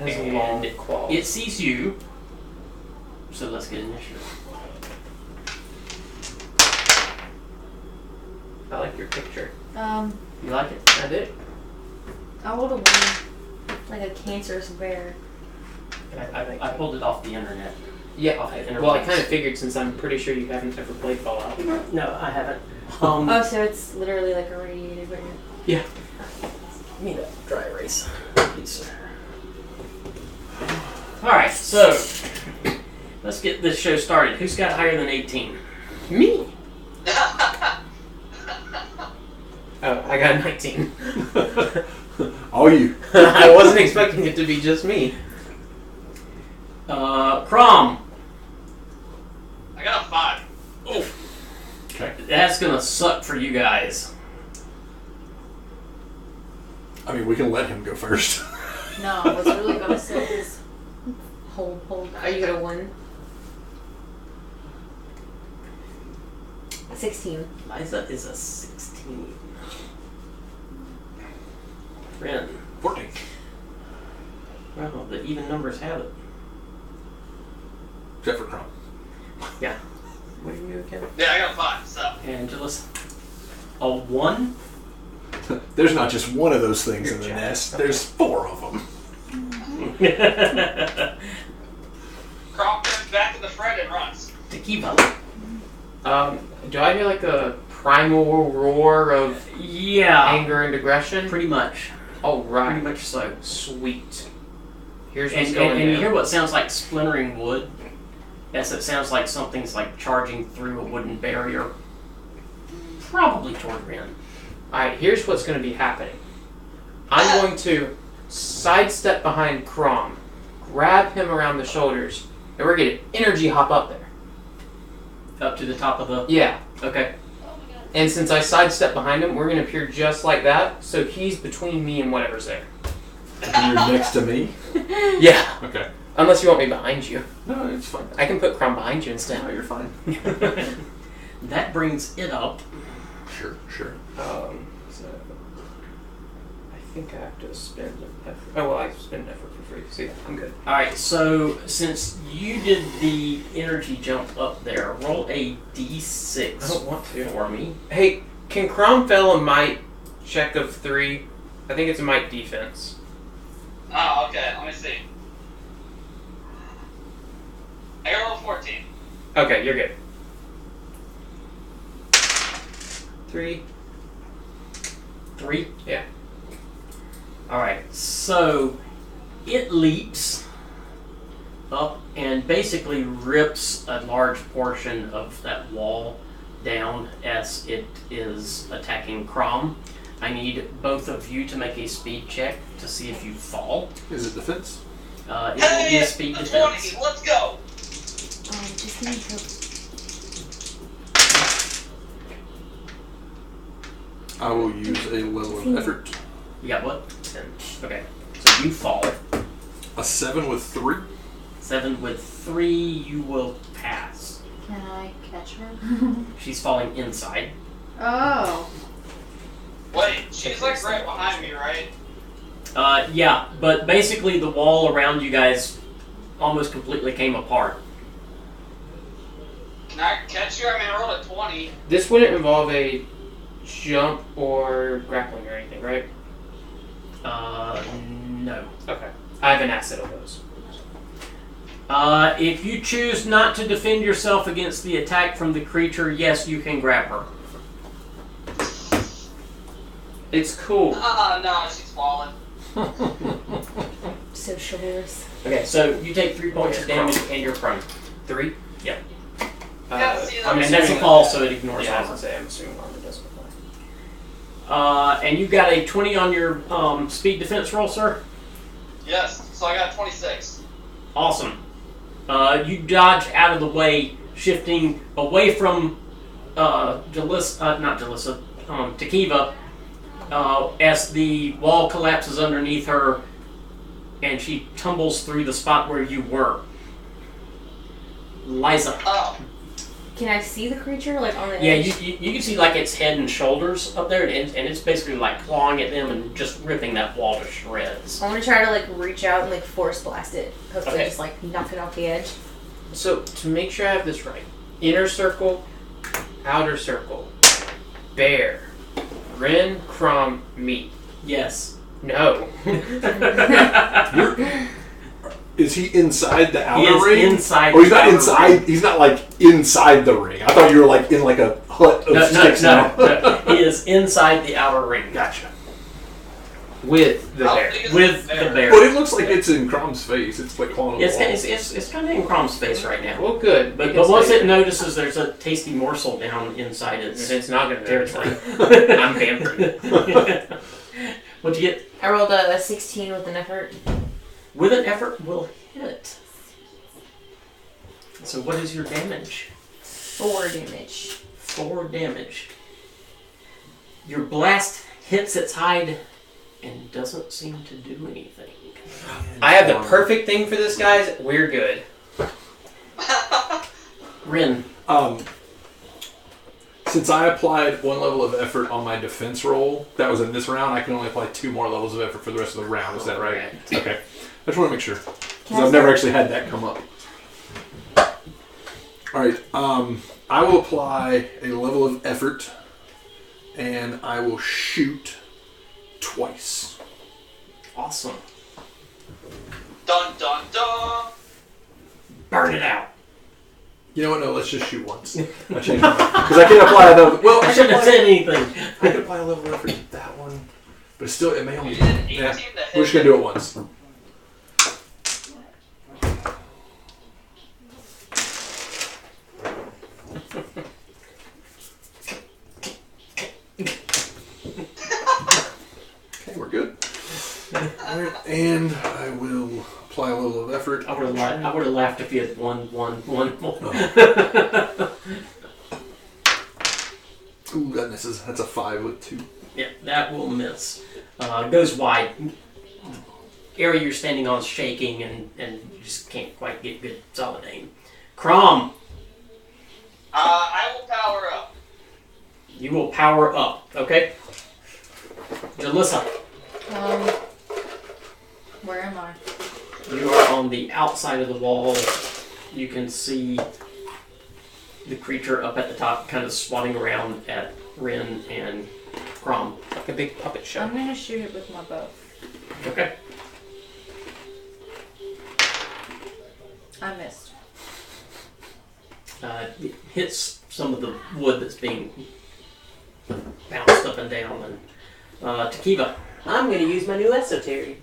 It has And long claws. It sees you. So let's get initiative. I like your picture. You like it? I did. I would have won like a cancerous bear. I pulled it off the internet. Yeah. Off the internet. Well, I kind of figured since I'm pretty sure you haven't ever played Fallout. No, I haven't. Oh, so it's literally like a radiated bear. Yeah. Give me that dry erase, please, sir. Alright, so let's get this show started. Who's got higher than 18? Me. Oh, I got 19. All you. I wasn't expecting it to be just me. Crom. I got a 5. Oh, Okay. that's gonna suck for you guys. I mean, we can let him go first. No, what's really gonna say is Hold. Are you gonna win? 16. Liza is a 16. Ren. 14. Well, the even numbers have it. Except for Crumb. Yeah. What are you again? Yeah, I got a 5, so. Angelus. A 1? There's not just one of those things You're in the jacked. nest. There's 4 of them. Crop turns back to the friend and runs. Tequila. Do I hear like a primal roar of Yeah. anger and aggression? Pretty much. All right. Pretty much so. Sweet. Here's what's And going you down. hear what sounds like splintering wood. Yes, it sounds like something's like charging through a wooden barrier. Probably toward Ren. Alright, here's what's going to be happening. I'm going to sidestep behind Crom, grab him around the shoulders, and we're going to energy hop up there. Up to the top of the... Yeah. Okay. And since I sidestep behind him, we're going to appear just like that, so he's between me and whatever's there. And you're next to me? Yeah. Okay. Unless you want me behind you. No, it's fine. I can put Crom behind you instead. No, you're fine. That brings it up. Sure. So I think I have to spend an effort. Oh, well, I spend an effort for free. So yeah, I'm good. Alright, so since you did the energy jump up there, roll a d6 I don't want to. for me. Hey, can Crom fail a might check of 3? I think it's a might defense. Oh, okay, let me see. I got a level 14. Okay, you're good. 3. 3? Yeah. Alright, so it leaps up and basically rips a large portion of that wall down as it is attacking Crom. I need both of you to make a speed check to see if you fall. Is it defense? It will be a Hey, speed a defense. 20, let's go! Just give me hope. I will use a level of effort. You got what? 10. Okay, so you fall. A 7 with 3. 7 with 3, you will pass. Can I catch her? She's falling inside. Oh. Wait, she's like right behind me, right? Yeah, but basically the wall around you guys almost completely came apart. I can catch you. I mean, I rolled a 20. This wouldn't involve a jump or grappling or anything, right? No. Okay. I have an asset of those. If you choose not to defend yourself against the attack from the creature, yes, you can grab her. It's cool. No, she's falling. So chivalrous. Okay, so you take 3 points of damage and you're prone. 3? Yep. Yeah, see, I'm And that's a assuming fall, so it ignores Yeah, I was armor. gonna say, I'm assuming armor doesn't apply. And you got a 20 on your speed defense roll, sir? Yes, so I got 26. Awesome. You dodge out of the way, shifting away from Tekiva, as the wall collapses underneath her and she tumbles through the spot where you were. Liza. Oh, Can I see the creature like on the Yeah, edge? you can see like its head and shoulders up there, and it's basically like clawing at them and just ripping that wall to shreds. I want to try to like reach out and like force blast it. Hopefully, Okay. just like knock it off the edge. So, to make sure I have this right, inner circle, outer circle, bear, Ren, Crom, me. Yes. No. Is he inside the He outer is ring? inside. Or he's the not outer inside. ring. He's not like inside the ring. I thought you were like in like a hut of sticks now. No. He is inside the outer ring. Gotcha. With the how bear. big is With the the bear? bear. But it looks like it's in Crom's face. It's like clawing on the It's, wall. it's kind of in Crom's face right now. Well, good. But because once they- it notices there's a tasty morsel down inside its It's not going to territory. I'm pampered. What'd you get? I rolled a 16 with an effort. With an effort, will hit. So what is your damage? 4 damage. 4 damage. Your blast hits its hide and doesn't seem to do anything. I have the perfect thing for this, guys. We're good. Rin. Since I applied 1 level of effort on my defense roll, that was in this round, I can only apply 2 more levels of effort for the rest of the round. Is that right? Okay. I just want to make sure. Because I've never actually had that come up. Alright, I will apply a level of effort, and I will shoot twice. Awesome. Dun dun dun. Burn it out. You know what? No, let's just shoot once. I changed my mind. Because I can't apply another. Well, I shouldn't have said anything. I could apply a level of effort to that one. But still, it may only. You did an 18 Yeah, to hit. we're just going to do it once. Okay, we're good. Alright, and I will apply a level of effort. I would have laughed if you had one. Ooh, that misses. That's a 5 with 2. Yeah, that will miss. Goes wide. The area you're standing on is shaking, and you just can't quite get good solid aim. Crom, I will power up. you will power up, okay? Jalissa, Where am I? you are on the outside of the wall. You can see the creature up at the top, kind of swatting around at Rin and Crom. Like a big puppet show. I'm gonna shoot it with my bow. Okay. I missed. It hits some of the wood that's being bounced up and down. And Tekiva, I'm going to use my new esoteric.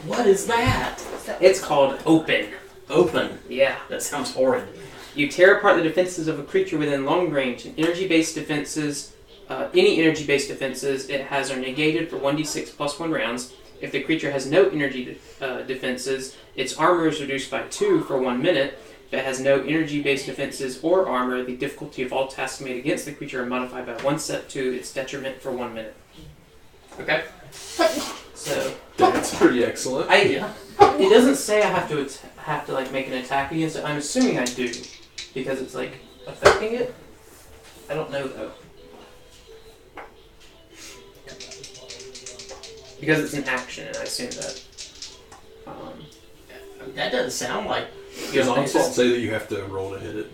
what is that? It's called Open. Open. Yeah. That sounds horrid. You tear apart the defenses of a creature within long range. And energy-based defenses, any energy-based defenses it has are negated for 1d6 plus 1 rounds. If the creature has no energy defenses, its armor is reduced by 2 for 1 minute. If it has no energy-based defenses or armor, the difficulty of all tasks made against the creature are modified by 1 set to its detriment for 1 minute. Okay. So That's pretty excellent. Yeah. it doesn't say I have to like make an attack against it. I'm assuming I do because it's like affecting it. I don't know though. Because it's an action, and I assume that. That doesn't sound like Does Onslaught say that you have to roll to hit it?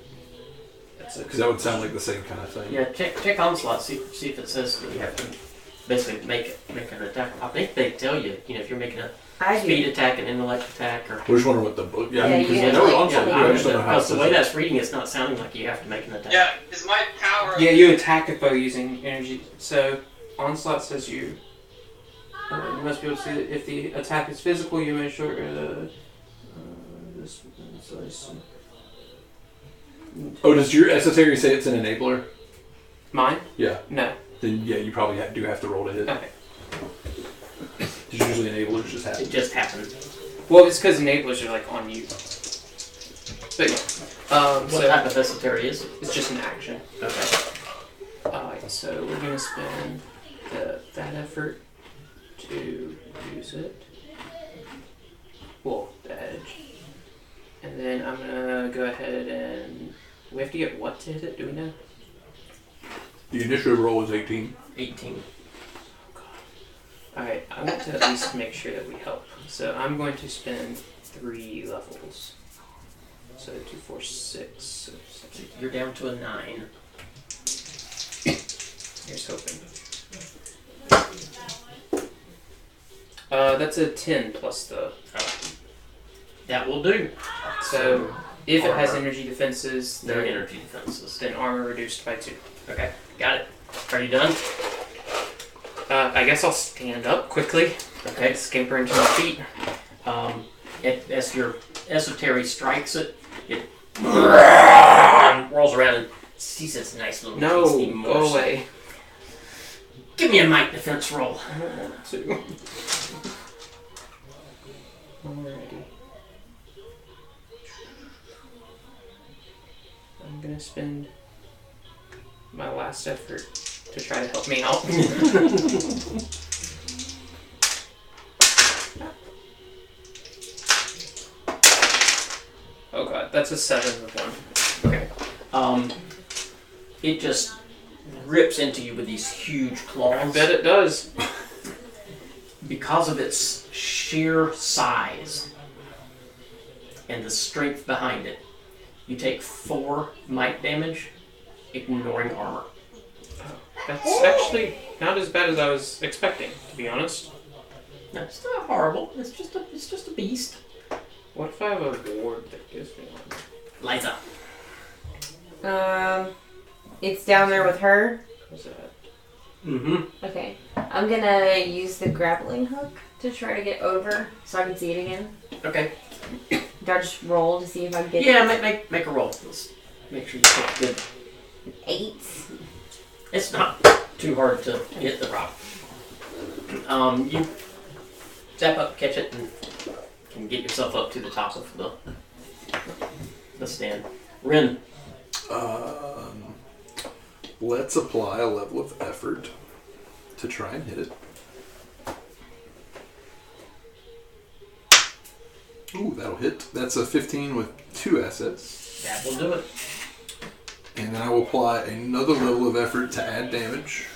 That's it. Because that would sound like the same kind of thing. Yeah, check Onslaught, see if it says that you have to basically make an attack. I think they tell you, if you're making a speed attack, an intellect attack, or... We're just wondering what the book... Yeah, Yeah, because you I have know to- Onslaught, yeah, I just don't know how it Because the says way it. that's reading, it's not sounding like you have to make an attack. Yeah, is my power. Yeah, you attack a foe using energy. So, Onslaught says you must be able to see that if the attack is physical, you may short. Oh, does your esoteric say it's an enabler? Mine? Yeah. No. Then, yeah, you probably do have to roll to hit. Okay. Usually enablers just happen. It just happened. Well, it's because enablers are like on you. But yeah. What So type of esoteric is it? it's just an action. Okay. Alright, so we're gonna spend that effort to use it. Well, the edge. And then I'm gonna go ahead and we have to get what to hit it, do we know? The initiative roll is 18. 18. Alright, I want to at least make sure that we help. So I'm going to spend 3 levels. So 2, 4, 6. So You're down to a 9. here's hoping. That's a 10 plus the... That will do. So if it has energy defenses, Their then, energy defenses. then armor reduced by 2. Okay, got it. Are you done? I guess I'll stand up quickly. Okay. Scamper into my feet. As your esoteric strikes it, it rolls around and sees this nice little No, tasty go morsel. away. Give me a might defense roll. I don't want to. Alrighty. I'm gonna spend my last effort to try to help me out. Oh god, that's a 7 with 1. Okay. It just rips into you with these huge claws. I bet it does. Because of its sheer size and the strength behind it, you take 4 might damage, ignoring armor. That's actually not as bad as I was expecting, to be honest. That's not horrible. It's just a beast. What if I have a ward that gives me one? Liza. It's down there with her. What's that? Mm-hmm. Okay. I'm gonna use the grappling hook to try to get over so I can see it again. Okay. Do I just roll to see if I can get Yeah, make a roll. Let's make sure you get good. 8? It's not too hard to hit the rock. You zap up, catch it, and can get yourself up to the top of the stand. Rin. Let's apply a level of effort to try and hit it. Ooh, that'll hit. That's a 15 with 2 assets. That will do it. And then I will apply another level of effort to add damage.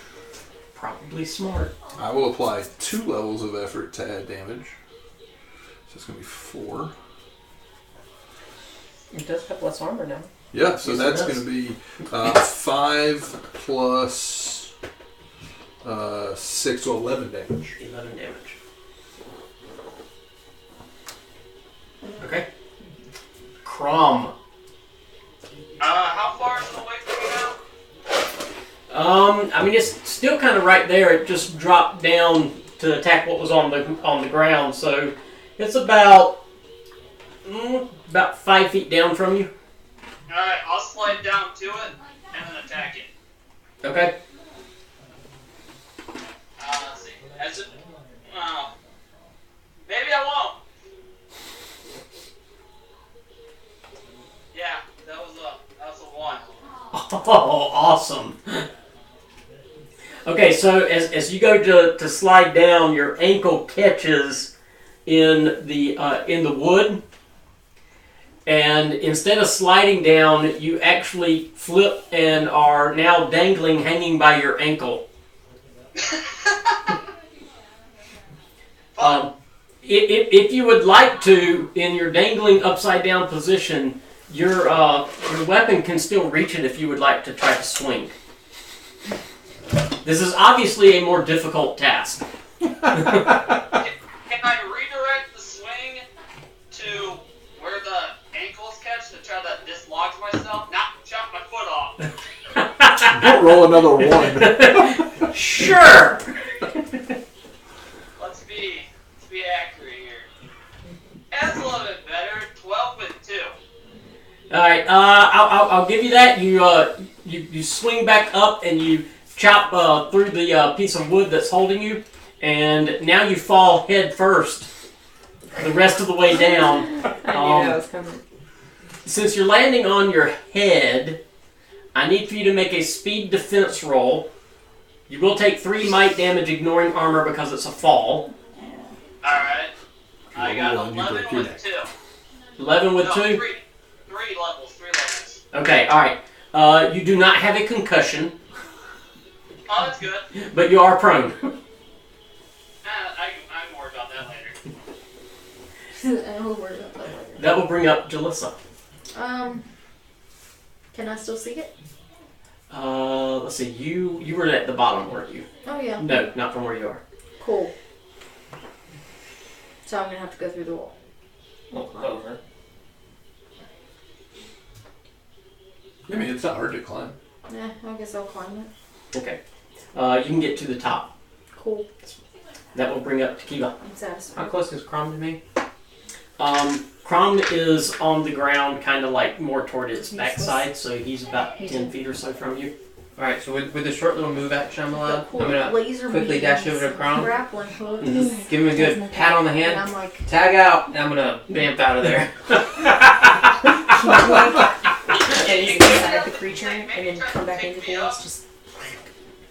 Probably smart. I will apply 2 levels of effort to add damage. So it's going to be 4. It does have less armor now. Yeah, so Yes, it that's does. going to be 5 plus 6, so 11 damage. 11 damage. Okay. Crom. How far is it away from you now? I mean, it's still kind of right there. It just dropped down to attack what was on the ground, so it's about 5 feet down from you. Alright, I'll slide down to it and then attack it. Okay. Let's see. Has it? Maybe I won't. Yeah, that was a 1. Oh, awesome. Okay, so as you go to slide down, your ankle catches in the wood, and instead of sliding down, you actually flip and are now dangling, hanging by your ankle. If you would like to, in your dangling upside down position, your weapon can still reach it if you would like to try to swing. This is obviously a more difficult task. Can I redirect the swing to where the ankles catch to try to dislodge myself? Not chop my foot off. Don't roll another 1. Sure. Let's be accurate here. That's a little bit better. 12 with 2. All right. I'll give you that. You swing back up and you chop through the piece of wood that's holding you, and now you fall head first. The rest of the way down. I knew that was coming. Since you're landing on your head, I need for you to make a speed defense roll. You will take 3 might damage ignoring armor because it's a fall. Alright. I got 11 with 2. 11 with 2? 3 levels. Okay, alright. You do not have a concussion, Oh, that's good. but you are prone. I'm more about that later. I'll worry about that later. That will bring up Jalissa. Can I still see it? Let's see, you were at the bottom, weren't you? Oh yeah. No, not from where you are. Cool. So I'm gonna have to go through the wall. Over. I mean, it's not hard to climb. Yeah, I guess I'll climb it. Okay. You can get to the top. Cool. That will bring up Kiva. I'm satisfied. How close is Crom to me? Crom is on the ground, kind of like more toward its backside, so he's about 10 feet or so from you. Alright, so with the short little move action I'm allowed, Cool I'm gonna laser quickly dash over to Crom, grappling hook. give him a good pat on the And hand, I'm like, tag out, and I'm gonna bamf out of there. And he's inside the creature and then come back into force. Just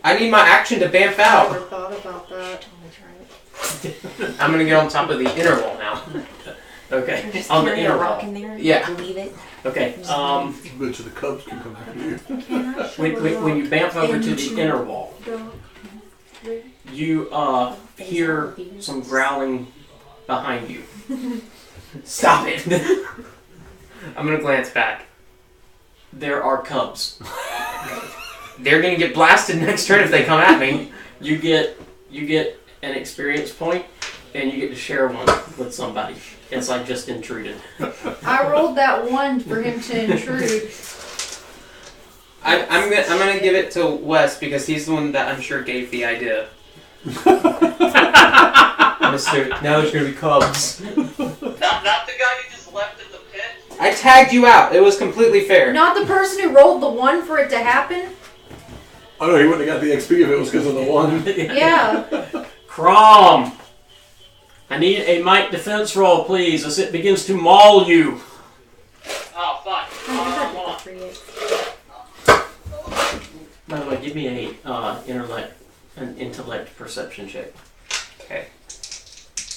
I need my action to bamf I out. never thought about that. I'm gonna get on top of the inner wall now. Okay. just On the carry a inner rock wall. in there. Yeah. Leave it. Okay. Bet you the Cubs can come after you. When you bamf over to the inner wall, you hear some growling behind you. Stop it! I'm gonna glance back. There are cubs. They're gonna get blasted next turn if they come at me. You get an experience point, and you get to share one with somebody. It's like just intruded. I rolled that 1 for him to intrude. I'm gonna give it to Wes because he's the one that I'm sure gave the idea. Mister, now there's gonna be cubs. Not the guy who just left in the pit. I tagged you out. It was completely fair. Not the person who rolled the 1 for it to happen? Oh no, he wouldn't have got the XP if it was because of the 1. Yeah. Crom! I need a might defense roll, please, as it begins to maul you. Oh, fuck. Hold on. By the way, give me an intellect perception check. Okay.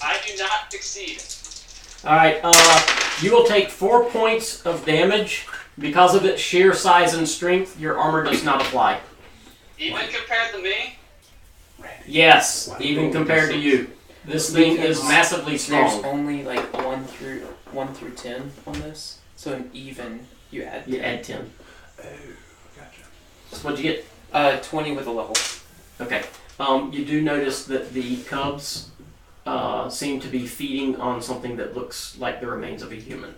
I do not succeed. Alright, you will take 4 points of damage. Because of its sheer size and strength, your armor does not apply. Even compared to me? Yes, even compared to you. This thing is massively There's strong. only like 1 through 10 on this, so an even you add. You add 10. Oh, gotcha. So what'd you get? 20 with a level. Okay. You do notice that the cubs seem to be feeding on something that looks like the remains of a human.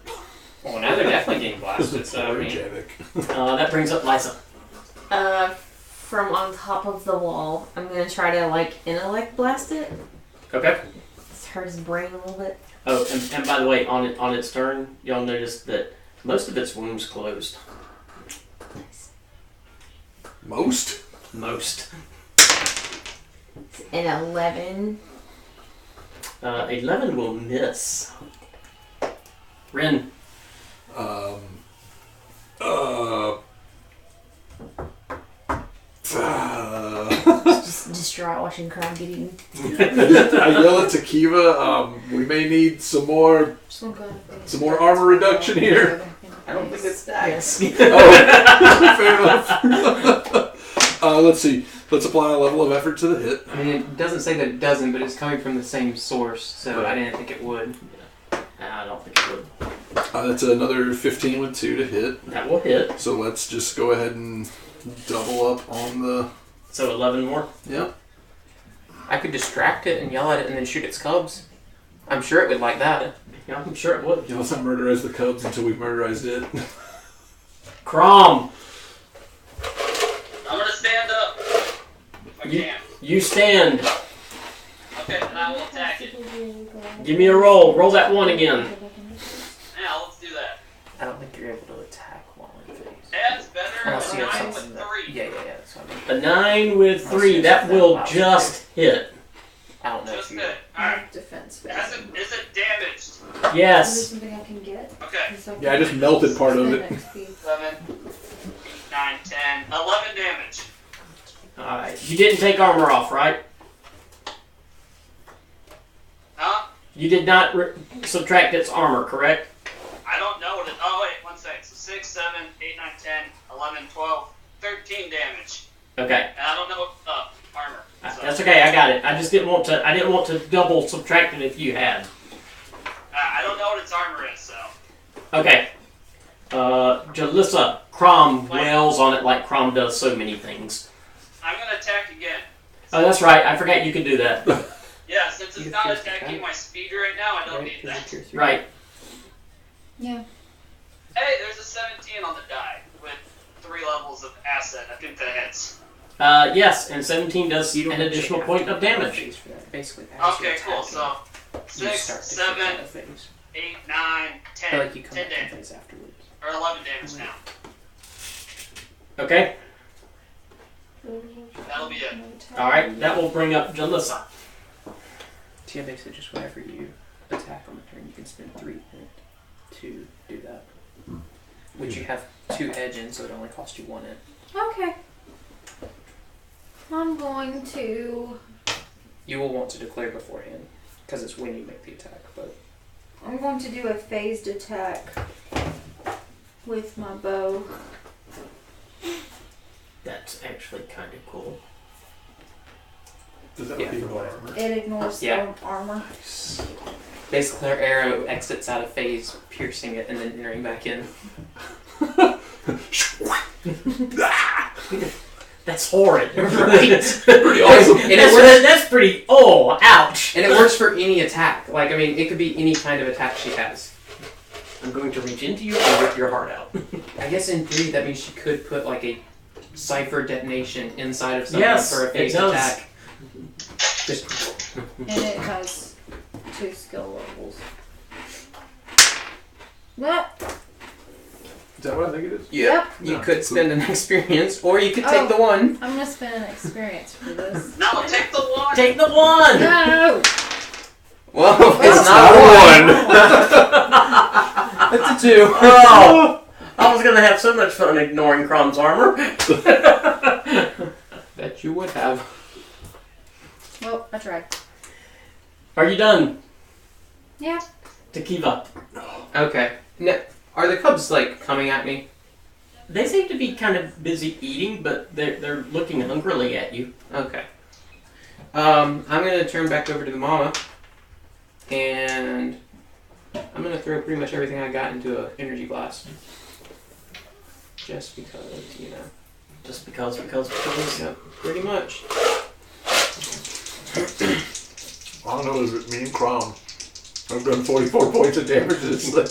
Well, now they're definitely getting blasted. So I mean, Energetic. That brings up Lysa. From on top of the wall, I'm gonna try to like intellect blast it. Okay. Let's hurt his brain a little bit. Oh, and by the way, on its turn, y'all noticed that most of its wounds closed. Most? Most. An 11. 11 will miss. Rin. Just distraught watching Crown get eaten. I yell at Kiva, we may need some more armor reduction here. I don't think it's that. Yes. Oh, fair enough. Let's see. Let's apply a level of effort to the hit. I mean, it doesn't say that it doesn't, but it's coming from the same source, so I didn't think it would. I don't think it would. That's another 15 with 2 to hit. That will hit. So let's just go ahead and double up on the... So 11 more? Yep. I could distract it and yell at it and then shoot its cubs. I'm sure it would like that. Yeah, I'm sure it would. Yeah, let's not murderize the cubs until we've murderized it. Crom! I'm gonna stand up. If I can. You stand. Okay, then I will attack it. Give me a roll. Roll that 1 again. Now, let's do that. I don't think you're able to attack while in phase. That's better. Unless you have 9 with something 3. Yeah, that's what I mean. A 9 with 3. That will just hit. I don't know Just if you... hit. Alright. Defense. Is it damaged? Yes. Something I can get. Okay. Yeah, I just melted part of it. 7, 9, 10, 11 damage. Alright. You didn't take armor off, right? Huh? You did not subtract its armor, correct? I don't know what it... Oh, wait, 1 second. So 6, 7, 8, 9, 10, 11, 12, 13 damage. Okay. And I don't know armor. So. That's okay, I got it. I just didn't want to double subtract it if you had. I don't know what its armor is, so... Okay. Jalissa, Crom wails on it like Crom does so many things. I'm gonna attack again. Oh, that's right. I forgot you could do that. Yeah, since it's not attacking my speed right now, I don't need that. Right. Yeah. Hey, there's a 17 on the die with 3 levels of asset. I think that hits. Yes, and 17 does You don't an additional point of damage. For that. Basically, Okay, cool. So 6, 7, 8, 9, 10. Like you come 10 back in damage. phase afterwards. Or 11 damage now. Okay. That'll be it. Alright, that will bring up Jalissa. So yeah, basically just whenever you attack on the turn, you can spend 3 hit to do that. Which you have 2 edge in, so it only costs you 1 hit. Okay. I'm going to... You will want to declare beforehand, because it's when you make the attack, but... I'm going to do a phased attack with my bow. That's actually kind of cool. Does that Yeah, ignore for armor? It ignores Yeah. the armor. Basically, her arrow exits out of phase, piercing it, and then entering back in. That's horrid. Right? Pretty awesome. And it works, That's pretty... Oh, ouch. and it works for any attack. Like, I mean, it could be any kind of attack she has. I'm going to reach into you and rip your heart out. I guess in theory, that means she could put, like, a cipher detonation inside of something Yes, for a it phased does. attack. Just And it has 2 skill levels. What? Is that what I think it is? Yep. You No. could spend an experience, or you could take the 1. I'm gonna spend an experience for this. No, take the 1! Take the 1! No! Well, It's not a 1! It's a 2. Oh! I was going to have so much fun ignoring Crom's armor. Bet you would have. Well, I tried. Are you done? Yeah. Tekiva. Okay. Now, are the cubs, like, coming at me? They seem to be kind of busy eating, but they're looking hungrily at you. Okay. I'm gonna turn back over to the mama, and I'm gonna throw pretty much everything I got into an energy blast. Just because, you know. Just because. Yep, pretty much. All I know is that me and Crom have done 44 points of damage this thing.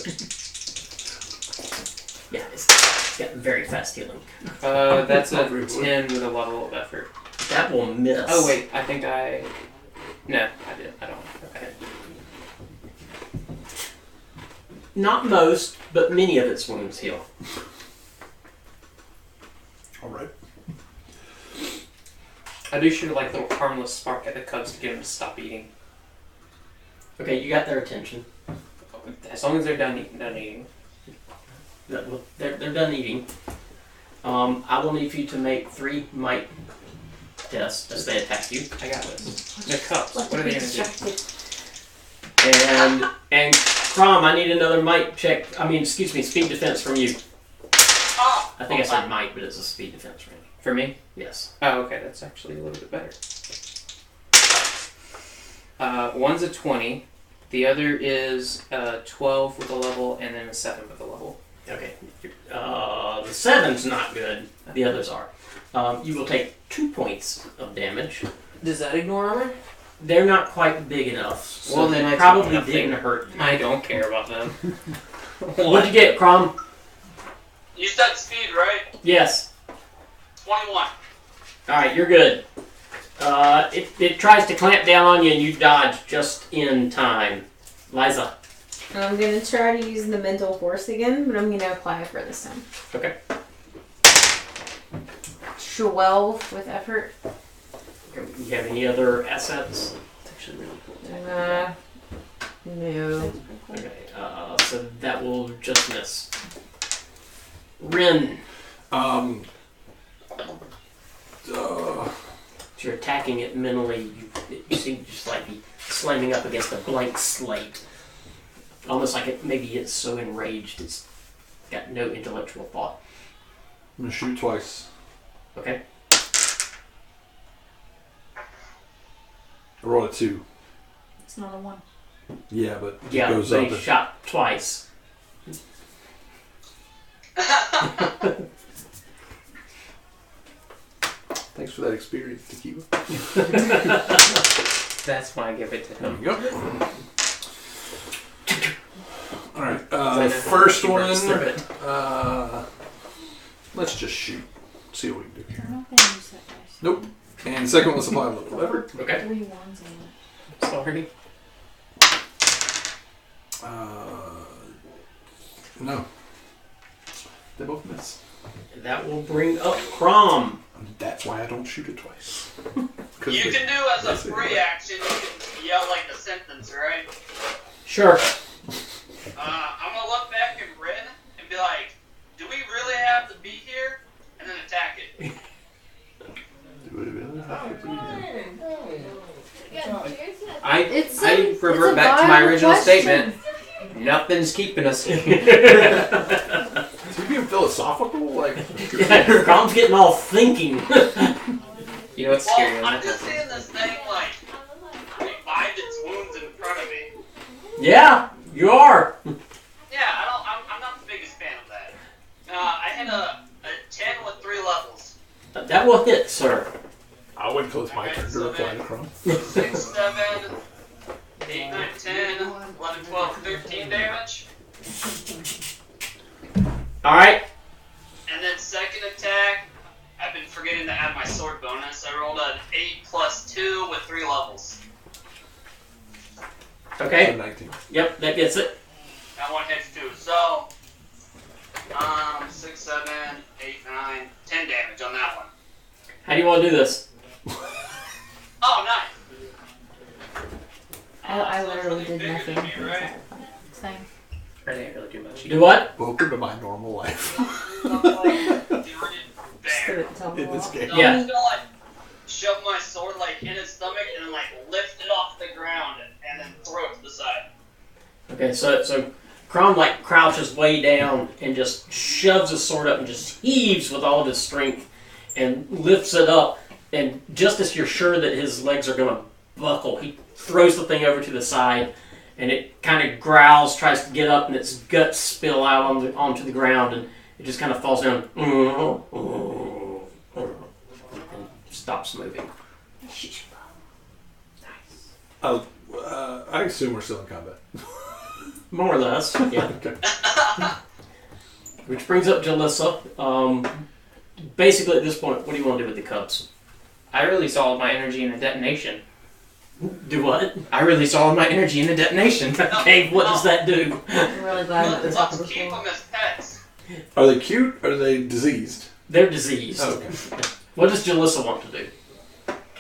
Yeah, it's got very fast healing. That's a 10 with a level of effort. That will miss. Oh wait, I think I... No, I didn't. I don't. Okay. Not most, but many of its wounds heal. Alright. I do shoot like a little harmless spark at the cubs to get them to stop eating. Okay, you got their attention. As long as they're done eating. They're done eating. I will need for you to make 3 might tests as they attack you. I got this. They're cubs. What are they gonna do? And Crom, I need another might check. I mean, excuse me, speed defense from you. Oh, I think I said might, but it's a speed defense range. For me? Yes. Oh, okay. That's actually a little bit better. One's a 20. The other is 12 with a level, and then a 7 with a level. Okay. The 7's not good. The others are. You will take 2 points of damage. Does that ignore armor? They're not quite big enough. So Well, then they I probably take didn't nothing. hurt. I don't care about them. What'd you get, Crom? You said speed, right? Yes. 21. Alright, you're good. It tries to clamp down on you and you dodge just in time. Liza. I'm gonna try to use the mental force again, but I'm gonna apply it for this time. Okay. 12 with effort. You have any other assets? It's actually really cool. No. Okay, so that will just miss. Rin. So you're attacking it mentally. You seem to just like be slamming up against a blank slate. Almost like maybe it's so enraged it's got no intellectual thought. I'm gonna shoot twice. Okay. I rolled a 2. It's not a 1. Yeah, but it Yeah, goes they up. shot twice. Thanks for that experience, Tequila. That's why I give it to There him. you go. Alright, I the know first he works through one, it. let's just shoot. See what we can do here. I'm not gonna use that dice. Nope. And the second one, supply a little lever. Okay. 3 ones in it. Sorry. No. They both miss. That will bring up Crom. That's why I don't shoot it twice. You can do as a free action, you can yell like a sentence, right? Sure. I'm gonna look back at Rin and be like, do we really have to be here? And then attack it. I It's revert a back to my viable original question. statement. Nothing's keeping us here. Is he being philosophical? Like, Yeah, Crom's getting all thinking. You know what's scary? Well, I'm just seeing this thing like revive its wounds in front of me. Yeah, you are. Yeah, I'm not the biggest fan of that. I had a 10 with 3 levels. That will hit, sir. I'll wait until it's my Okay, turn to so reply then- to Chrome. 6, 7, 8, 9, 10, 11, 12, 13 damage. Alright. And then second attack, I've been forgetting to add my sword bonus. I rolled an 8 plus 2 with 3 levels. So Okay. 19. Yep, that gets it. That one hits 2. So, 6, 7, 8, 9, 10 damage on that one. How do you want to do this? Oh, nice. I So it's literally really did bigger nothing. than me, right? Same. I didn't really do much. Do what? Welcome to my normal life Bear. in this game. So Yeah. I'm just gonna like shove my sword like in his stomach and then like lift it off the ground and then throw it to the side. Okay, so Crom like crouches way down and just shoves his sword up and just heaves with all of his strength and lifts it up. And just as you're sure that his legs are going to buckle, he throws the thing over to the side and it kind of growls, tries to get up, and its guts spill out onto the ground and it just kind of falls down and stops moving. I assume we're still in combat. More or less, yeah. Okay. Which brings up Jalissa. Basically, at this point, what do you want to do with the cubs? I release all of my energy in a detonation. Do what? I release all of my energy in a detonation. Okay, what does that do? I'm really glad that this happened Let's keep before. them as pets. Are they cute or are they diseased? They're diseased. Oh, okay. What does Jalissa want to do?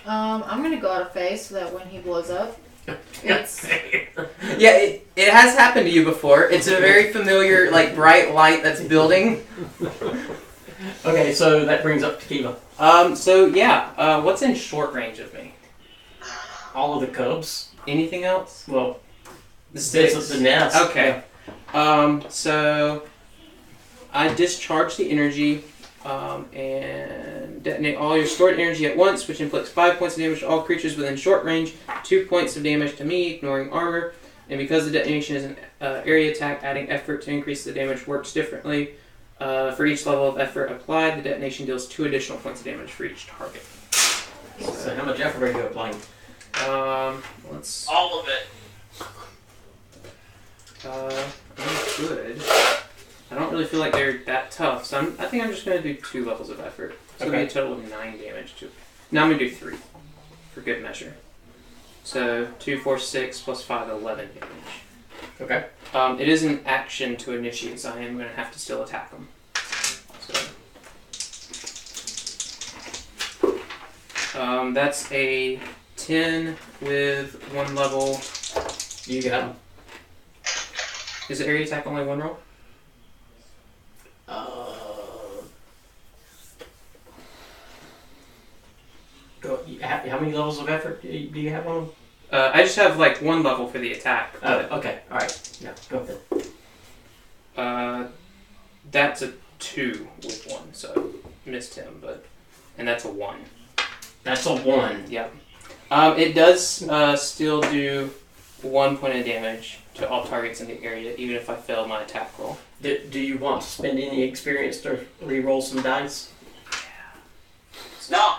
I'm gonna go out of phase so that when he blows up, it's Yeah, it has happened to you before. It's a very familiar, like, bright light that's building. Okay, so that brings up Tequila. So yeah, what's in short range of me? All of the cubs. Anything else? Well, The this sticks. is the nest. Okay. So I discharge the energy And detonate all your stored energy at once, which inflicts 5 points of damage to all creatures within short range, 2 points of damage to me, ignoring armor. And because the detonation is an area attack, adding effort to increase the damage works differently. For each level of effort applied, the detonation deals 2 additional points of damage for each target. So how much effort are you applying? Let's. All of it. I'm good. I don't really feel like they're that tough, so I think I'm just going to do 2 levels of effort. So it'll be a total of 9 damage. Now I'm going to do 3, for good measure. So 2, 4, 6, plus 5, 11 damage. Okay. It is an action to initiate, so I am going to have to still attack them. So. That's a 10 with 1 level. You got them. Is the area attack only 1 roll? How many levels of effort do you have on them? I just have like 1 level for the attack. Oh, okay. Alright. Yeah, go ahead. That's a 2 with 1, so missed him, and that's a 1. That's a 1. Yep. It does still do 1 point of damage to all targets in the area, even if I fail my attack roll. Do you want to spend any experience to re-roll some dice? No.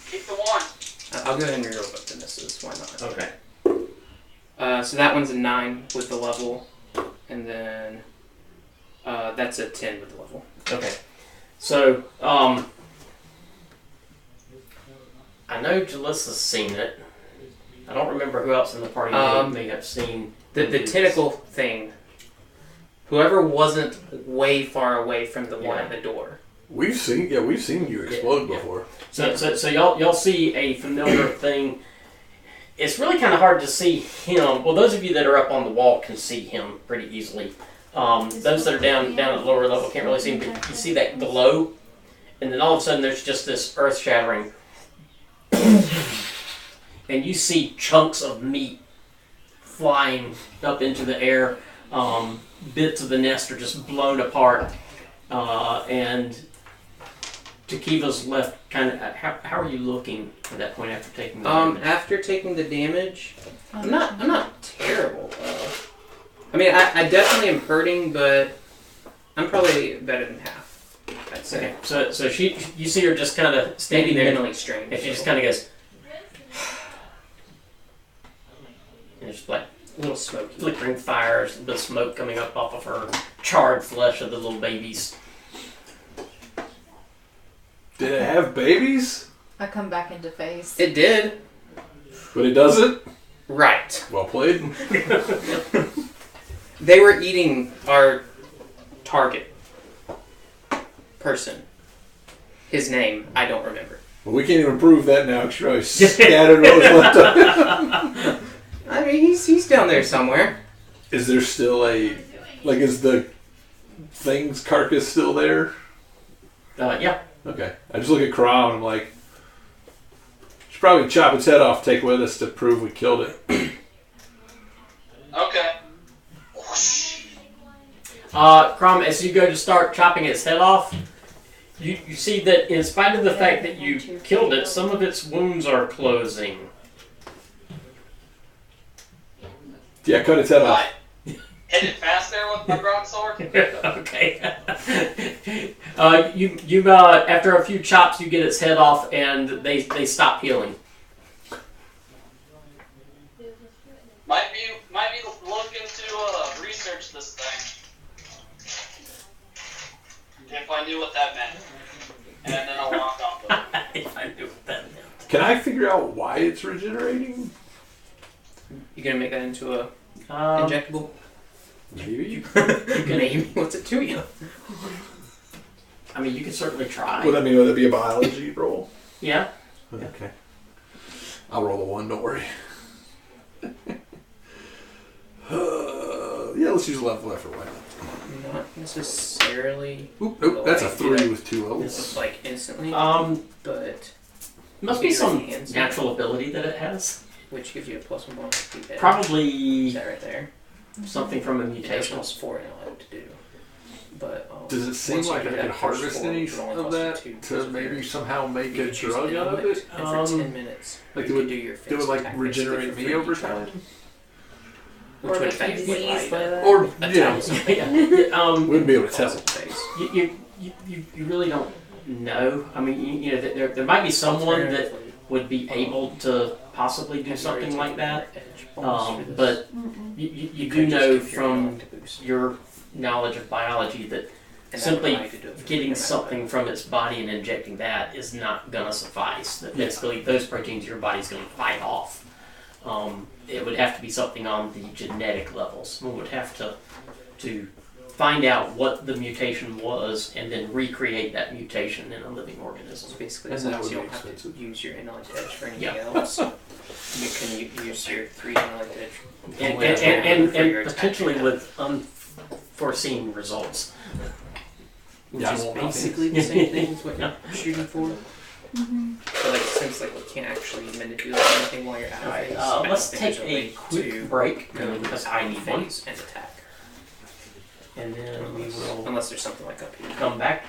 Keep the 1. I'll go ahead and reroll both the misses. Why not? Okay. So that one's a 9 with the level, and then that's a 10 with the level. Okay. So, I know Jalissa's seen it. I don't remember who else in the party may have seen the tentacle thing. Whoever wasn't way far away from the one at the door. We've seen you explode before. So y'all see a familiar thing. It's really kind of hard to see him. Well, those of you that are up on the wall can see him pretty easily. Those that are down at the lower level can't really see him, but you see that glow, and then all of a sudden there's just this earth-shattering, and you see chunks of meat flying up into the air. Bits of the nest are just blown apart, and Tekiva's left kind of. How are you looking at that point after taking the damage? After taking the damage, I'm not terrible. I mean, I definitely am hurting, but I'm probably better than half, I'd say. Okay. So you see her just kind of standing there, mentally strained, and she just kind of goes, and it's like a little smoky, flickering fires, the smoke coming up off of her charred flesh of the little babies. Did it have babies? I come back into phase. It did. But it doesn't? Right. Well played. They were eating our target person. His name, I don't remember. Well, we can't even prove that now because I scattered what was left of him. I mean, he's down there somewhere. Is there still is the thing's carcass still there? Yeah. Okay. I just look at Crow and I'm like, should probably chop its head off, take with us to prove we killed it. Okay. Crom, as you go to start chopping its head off, you see that in spite of the fact that you killed it, some of its wounds are closing. Yeah, cut its head off. Hit it fast there with my broadsword. Okay. You after a few chops, you get its head off, and they stop healing. Might be looking to research this thing. If I knew what that meant, and then I'll walk off with it. If I knew what that meant. Can I figure out why it's regenerating? You gonna make that into a injectable? Maybe. You can aim. What's it to you? I mean, you could certainly try. Would that be a biology roll? Yeah. Okay. I'll roll a 1, don't worry. Yeah, let's use a level effort. Why not? Not necessarily. Oop, nope, that's a 3 with 2 levels. This is like instantly. Must But be some hands. natural ability that it has. Which gives you a +1 bonus to hit. Probably Is that right there? something from a It has mutation. +4 and allowed to do. But Does it seem once you like do I that could harvest first form, any it only of costs you that 2 to maybe perseverance. somehow make You a could choose drug any out of element, it? and for 10 minutes, Like, you it could do your would physical like attack basically regenerate for me free over each time? round. Or Which would make you affect diseased by that. Or, attack you know, something. wouldn't be able to tell. You really don't know. I mean, you know, there might be someone that would be able to possibly do something like that. But you do know from your knowledge of biology that simply getting something from its body and injecting that is not going to suffice. That basically those proteins your body's going to fight off. It would have to be something on the genetic levels. We would have to find out what the mutation was and then recreate that mutation in a living organism. So basically, And as long that as would you be don't have to expensive. use your intellect edge for anything Yeah. else, you can use your 3 intellect edge. And potentially with unforeseen results. Which Yeah. is basically the same thing as what you're shooting for. So like, since like you can't actually manipulate anything while you're out of phase, I don't Let's think take there's a way quick to break go because out I of need one. phase and attack. And then we will Unless there's something like up here. come back.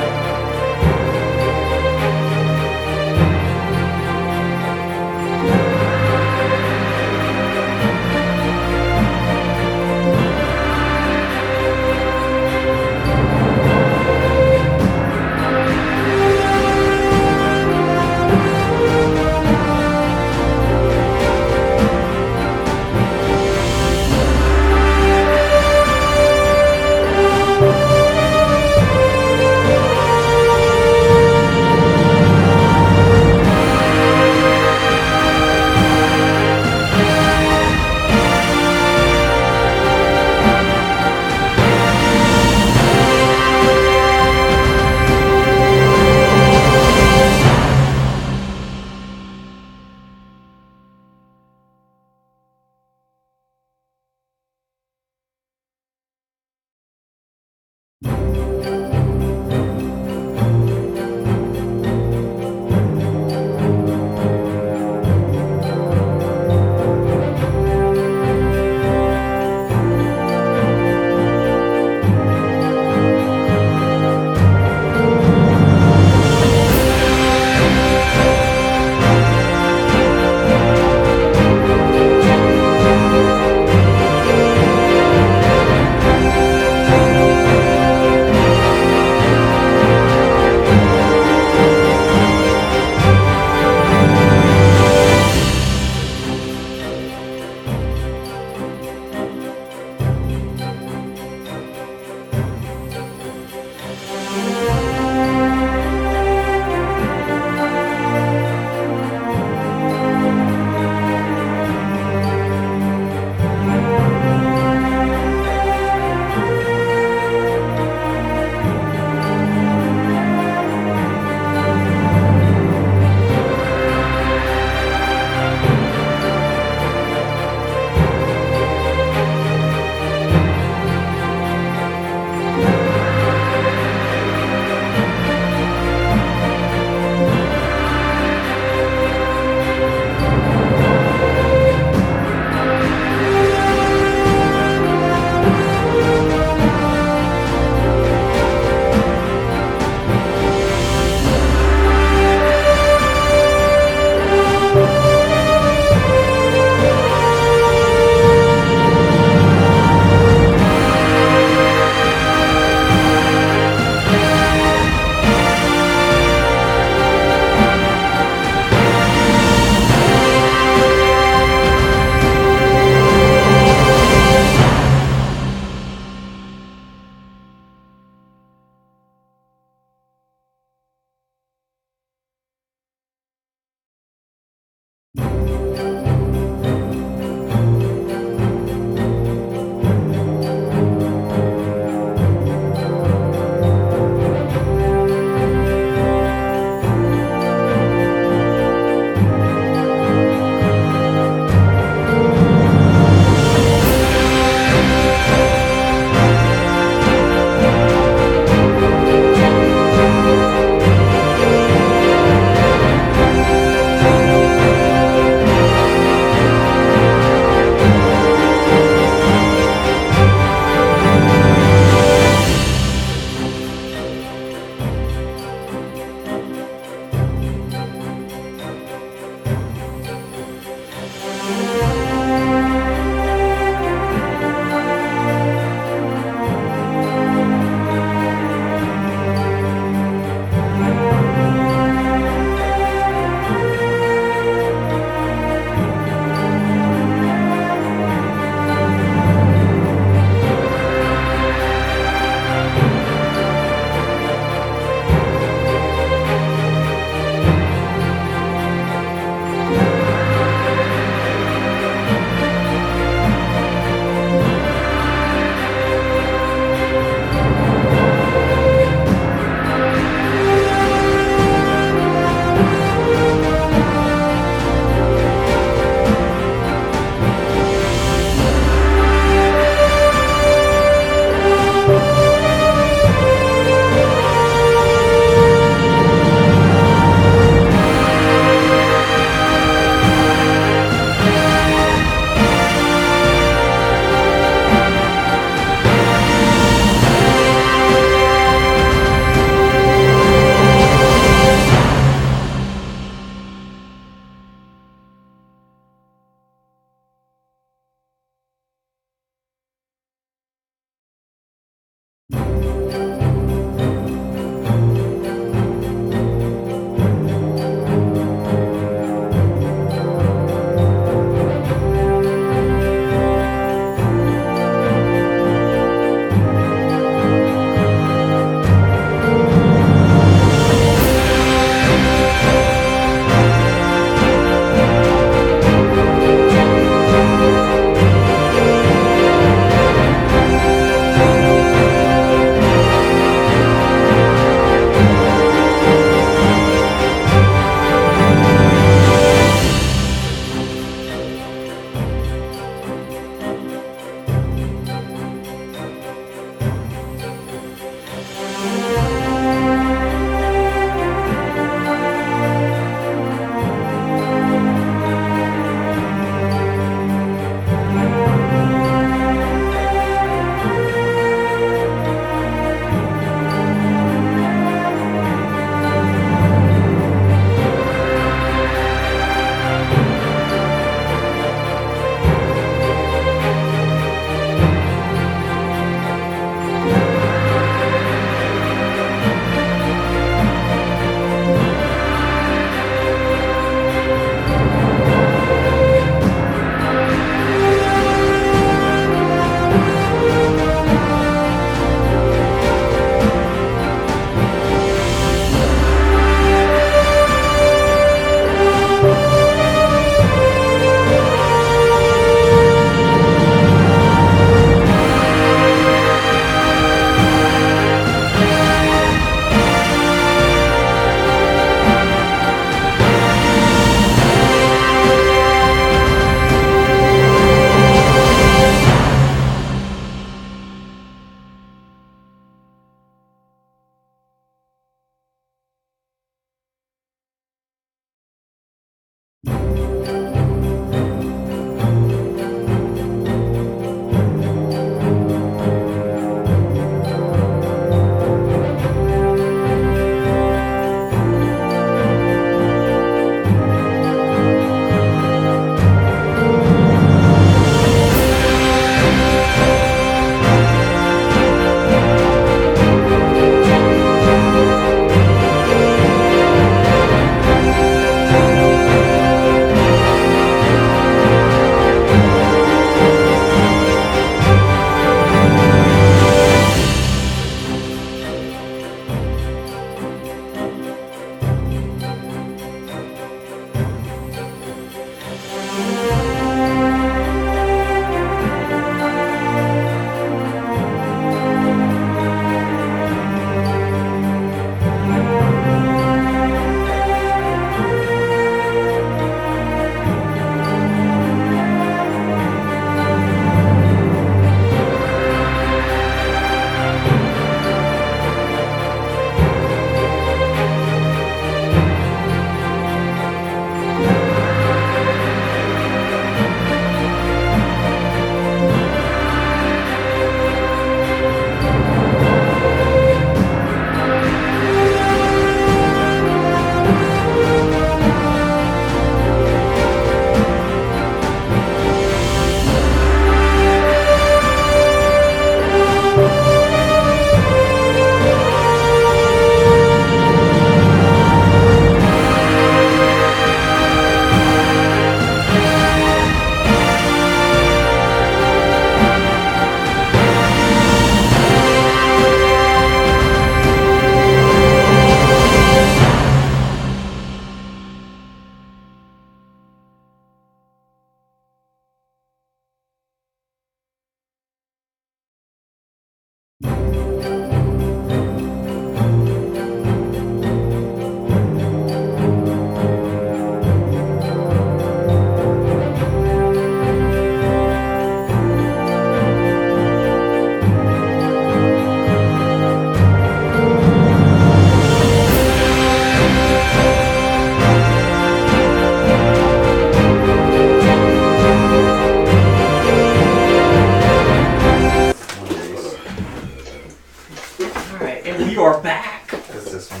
are back. What's this one?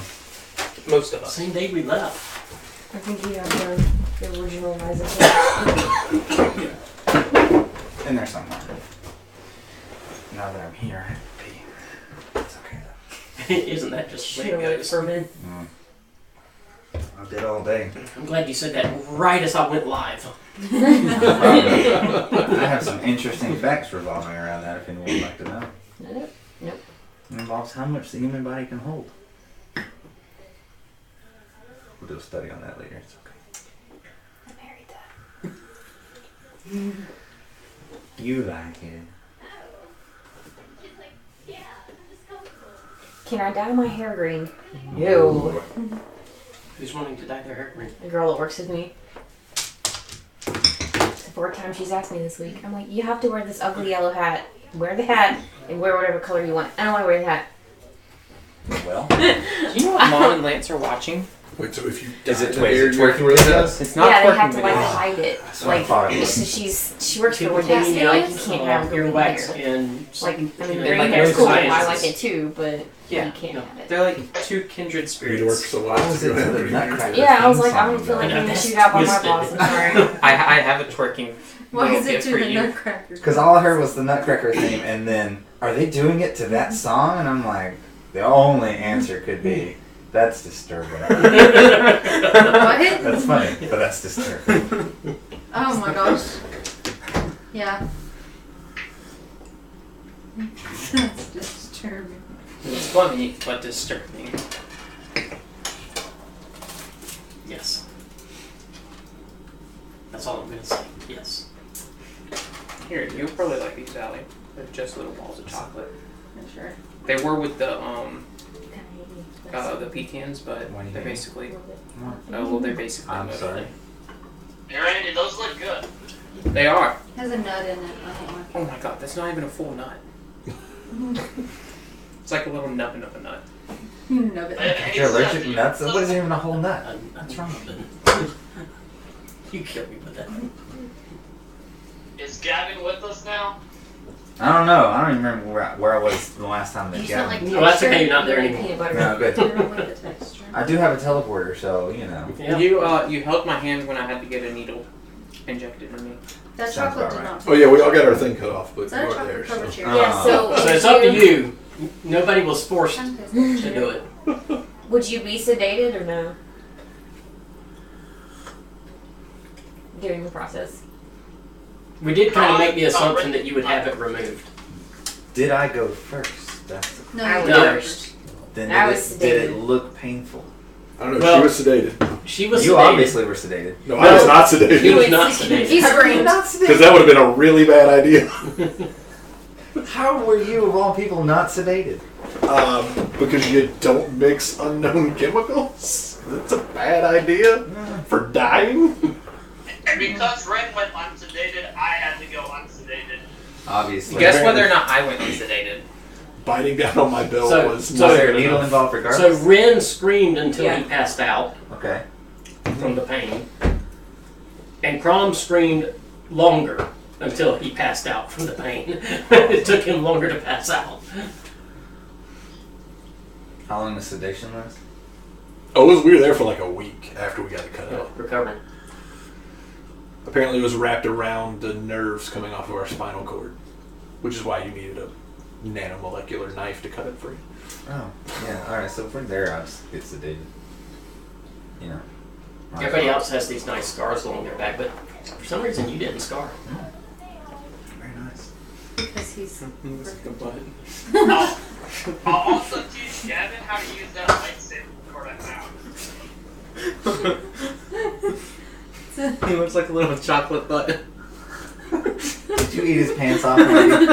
Most of us. Same day we left. I think you have the original Rise of In there somewhere. Now that I'm here, I have to pee. It's okay though. Isn't that just the way Should it have goes? for me. I did all day. I'm glad you said that right as I went live. I have some interesting facts revolving around that if anyone would like to know. Nope. Nope. It involves how much the human body can hold. We'll do a study on that later. It's okay. I married that. You like it. Can I dye my hair green? No. Who's wanting to dye their hair green? The girl that works with me. It's the fourth time she's asked me this week. I'm like, you have to wear this ugly yellow hat. Wear the hat and wear whatever color you want. I don't want to wear the hat. Well, Do you know what Mom and Lance are watching? Wait, so if you is it dye the hair, twerking you have to wear videos? It's not yeah, they twerking have to like videos. hide it. That's what I Like, thought it was. so she works for People one day, you know, like you Yes. can't have green earwax hair. and Like, I mean, And green like hair is no cool. I sciences. like it too, but Yeah. you can't No. have it. They're like two kindred You need to work spirits. so loud. Was it to the Nutcracker? Yeah, I was theme like, I song, don't feel like though? I'm getting That's shoot out by my twisted. boss. I'm sorry. I have a twerking. Why little is it gift to for the you. Nutcracker? Because all I heard was the Nutcracker theme, and then, are they doing it to that song? And I'm like, the only answer could be, that's disturbing. What? That's funny, but that's disturbing. Oh my gosh. Yeah. That's disturbing. It's funny, but disturbing. yes. That's all I'm gonna say. Yes. Here, you'll probably like these, Allie. They're just little balls of chocolate. Sure. They were with the pecans, but Why do you they're hate me? basically What? they're basically I'm made. sorry. Hey Randy, those look good. They are. Has a nut in it. I don't like Oh my god, that's not even a full nut. It's like a little nubbin of a nut. it. No, but Hey, You're allergic Seth, to nuts? What is even a whole nut? What's wrong with it? You killed me with that. Is Gavin with us now? I don't know. I don't even remember where I was the last time that You smell got. like No, that's okay, texture. you're not there You anymore. peanut butter. No, good. I don't like the texture. I do have a teleporter, so you know. Yeah. You held my hand when I had to get a needle injected in me. That Sounds chocolate about did right. not. Oh yeah, we all got our thing cut off, but Is you that a weren't there. chocolate covered So. cherry? Yeah, so So it's up to you. Nobody was forced to Okay. do it. Would you be sedated or no? During the process. We did kind of make the assumption that you would have it removed. Did I go first? That's the, No, I you was No. first. then I did was did it sedated. look painful? I don't know. Well- she was sedated. She was You sedated. obviously were sedated. No, I was not He sedated. was not sedated. He screamed. Because that would have been a really bad idea. How were you of all people not sedated? Because you don't mix unknown chemicals. That's a bad idea for dying. And because Ren went unsedated, I had to go unsedated. Obviously. Guess whether or not I went unsedated. Biting down on my belt So- was so Was not there a good needle enough. involved So regardless? Ren screamed until Yeah. he passed out Okay. from the pain. And Crom screamed longer until he passed out from the pain. It took him longer to pass out. How long does sedation last? Oh, we were there for like a week after we got it cut out. Recovering. Apparently, it was wrapped around the nerves coming off of our spinal cord, which is why you needed a nanomolecular knife to cut it free. Oh, yeah. All right. So if we're there, I'll just get sedated. You know. Everybody else has these nice scars along their back, but for some reason you didn't scar. Very nice. Because he's. I'll also teach Gavin how to use that lightsaber before I'm out. He looks like a little chocolate butt. Did you eat his pants off already?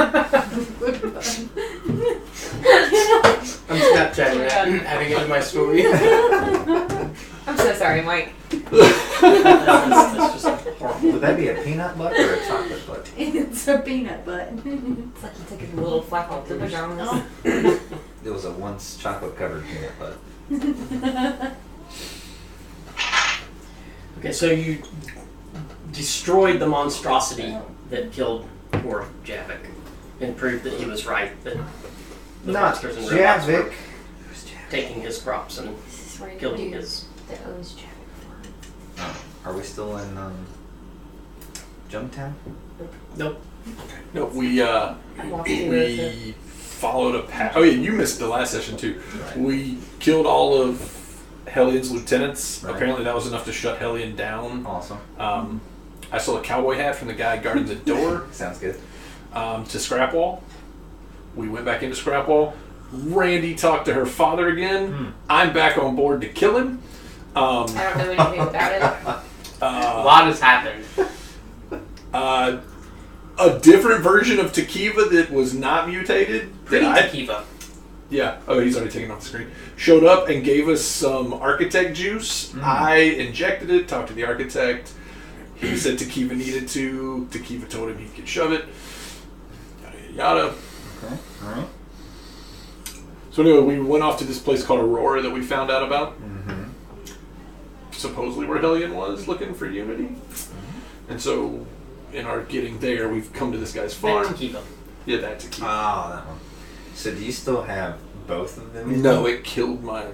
I'm Snapchatting that and adding it to my story. I'm so sorry, Mike. That's just horrible. Would that be a peanut butt or a chocolate butt? It's a peanut butt. It's like you took a little flap off the pajamas. It was a once chocolate covered peanut butt. Okay, so you destroyed the monstrosity that killed poor Javik and proved that he was right, that the Not monsters and robots were Javik. taking his crops and This is where you killing do his... the O's jacket for. Are we still in Jumptown? Nope. No, we walked through the- we followed a path. Oh yeah, you missed the last session too. We killed all of Hellion's lieutenants. Right. Apparently, that was enough to shut Hellion down. Awesome. I stole a cowboy hat from the guy guarding the door Sounds good. to Scrapwall. We went back into Scrapwall. Randy talked to her father again. I'm back on board to kill him. I don't know anything about it. A lot has happened. A different version of Tequiva that was not mutated. Pretty that I- Tequiva. Yeah. Oh, he's already taken off the screen. Showed up and gave us some architect juice. I injected it, talked to the architect. He said Tequiva needed to. Tequiva told him he could shove it. Yada, yada, yada. Okay. All right. So anyway, we went off to this place called Aurora that we found out about. Mm-hmm. Supposedly where Hellion was, looking for Unity. And so, in our getting there, we've come to this guy's farm. Tequiva. Yeah, that's Tequiva. Oh, that one. So do you still have both of them? No, it killed my...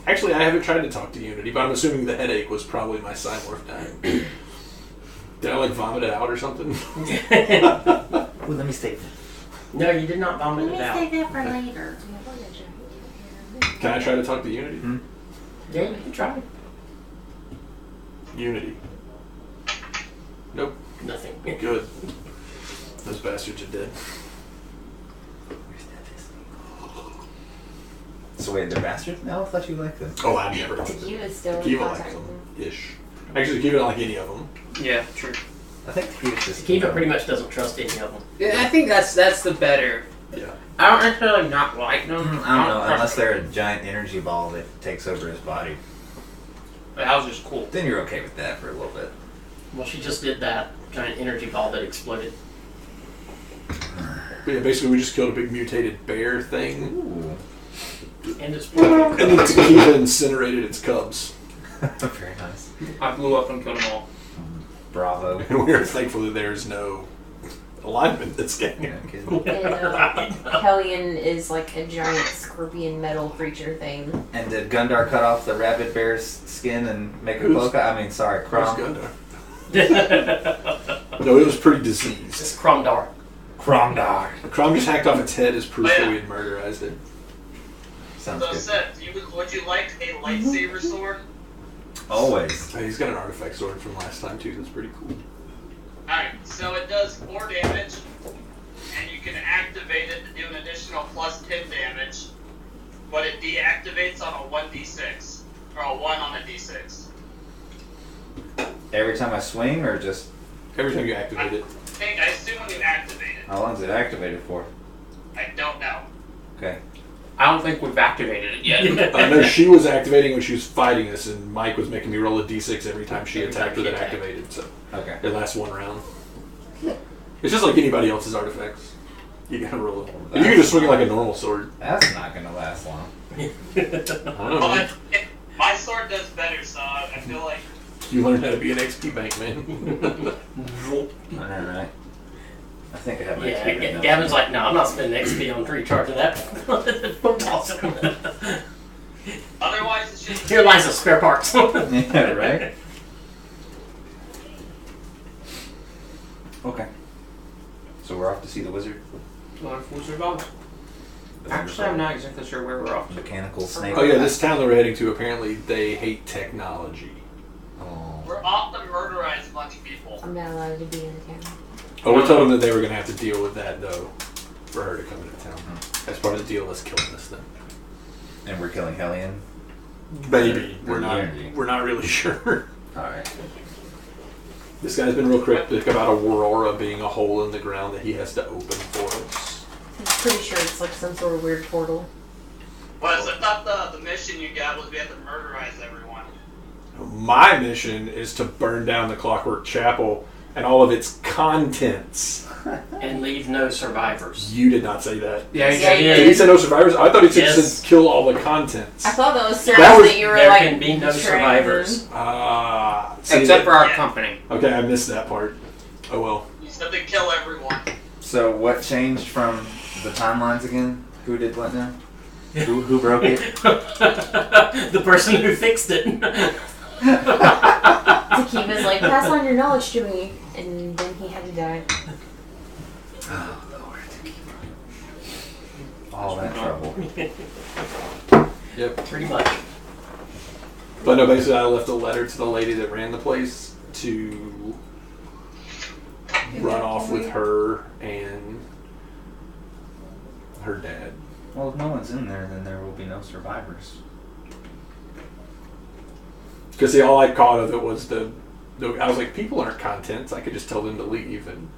Actually, I haven't tried to talk to Unity, but I'm assuming the headache was probably my Cymorph dying. Did I, vomit it out or something? Well, let me stay. No, you did not vomit it out. that for later. Can I try to talk to Unity? Yeah, you can try. Unity. Nope. Nothing. Good. Those bastards are dead. So wait, they're bastards now? I thought you liked them. Oh, I never. Tequiva's still in Tequiva likes contact with him. them. Ish. Actually, Tequiva don't like any of them. Yeah, true. I think Tequiva's just... Tequiva pretty much doesn't trust any of them. Yeah, I think that's the better. Yeah. I don't necessarily not like them. I don't know, unless they're a giant energy ball that takes over his body. The house is cool. Then you're okay with that for a little bit. Well, she just did that giant energy ball that exploded. But yeah, basically we just killed a big mutated bear thing. Ooh. And it's broken. And then Tequiva incinerated its cubs. Very nice. I blew up and killed them all. Bravo. And we are thankful that there's no alignment this game. Yeah, kid. And Hellion is like a giant scorpion metal creature thing. And did Gundar cut off the rabid bear's skin and make a Who's- cloak? I mean, sorry, Where's Crom. Gundar? No, it was pretty diseased. It's Cromdar. Cromdar. Crom just hacked off its head as proof that we had murderized it. Sounds So, good. Seth, would you like a lightsaber sword? Always. Hey, he's got an artifact sword from last time too. That's pretty cool. Alright, so it does 4 damage, and you can activate it to do an additional plus 10 damage, but it deactivates on a 1d6, or a 1 on a d6. Every time I swing, or just Every time you activate it. I assume when you activate it. how long is it activated for? I don't know. Okay. I don't think we've activated it yet. I know she was activating when she was fighting us, and Mike was making me roll a d6 every time she attacked with it activated. So Okay. it lasts 1 round. It's just like anybody else's artifacts. You gotta roll it. And you can just swing it like a normal sword. That's not gonna last long. I don't know. But my sword does better, so I feel like You learned how to be an XP bank, man. Alright. I think I have my Yeah, XP right now. Gavin's like, no, I'm not spending XP on recharging that. Awesome. otherwise it's just Here lies the spare parts. Yeah, right? Okay. So we're off to see the wizard? Well, if we survive. Actually, I'm not exactly sure where we're off to. Mechanical snake. Oh yeah, this town that we're heading to, apparently they hate technology. Oh. we're off to murderize a bunch of people. I'm not allowed to be in the town. Oh, we told them that they were going to have to deal with that, though, for her to come into town. As part of the deal, let's kill this thing. And we're killing Hellion? Maybe. We're Unity. not really sure. Alright. This guy's been real cryptic about Aurora being a hole in the ground that he has to open for us. I'm pretty sure it's like some sort of weird portal. Well, I thought the mission you got was we had to murderize everyone. My mission is to burn down the Clockwork Chapel and all of its contents. And leave no survivors. You did not say that. Yeah, Yeah, you Did he say no survivors? I thought he said Yes. to kill all the contents. I thought that was That serious was- that you were There like can be no betraying survivors. them. Except for our Yeah. company. Okay, I missed that part. Oh well. You said to kill everyone. So what changed from the timelines again? Who did what now? Who broke it? The person who fixed it. Takiva's like, pass on your knowledge to me, and then he had to die. Oh, Lord. All that trouble. Yep. Pretty much. But no, basically I left a letter to the lady that ran the place to run off with her and her dad. Well, if no one's in there, then there will be no survivors. Because all I caught of it was the I was like, people aren't contents. I could just tell them to leave. And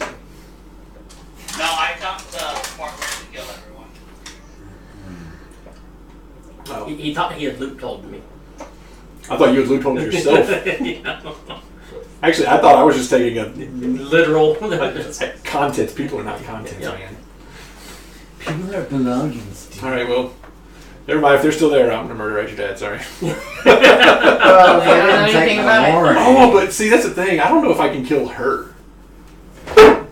No, I got the part where to kill everyone. oh, He thought he had loopholed me. I thought you had loopholed yourself. Yeah. Actually, I thought I was just taking a Literal. contents. People are not contents, Yeah. man. People are belongings. All right, well, never mind. If they're still there, I'm gonna murderize your dad. Sorry. Well, I don't know anything about it. Oh, but see, that's the thing. I don't know if I can kill her. I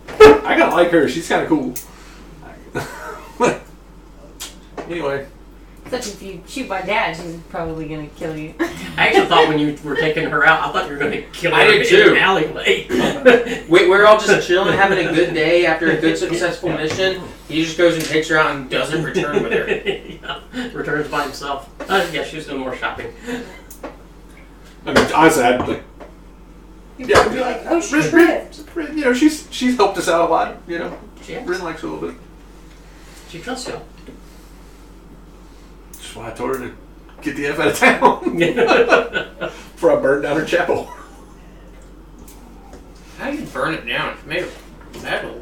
kind of like her. She's kind of cool. Anyway, Except if you shoot my dad, she's probably gonna kill you. I actually thought when you were taking her out, I thought you were going to kill her I did in too. an alleyway. We're all just chilling, having a good day after a good, successful mission. He just goes and takes her out and doesn't return with her. Yeah. Returns by himself. Yeah, she was doing more shopping. I mean, honestly, I'd like. Yeah, You'd be like, oh, Rin- shit. you know, she's helped us out a lot. You know, She has. Rin likes her a little bit. She trusts you. That's why I told her to get the F out of town before I burned down her chapel. How do you burn it down? It's made of metal.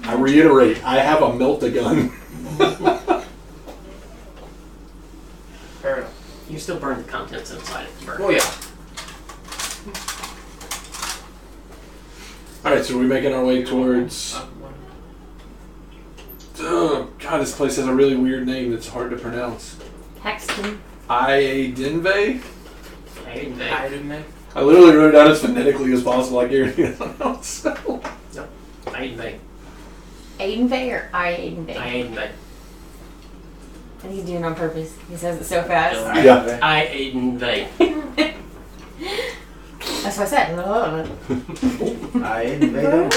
I reiterate, I have a melt-a-gun. Fair enough. You still burn the contents inside it. Burn. Oh yeah. Alright, so we're making our way towards... Oh, God, this place has a really weird name that's hard to pronounce. Hexton. Iadinve? Hey, I didn't know. I literally wrote it down as phonetically as possible. I guarantee I don't know. So. Aiden Bay. Aiden Bay or Aiden Bay? Aiden Bay. I think he's doing it on purpose. He says it so fast. Yeah. Aiden Bay. That's what I said. I invaded.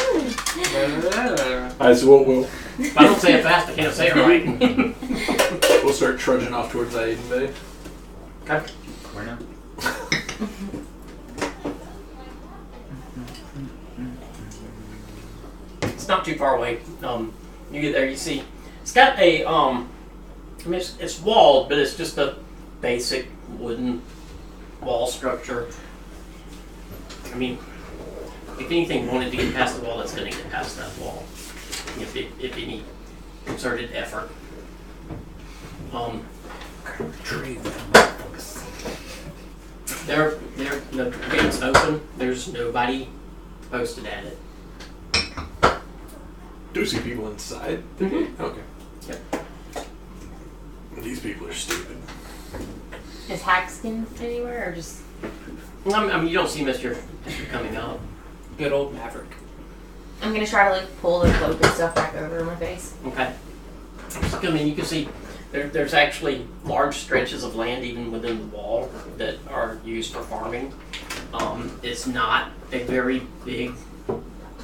Alright, so we'll If I don't say it fast, I can't say it right. we'll start trudging off towards Aiden Bay. Okay. Where now? It's not too far away. You get there, you see, it's got a, I mean, it's walled, but it's just a basic wooden wall structure. I mean, if anything wanted to get past the wall, it's going to get past that wall. If any concerted effort. The gate's open. There's nobody posted at it. Do you see people inside? Mm-hmm. Okay. Yep. These people are stupid. Is Hackskin anywhere or just? I mean, you don't see him as you're coming up. Good old Maverick. I'm gonna try to like pull the cloak and stuff back over my face. Okay. I mean, you can see there's actually large stretches of land even within the wall that are used for farming. It's not a very big,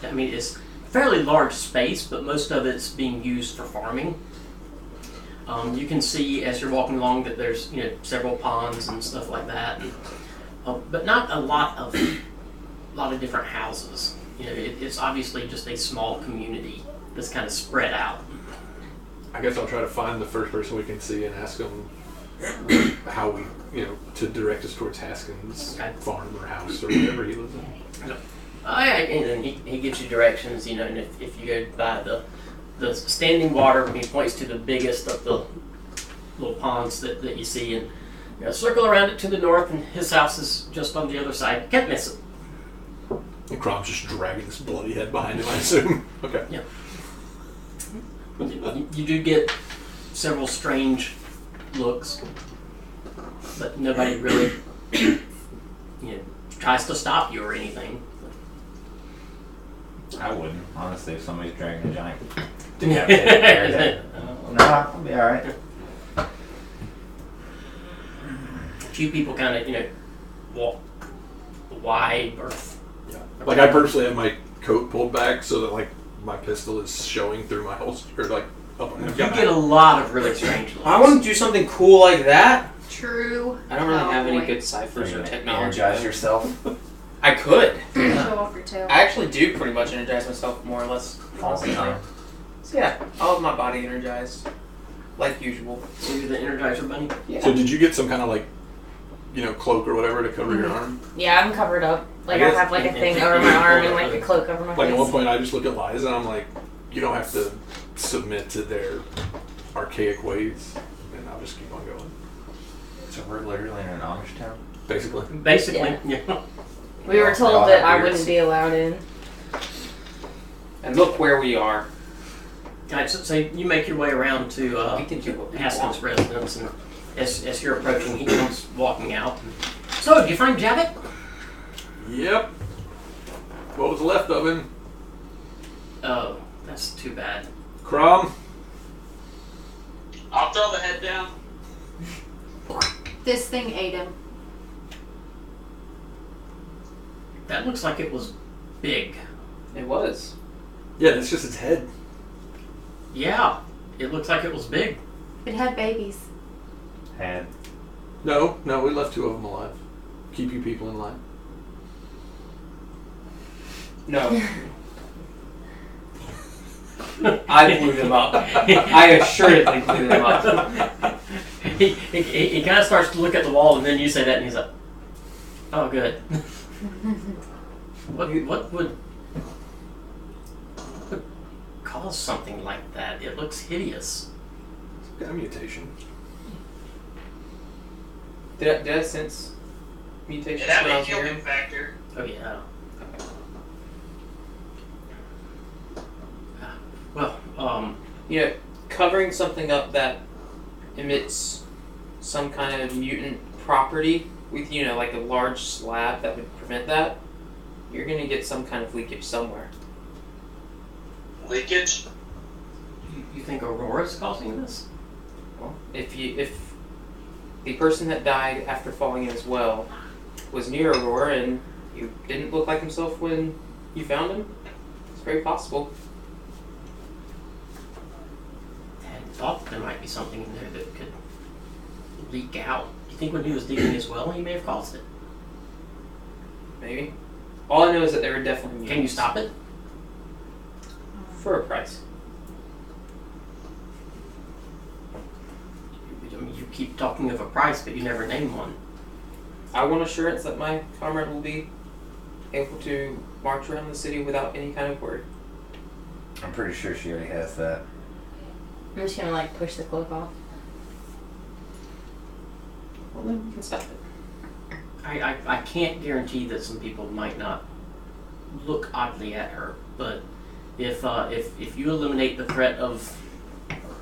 I mean, it's fairly large space, but most of it's being used for farming. You can see as you're walking along that there's several ponds and stuff like that, and, but not a lot of different houses. It's obviously just a small community that's kind of spread out. I guess I'll try to find the first person we can see and ask them how we, to direct us towards Haskins' farm or house or whatever he lives in. And then he gives you directions, and if you go by the standing water, he points to the biggest of the little ponds that you see, and circle around it to the north, and his house is just on the other side. Can't miss it. And Crom's just dragging this bloody head behind him, I assume. Okay. Yeah. You do get several strange looks, but nobody really tries to stop you or anything. I wouldn't, honestly, if somebody's dragging a giant. Yeah. No, I'll be alright. A few people kind of, walk wide or... Like, I purposely have my coat pulled back so that, like, my pistol is showing through my holster, or, like, up on You get a lot of really strange looks. I want to do something cool like that. True. I don't really have any Cowboy. good ciphers or technology. Energize yourself. I could. Show off your tail. I actually do pretty much energize myself more or less. All the time. So yeah, I'll have my body energized. Like usual. So you're the Energizer Bunny? Yeah. So did you get some kind of, like, cloak or whatever to cover your arm? Yeah, I'm covered up. Like I I guess- have like a thing over my arm and like a cloak over my Like, at one face. point I just look at Liza and I'm like, you don't have to submit to their archaic ways, and I'll just keep on going. So we're literally in an Amish town? Basically. Basically, yeah. We were They all told that have I beards. wouldn't be allowed in. And look where we are. Alright, so you make your way around to We can do what we Haskell's want. residence, and as you're approaching, he comes walking out. So, did you find Javit? Yep. What was left of him? Oh, that's too bad. Crom? I'll throw the head down. This thing ate him. That looks like it was big. It was. Yeah, that's just its head. Yeah, it looks like it was big. It had babies. Had. No, we left 2 of them alive. Keep you people in line. No. I blew them up. I assuredly blew them up. He kind of starts to look at the wall, and then you say that, and he's like, "Oh, good." What would cause something like that? It looks hideous. Some kind of mutation. Did I sense mutations Did that when I make was you here? a factor? Oh yeah. Well, Covering something up that emits some kind of mutant property with, you know, like a large slab that would prevent that, you're gonna get some kind of leakage somewhere. Leakage? You think Aurora's causing this? Well, if the person that died after falling in as well was near Aurora and you didn't look like himself when you found him, it's very possible. I had thought there might be something in there that could leak out. You think when he was digging his well, he may have caused it? Maybe. All I know is that there are definitely Can you stop it? for a price. I mean, you keep talking of a price, but you never name one. I want assurance that my comrade will be able to march around the city without any kind of worry. I'm pretty sure she already has that. I'm just gonna like push the cloak off. Well, then we can stop it. I can't guarantee that some people might not look oddly at her, but if you eliminate the threat of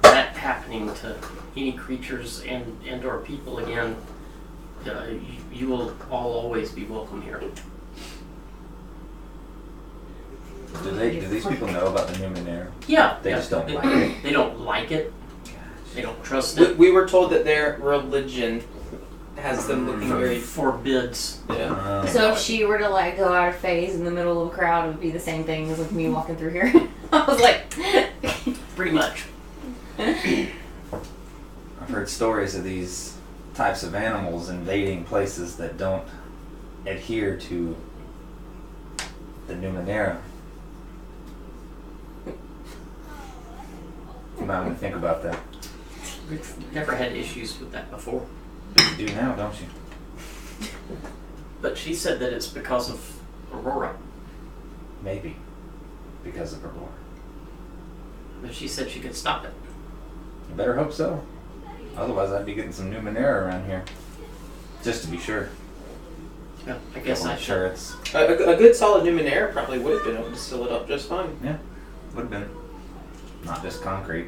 that happening to any creatures and or people again, you will all always be welcome here. Do these people know about the Numenera? Yeah, They just don't like it. They don't like it. They don't trust it. We were told that their religion has them looking very... Forbids. Yeah. So if she were to like go out of phase in the middle of a crowd, it would be the same thing as like me walking through here. I was like, Pretty much. I've heard stories of these types of animals invading places that don't adhere to the Numenera. You might want to think about that. We've never had issues with that before. But you do now, don't you? But she said that it's because of Aurora. Maybe. Because of Aurora. But she said she could stop it. You better hope so. Otherwise I'd be getting some Numenera around here. Just to be sure. Yeah, I guess I I'm sure should. it's... A good solid Numenera probably would have been able to seal it up just fine. Yeah. Would have been. Not just concrete.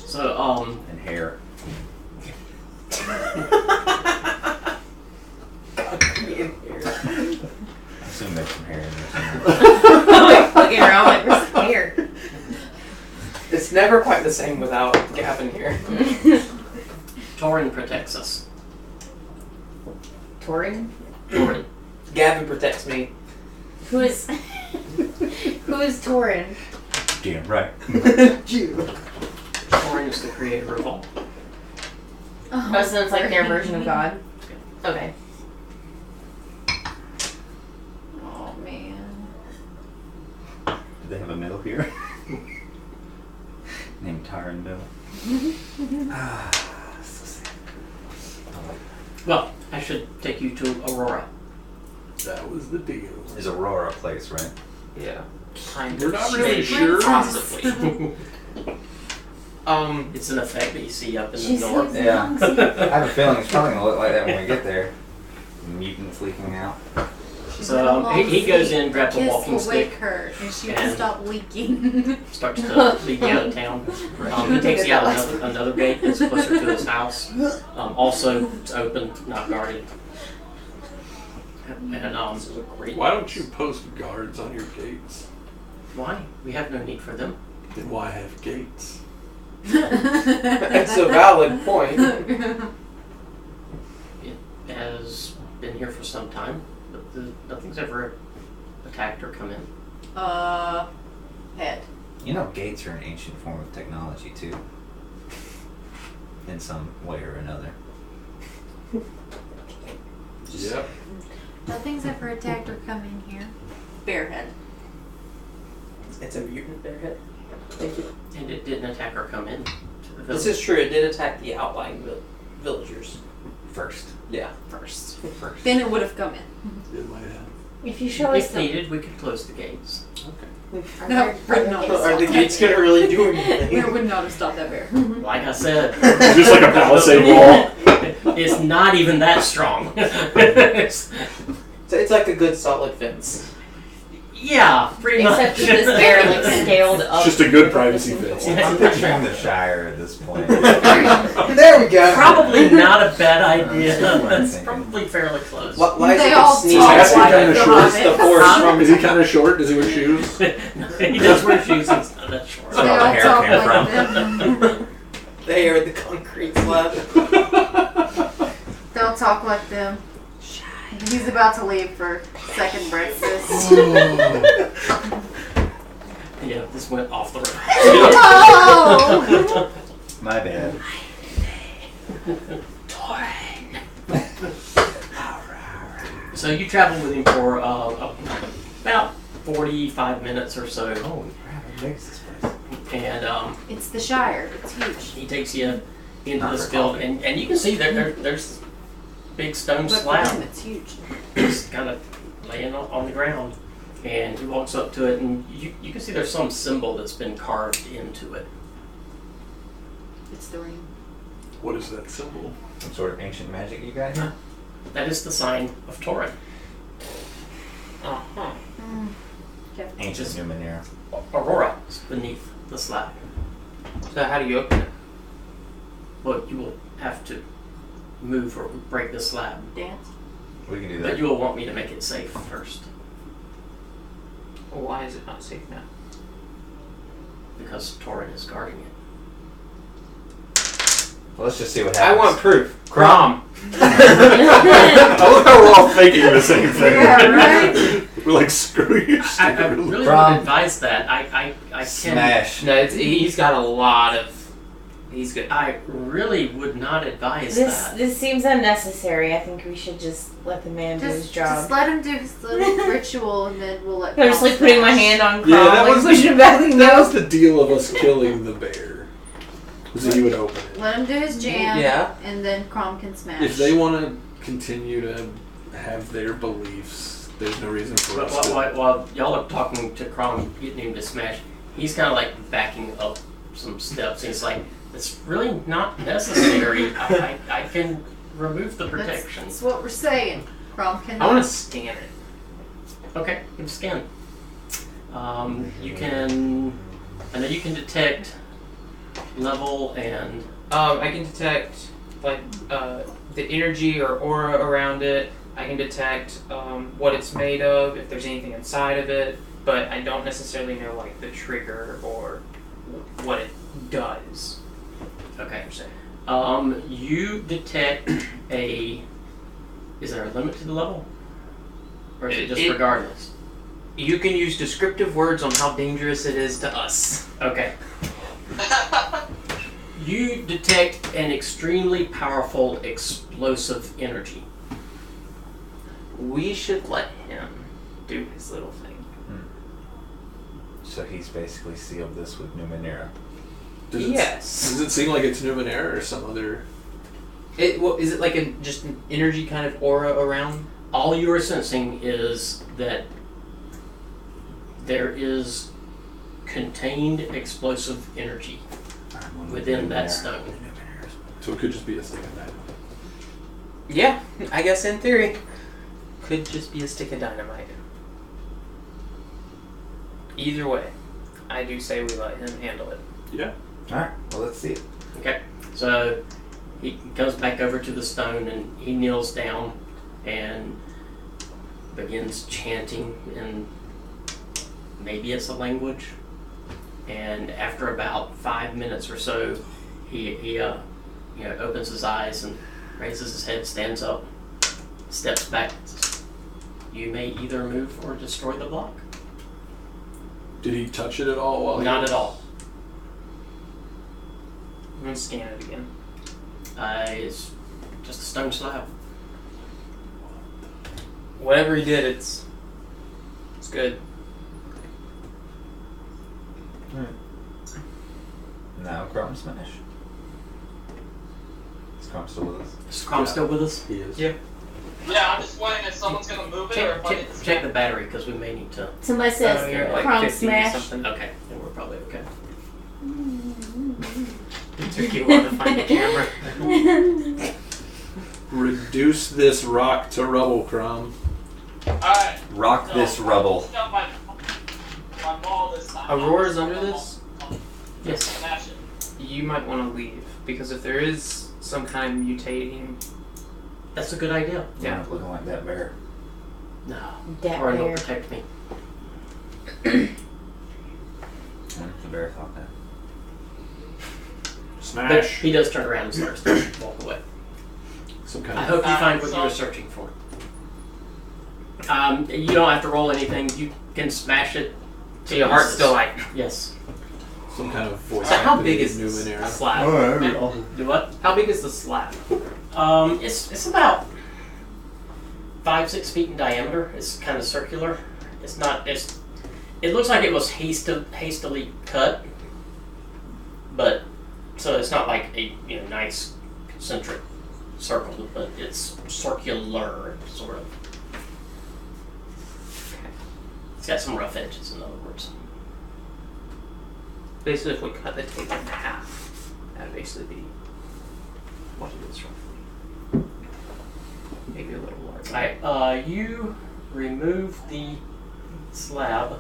So, And hair. I assume there's some hair in there somewhere. I'm like looking around like, where's the hair? It's never quite the same without Gavin here. Torin protects us. Torin? Torin. Gavin protects me. Who is Torin? Damn right. Torin is the creator of all. Oh, so it's like their version of God. Okay. Oh man. Do they have a middle here? Named Tyron Bill. So sad. Well, I should take you to Aurora. That was the deal. Is Aurora a place, right? Yeah. Kind We're of. not really Maybe. sure. Possibly. It's an effect that you see up in She the north. says Yeah. Nancy. I have a feeling it's probably going to look like that when we get there. Mutants leaking out. So he goes in, grabs a Kiss walking will wake stick, her, and she will and- stop leaking. starts to lead you out of town. He takes you out another gate that's closer to his house. Also, it's open, not guarded. And This is a great. Why don't you post guards on your gates? why? We have no need for them. Then why have gates? That's a valid point. It has been here for some time, but nothing's ever attacked or come in. Head. You know, gates are an ancient form of technology, too. In some way or another. Yep. Nothing's ever attacked or come in here. Bearhead. It's a mutant bearhead. Thank you. And it didn't attack or come in to the village. This is true. It did attack the outlying villagers First. Yeah, first. Then it would have come in. It might have. If you show us If the needed, we could close the gates. Are No, there- no. Are the gates gonna really do We anything? would not have stopped that bear. Like I said, Just like a palisade wall. it's not even that strong. It's like a good solid fence. Yeah, pretty Except much. that this bear like scaled up. It's just a good privacy fence. I'm picturing the Shire at this point. There we go. Probably not a bad idea. That's what I'm That's thinking. probably fairly close. Why They is all it sneeze? talk Is he like kinda the short? The hobbits. force from. Is he kind of short? Does he wear shoes? He does wear shoes. He's not that short. Where all the hair talk came like them. They are the concrete slab. They'll talk like them. He's about to leave for second breakfast. Yeah, this went off the road. Oh! My bad. So you travel with him for about 45 minutes or so, Holy crap, how big is this place? and It's the Shire. It's huge. he takes you into Not this for field, coffee. and you can see there's big stone But for slab them, it's huge. just kind of laying on the ground, and he walks up to it, and you can see there's some symbol that's been carved into it. It's the ring. What is that symbol? Some sort of ancient magic you got here? That is the sign of Torin. Uh-huh. Ancient Numenera. Aurora is beneath the slab. So how do you open it? Well, you will have to move or break the slab, Dance. We can do but that. you will want me to make it safe first, Well, why is it not safe now? because Torin is guarding it. Well, let's just see what I happens. want proof. Crom. I love how we're all thinking the same thing. Yeah, right? We're like, screw you. I really From- would advise that. I can. Smash. No, he's got a lot of. He's good. I really would not advise This that. this seems unnecessary. I think we should just let the man do his Just job. let him do his little ritual, and then we'll let. I'm just like Carl putting my smash. hand on Crom, Yeah, that like was- pushing him back. Like, That was no. the deal of us killing the bear. Was that he would open it. Let him do his jam. Yeah. And then Crom can smash. If they want to continue to have their beliefs, there's no reason for But us to. while y'all are talking to Crom, getting him to smash, he's kind of like backing up some steps. He's like, it's really not necessary. I can remove the protection. That's what we're saying. Crom can. I want to scan it. Okay, give a scan. You can. I know you can detect level and. I can detect like the energy or aura around it. I can detect what it's made of, if there's anything inside of it, but I don't necessarily know like the trigger or what it does. Okay. You detect a. Is there a limit to the level? Or is it just It- regardless? You can use descriptive words on how dangerous it is to us. Okay. You detect an extremely powerful explosive energy. We should let him do his little thing. So he's basically sealed this with Numenera. Does it, Yes. Does it seem like it's Numenera or some other? Is it like just an energy kind of aura around? All you are sensing is that there is contained explosive energy within that stone. So it could just be a stick of dynamite. Yeah, I guess in theory. Could just be a stick of dynamite. Either way, I do say we let him handle it. Yeah. Alright, well, let's see it. Okay, so he goes back over to the stone and he kneels down and begins chanting in maybe it's a language. And after about 5 minutes or so, he opens his eyes and raises his head, stands up, steps back. You may either move or destroy the block. Did he touch it at all? While Not at all. I'm gonna scan it again. It's just a stone slab. Whatever he did, it's good. Now Chrome Smash. Is Chrome still with us? Is Crom Yeah. still with us? He is. Yeah. Yeah, I'm just wondering if someone's gonna move it or if I need to Check the battery because we may need to. Somebody says You're at, like Crom 50 or smash. something. Okay, then we're probably okay. It took you a while to find the camera. Reduce this rock to rubble, Crom. Alright. Rock this rubble. Got my one wall this time. Aurora's under this? Yes. Smash it. You might want to leave, because if there is some kind of mutating... That's a good idea. Yeah, looking like that bear. No. That Or bear. will protect me. The bear thought that. But Smash. he does turn around and starts to walk away. Some kind I of. hope you find what you were searching for. You don't have to roll anything. You can smash it. So your heart's still like... Yes. Some kind of voice. So how big activated is this Numenera. slab? Do what? How big is the slab? It's about 5-6 feet in diameter. It's kind of circular. It's not. It looks like it was hastily cut, but so it's not like a nice concentric circle, but it's circular sort of. It's got some rough edges, in other words. Basically, if we cut the table in half, that would basically be what it is roughly. Maybe a little larger. Alright, you remove the slab,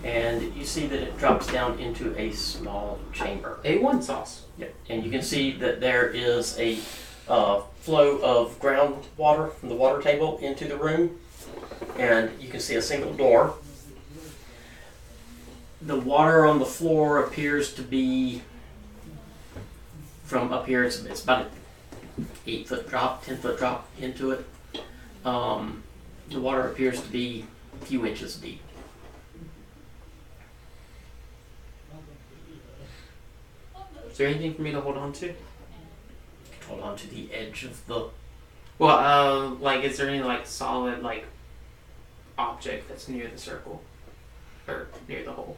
and you see that it drops down into a small chamber. A1 sauce. Yep. And you can see that there is a flow of groundwater from the water table into the room, and you can see a single door. The water on the floor appears to be, from up here, it's about an 8-foot drop, 10-foot drop into it. The water appears to be a few inches deep. Is there anything for me to hold on to? Hold on to the edge of the... Well, like, is there any, like, solid, like, object that's near the circle? Or near the hole?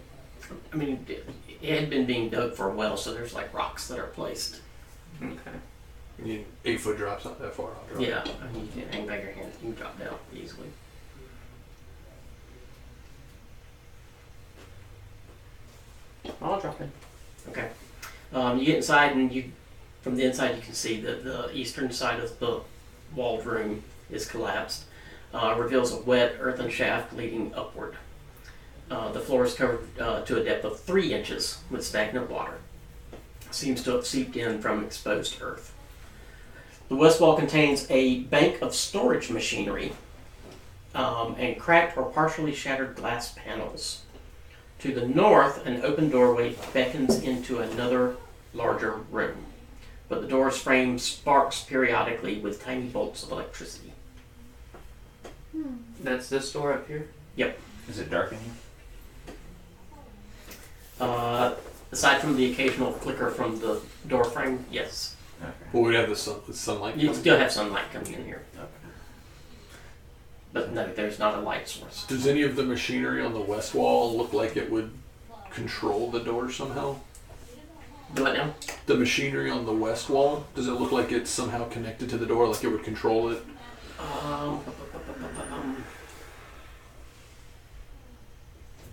I mean, it had been being dug for a while, so there's like rocks that are placed. Okay. I mean, 8-foot drops not that far. I'll drop. Yeah, I mean, you can hang back your hand, you can drop down easily. I'll drop in. Okay. You get inside, and from the inside you can see that the eastern side of the walled room is collapsed. Reveals a wet earthen shaft leading upward. The floor is covered to a depth of 3 inches with stagnant water. Seems to have seeped in from exposed earth. The west wall contains a bank of storage machinery and cracked or partially shattered glass panels. To the north, an open doorway beckons into another larger room, but the door's frame sparks periodically with tiny bolts of electricity. That's this door up here? Is it dark in here? Aside from the occasional flicker from the door frame, yes. Okay. Well, we'd have the sunlight. You coming still in. have sunlight coming in here. But no, there's not a light source. Does any of the machinery on the west wall look like it would control the door somehow? Do what now? The machinery on the west wall, does it look like it's somehow connected to the door, like it would control it?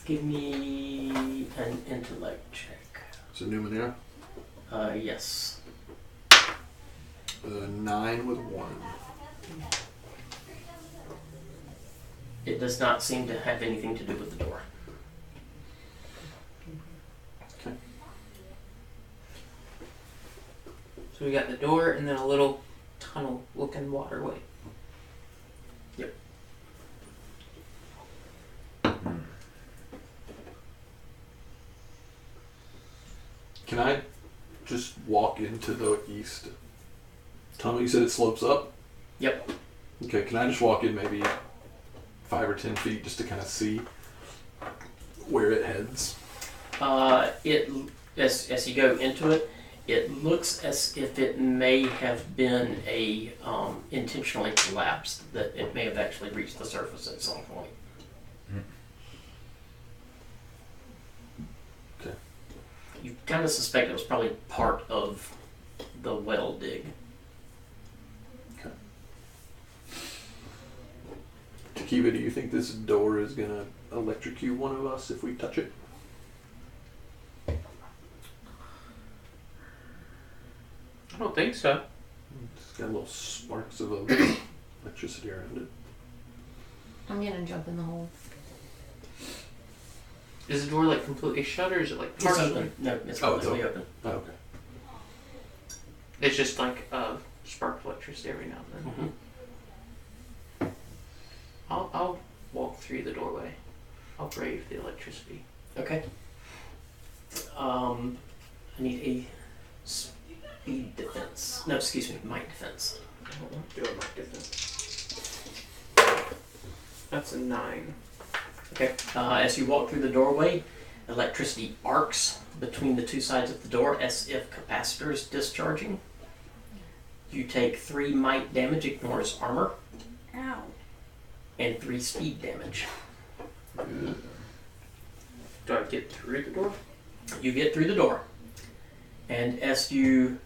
Give me an intellect check. Is it Numenera? Yes. 9 with 1. It does not seem to have anything to do with the door. Okay. So we got the door and then a little tunnel-looking waterway. Yep. Can I just walk into the east? Tommy, you said it slopes up? Yep. Okay, can I just walk in maybe 5 or 10 feet just to kind of see where it heads? As you go into it, it looks as if it may have been a intentionally collapsed, that it may have actually reached the surface at some point. Okay. You kind of suspect it was probably part of the well dig. Takiba, do you think this door is going to electrocute one of us if we touch it? I don't think so. It's got little sparks of electricity around it. I'm gonna jump in the hole. Is the door like completely shut or is it like It's partially? open. No, it's Oh, it's completely open. Oh, okay. It's just like spark electricity every now and then. Mm-hmm. I'll walk through the doorway. I'll brave the electricity. Okay. I need a speed defense. No, excuse me, might defense. I don't want to do a mic defense. That's a 9. Okay. As you walk through the doorway, electricity arcs between the two sides of the door as if capacitors discharging. You take 3 might damage, ignores armor, Ow. and 3 speed damage. Do I get through the door? You get through the door, and as you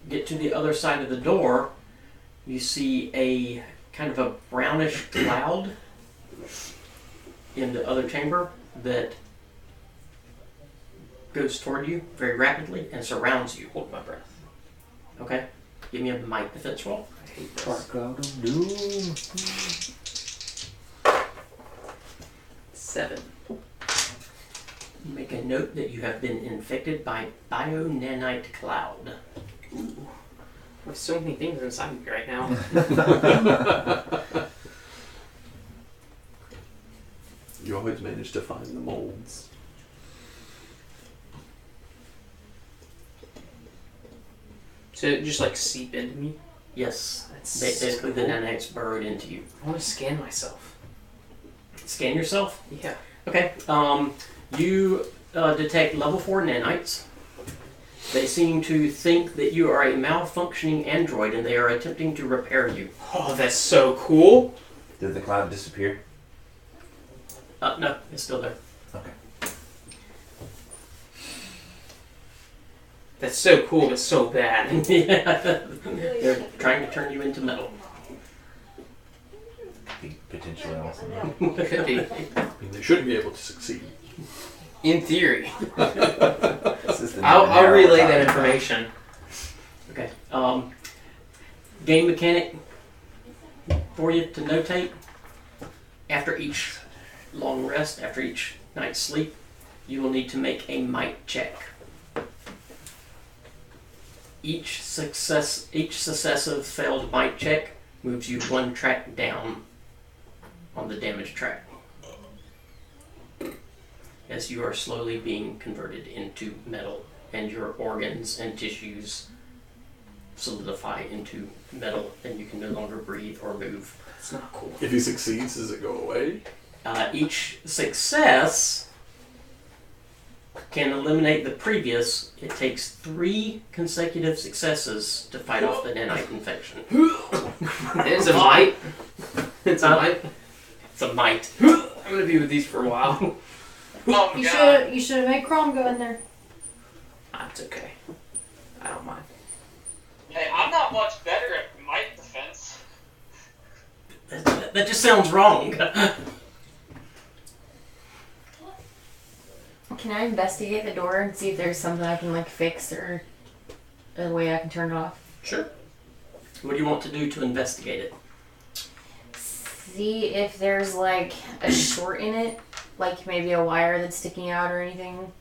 get to the other side of the door, you see a kind of a brownish cloud in the other chamber that goes toward you very rapidly and surrounds you. Hold my breath. Okay? Give me a might defense roll. I hate Dark this. cloud of doom. 7. Make a note that you have been infected by bio-nanite cloud. There's so many things inside me right now. You always manage to find the molds. So it just like seep into me? Yes. That's Basically, so the cool. nanites burrowed into you. I want to scan myself. Scan yourself. Yeah. Okay. You detect level 4 nanites. They seem to think that you are a malfunctioning android and they are attempting to repair you. Oh, that's so cool. Did the cloud disappear? No, it's still there. Okay. That's so cool, but so bad. Yeah. They're trying to turn you into metal. Be potentially awesome. Could be. I mean, they shouldn't be able to succeed. In theory. This is the I'll Numenera relay we're that talking about. information. Okay. Game mechanic for you to notate. After each long rest, after each night's sleep, you will need to make a might check. Each successive failed might check moves you 1 track down on the damage track, as you are slowly being converted into metal and your organs and tissues solidify into metal and you can no longer breathe or move. It's not cool. If he succeeds, does it go away? Each success can eliminate the previous. It takes 3 consecutive successes to fight off the nanite infection. It's a might. It's a might. It's a might. I'm gonna be with these for a while. Oh You god. should have made Chrome go in there. That's okay. I don't mind. Hey, I'm not much better at might defense. That just sounds wrong. Can I investigate the door and see if there's something I can like fix or a way I can turn it off? Sure. What do you want to do to investigate it? See if there's like a short in it, like maybe a wire that's sticking out or anything.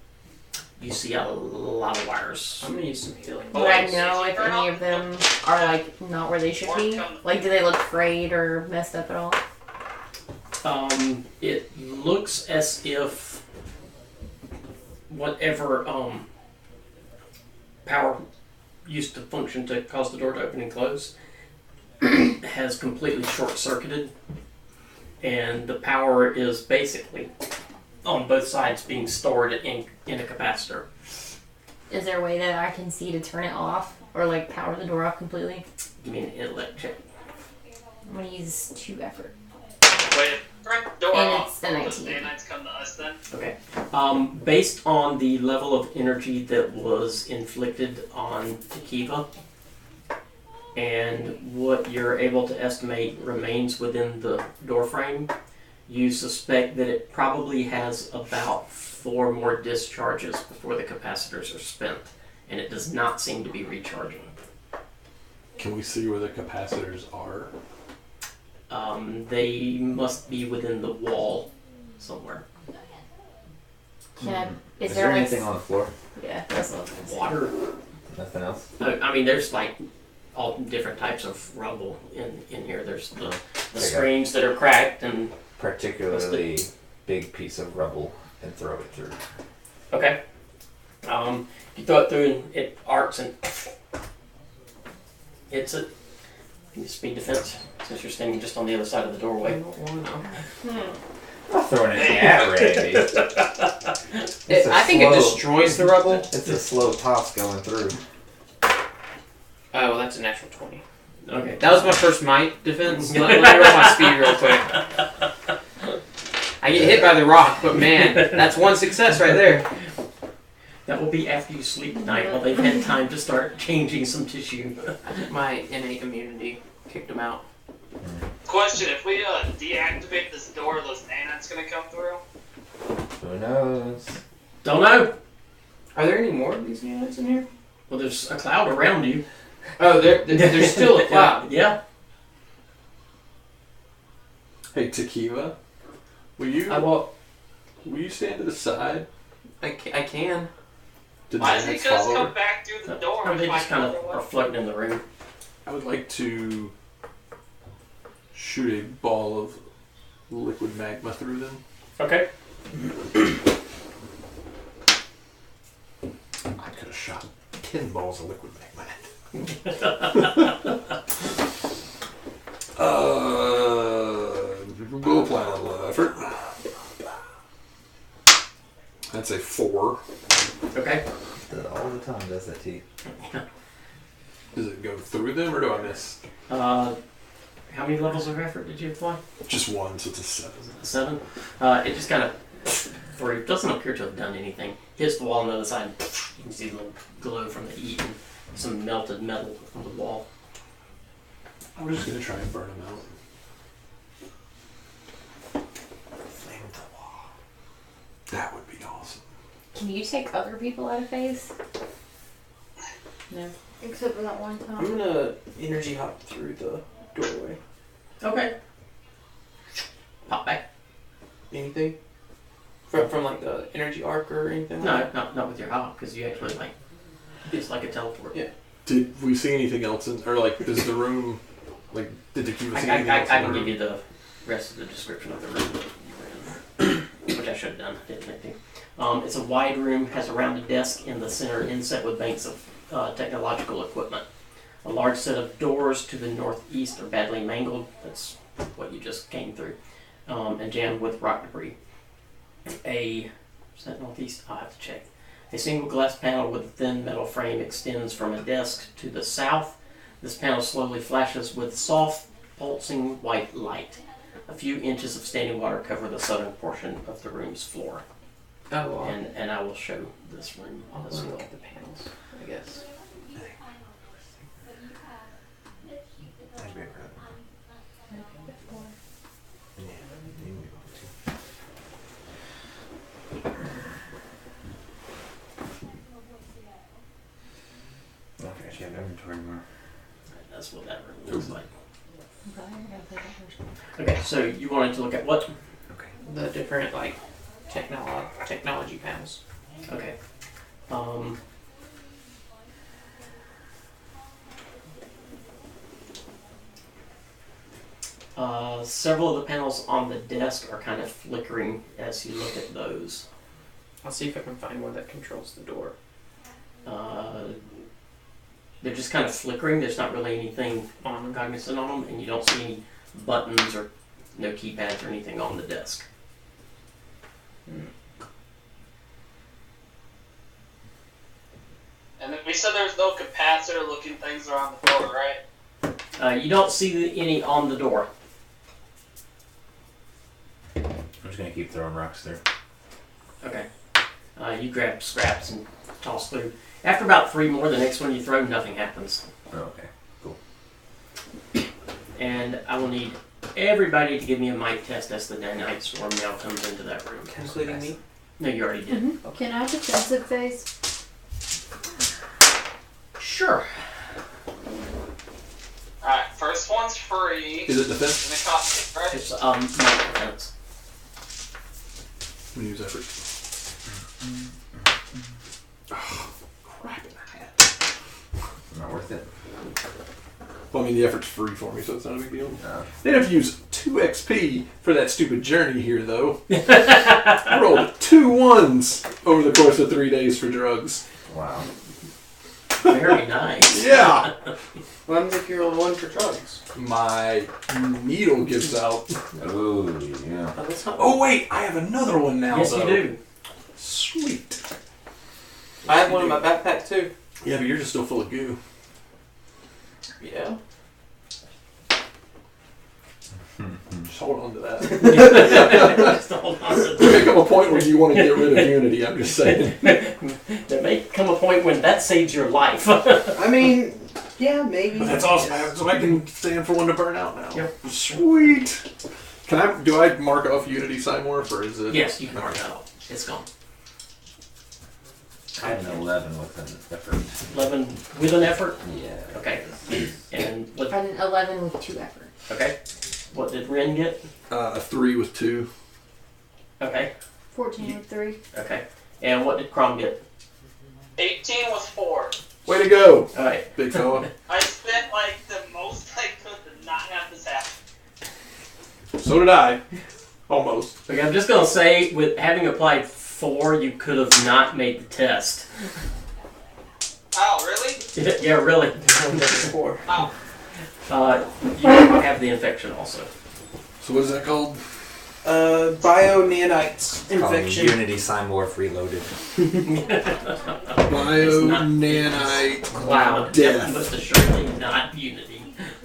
You see a lot of wires. I'm gonna use some healing. Would I know if any of them are like not where they should be? Like, do they look frayed or messed up at all? It looks as if whatever power used to function to cause the door to open and close has completely short-circuited, and the power is basically on both sides being stored in a capacitor. Is there a way that I can see to turn it off or like power the door off completely? Give me an intellect check. I'm gonna use 2 effort. Wait, turn the door And off. it's the Will those 19. nanites come to us then? Okay. Based on the level of energy that was inflicted on Tekiva and what you're able to estimate remains within the door frame, you suspect that it probably has about 4 more discharges before the capacitors are spent, and it does not seem to be recharging. Can we see where the capacitors are? They must be within the wall somewhere. Can I? Is Is there there like anything on the floor? Yeah, that's what I was gonna say. Water. Nothing else? I mean, there's like all different types of rubble in here. There's the Okay. screens that are cracked and Particularly big piece of rubble and throw it through. okay. You throw it through and it arcs and hits it. Speed defense, since you're standing just on the other side of the doorway. I'm not throwing anything at Randy. I think it destroys the rubble. It's a slow toss going through. Oh, well, that's a natural 20. Okay. That was my first might defense. Let me roll my speed real quick. I get hit by the rock, but man, that's one success right there. That will be after you sleep tonight while they've had time to start changing some tissue. My innate immunity kicked him out. Question: if we deactivate this door, are those nanites gonna come through? Who knows? Don't know. Are there any more of these nanites in here? Well, there's a cloud around you. Oh, there's still a cloud. Yeah. Hey, Tequila, will you stand to the side? I can. Did Why does he Nance just follow come her? back through the door? Or and they find just kind of another one? are floating in the room. I would like to shoot a ball of liquid magma through them. Okay. I could have shot 10 balls of liquid magma. We'll apply a little effort. That's a 4. Okay. All the time does that to you. Does it go through them or do I miss? How many levels of effort did you apply? Just 1, so it's a 7. 7. It just kind of, for it doesn't appear to have done anything. Hits the wall on the other side. You can see the little glow from the heat and some melted metal on the wall. I'm just going to try and burn them out. Flame the wall. That would be awesome. Can you take other people out of phase? No. Except for that one I'm time. gonna energy hop through the doorway. Okay. Pop back. Anything? From like the energy arc or anything? No, not with your hop, because you actually like, it's like a teleport. Yeah. Did we see anything else in, or like, does the room, like, did Tequila see anything else I in the can room? give you the rest of the description of the room that you were in, which I should have done, didn't I? It's a wide room, has a rounded desk in the center inset with banks of technological equipment. A large set of doors to the northeast are badly mangled. That's what you just came through. And jammed with rock debris. Is that northeast? I'll have to check. A single glass panel with a thin metal frame extends from a desk to the south. This panel slowly flashes with soft, pulsing white light. A few inches of standing water cover the southern portion of the room's floor. Oh, well. And I will show this room I'll as look well. at the panels, I guess. Okay, she have inventory more. That's what that room looks like. Okay, so you wanted to look at what? Okay. The different like technology panels. Okay. Several of the panels on the desk are kind of flickering as you look at those. I'll see if I can find one that controls the door. They're just kind of flickering. There's not really anything cognizant on them, and you don't see any buttons or no keypads or anything on the desk. And we said there's no capacitor-looking things around the door, right? You don't see any on the door. I'm just gonna keep throwing rocks there. Okay. You grab scraps and toss through. After about 3 more, the next one you throw, nothing happens. Oh, okay. Cool. And I will need everybody to give me a might test as the nanite storm now comes into that room. Including me? No, you already did. Can I have defensive phase? Sure. Alright, first one's free. Is it defense? And it costs, right? It's might defense. I'm gonna use effort. I mean, the effort's free for me, so it's not a big deal. No. They'd have to use 2 XP for that stupid journey here, though. I rolled 2 1s over the course of 3 days for drugs. Wow. Very nice. Yeah! What happens if you roll 1 for drugs? My needle gives out. Ooh, yeah. Oh, that's not. Oh, wait! I have another one now, Yes, though. you do. Sweet. I have one in my backpack too. Yeah, but you're just still full of goo. Yeah. Just hold on to that. Just hold on to There may come a point where you want to get rid of Unity, I'm just saying. There may come a point when that saves your life. I mean, yeah, maybe. But that's awesome, so I can stand for one to burn out now. Yep. Sweet. Do I mark off Unity Simorph, or is it? Yes, you can mark that off. It's gone. I had an 11 with an effort. 11 with an effort? Yeah. Okay. And what? An 11 with 2 effort. Okay. What did Ren get? A 3 with 2. Okay. 14 with 3. Okay. And what did Crom get? 18 with 4. Way to go, Alright. big fella. I spent like the most I could to not have this happen. So did I. Almost. Okay, I'm just gonna say, with having applied 4, you could have not made the test. Oh, really? Yeah, really. Oh. You have the infection also. So what is that called? Bio-nanites Called infection. Unity Simorph Reloaded. Bio-nanite Cloud. death. Most assuredly not Unity.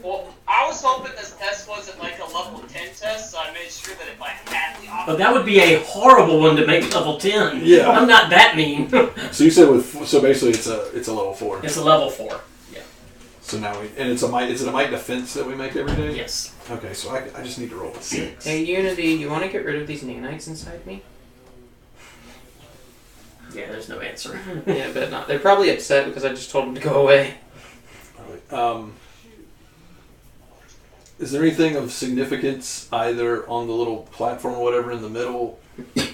Well, I was hoping this test wasn't like a level 10 test, so I made sure that if I had the option. But that would be a horrible one to make level 10. Yeah. I'm not that mean. So you said so basically it's a level 4. It's a level 4. Yeah. So now is it a might defense that we make every day? Yes. Okay, so I just need to roll a 6. Hey, Unity, you want to get rid of these nanites inside me? Yeah, there's no answer. Yeah, but not. They're probably upset because I just told them to go away. Is there anything of significance either on the little platform or whatever in the middle,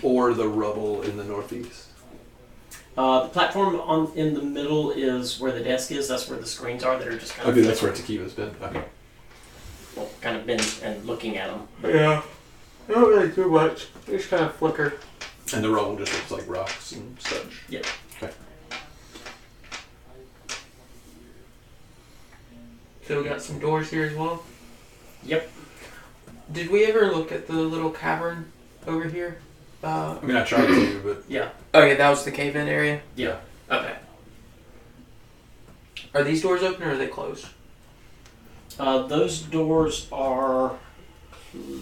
or the rubble in the northeast? The platform in the middle is where the desk is. That's where the screens are that are just kind of... Okay, that's where Takiva's been. Okay. Well, kind of been and looking at them. Yeah. Not really too much. They just kind of flicker. And the rubble just looks like rocks and such. Yeah. Okay. So we got some doors here as well. Yep. Did we ever look at the little cavern over here? I mean, I tried to, but Yeah. Okay, that was the cave-in area. Yeah. Okay. Are these doors open or are they closed? Those doors are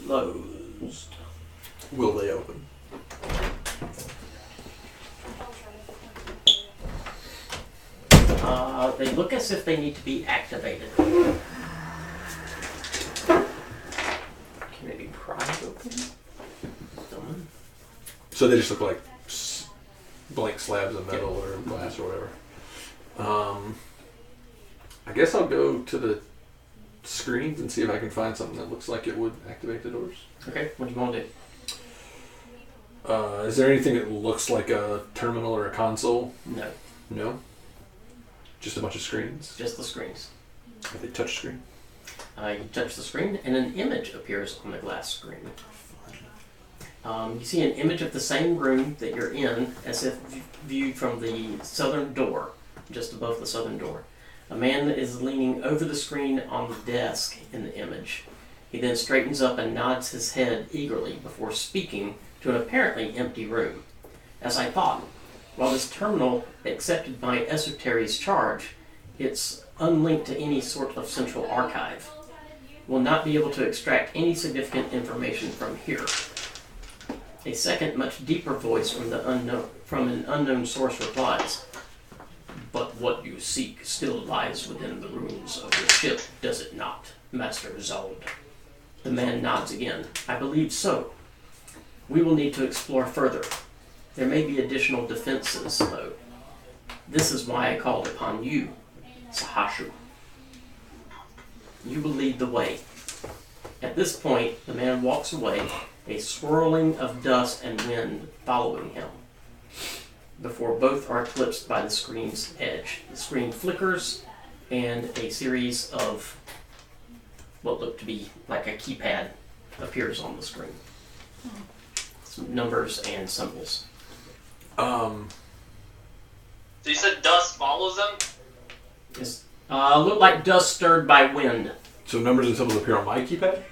closed. will they open? They look as if they need to be activated. Can they be pried open? So they just look like blank slabs of metal or glass or whatever. I guess I'll go to the screens and see if I can find something that looks like it would activate the doors. Okay, what do you want to do? Is there anything that looks like a terminal or a console? No, No? Just a bunch of screens? just the screens. Are they touch screen? You touch the screen and an image appears on the glass screen. You see an image of the same room that you're in as if viewed from the southern door, just above the southern door. A man is leaning over the screen on the desk in the image. He then straightens up and nods his head eagerly before speaking to an apparently empty room. As I thought, while this terminal accepted my esotery's charge, it's unlinked to any sort of central archive. Will not be able to extract any significant information from here. A second, much deeper voice from an unknown source replies, "But what you seek still lies within the ruins of the ship, does it not, Master Zold?" The man nods again. "I believe so. We will need to explore further. There may be additional defenses, though. This is why I called upon you, Sahashu. You will lead the way." At this point, the man walks away, a swirling of dust and wind following him, before both are eclipsed by the screen's edge. The screen flickers, and a series of what looked to be like a keypad appears on the screen. Some numbers and symbols. So you said dust follows them? It's look like dust stirred by wind. So numbers and symbols appear on my keypad?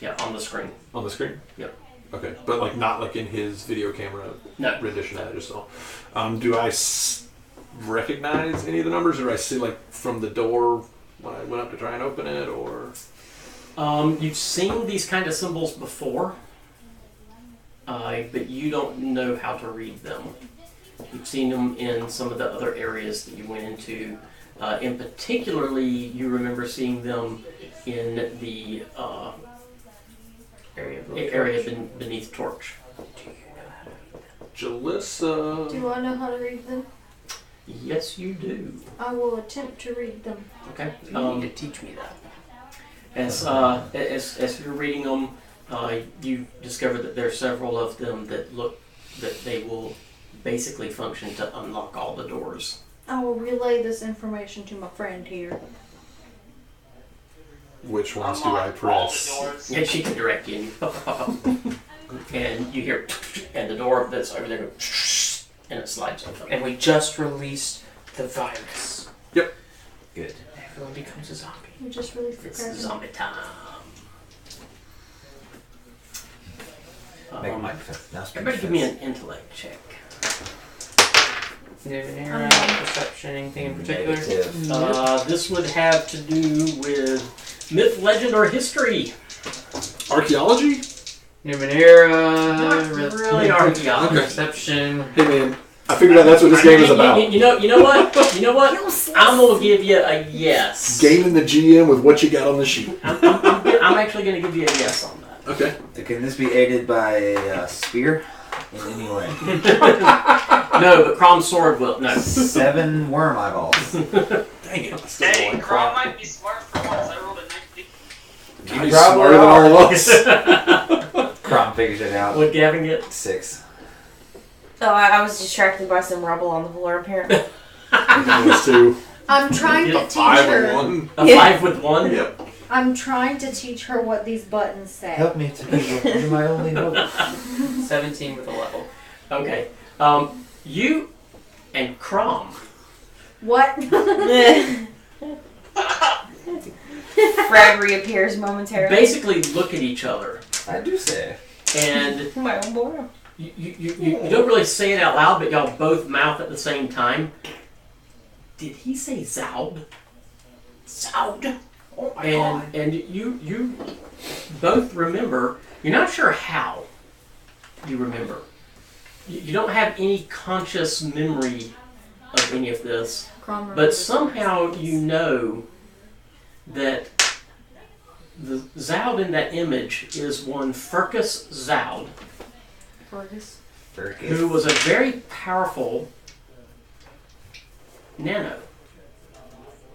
Yeah, on the screen. On the screen? Yep. Okay, but like not like in his video camera rendition that I just saw. Do I recognize any of the numbers, or do I see like from the door when I went up to try and open it, or? You've seen these kind of symbols before, but you don't know how to read them. You've seen them in some of the other areas that you went into. In particularly, you remember seeing them in the area beneath Torch. Jalissa. Do I know how to read them? Yes, you do. I will attempt to read them. Okay. You need to teach me that. As you're reading them, you discover that there are several of them that look that they will basically function to unlock all the doors. I will relay this information to my friend here. Which ones do Unlock I all press? the doors. And she can direct you. And you hear, and the door that's over there goes, and it slides open. And we just released the virus. Yep. Good. Everyone becomes a zombie. We just released the It's Kraken. zombie time. Make my defense. Now speak Everybody give me defense. an intellect check. Numenera, perception, anything in particular? Negative. This would have to do with myth, legend, or history. Archaeology? Numenera, Not really archaeology. perception. Hey man, I figured out that's what this game is about. You know what? You know what? I'm gonna give you a yes. Gaming the GM with what you got on the sheet. I'm actually gonna give you a yes on that. Okay. Can this be aided by a spear in any way? No, but Crom's sword will. No. 7 worm eyeballs. Dang it. I still Hey, want Crom crap. might be smart for once. I rolled a 19. He's Probably smarter than all of us. Crom figures it out. Would Gavin get? 6. Oh, I was distracted by some rubble on the floor, apparently. Those two. I'm trying to teach 5 her. and 1. A 5 with 1? Yep. I'm trying to teach her what these buttons say. Help me to you're my only hope. 17 with a level. Okay. You and Crom. What? Frag reappears momentarily. Basically look at each other. I do say. And My own boy. you don't really say it out loud, but y'all both mouth at the same time. Did he say Zoud? Zoud. Oh my god. And you both remember. You're not sure how you remember. You don't have any conscious memory of any of this, but somehow you know that the Zoud in that image is one Furcus Zoud, who was a very powerful nano.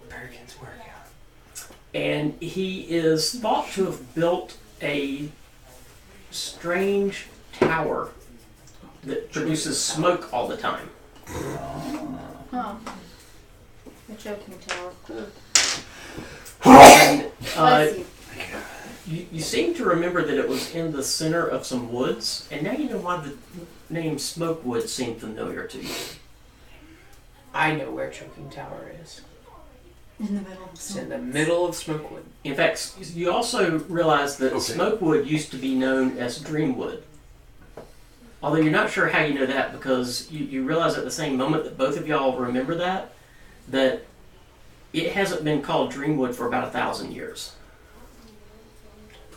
Perkins workout. And he is thought to have built a strange tower that produces smoke all the time. Huh. The choking tower. Cool. And, Bless you. you seem to remember that it was in the center of some woods, and now you know why the name Smokewood seemed familiar to you. I know where Choking Tower is. In the middle of It's in the middle of Smokewood. In fact, you also realize that Okay. Smokewood used to be known as Dreamwood. Although you're not sure how you know that, because you realize at the same moment that both of y'all remember that it hasn't been called Dreamwood for about 1,000 years.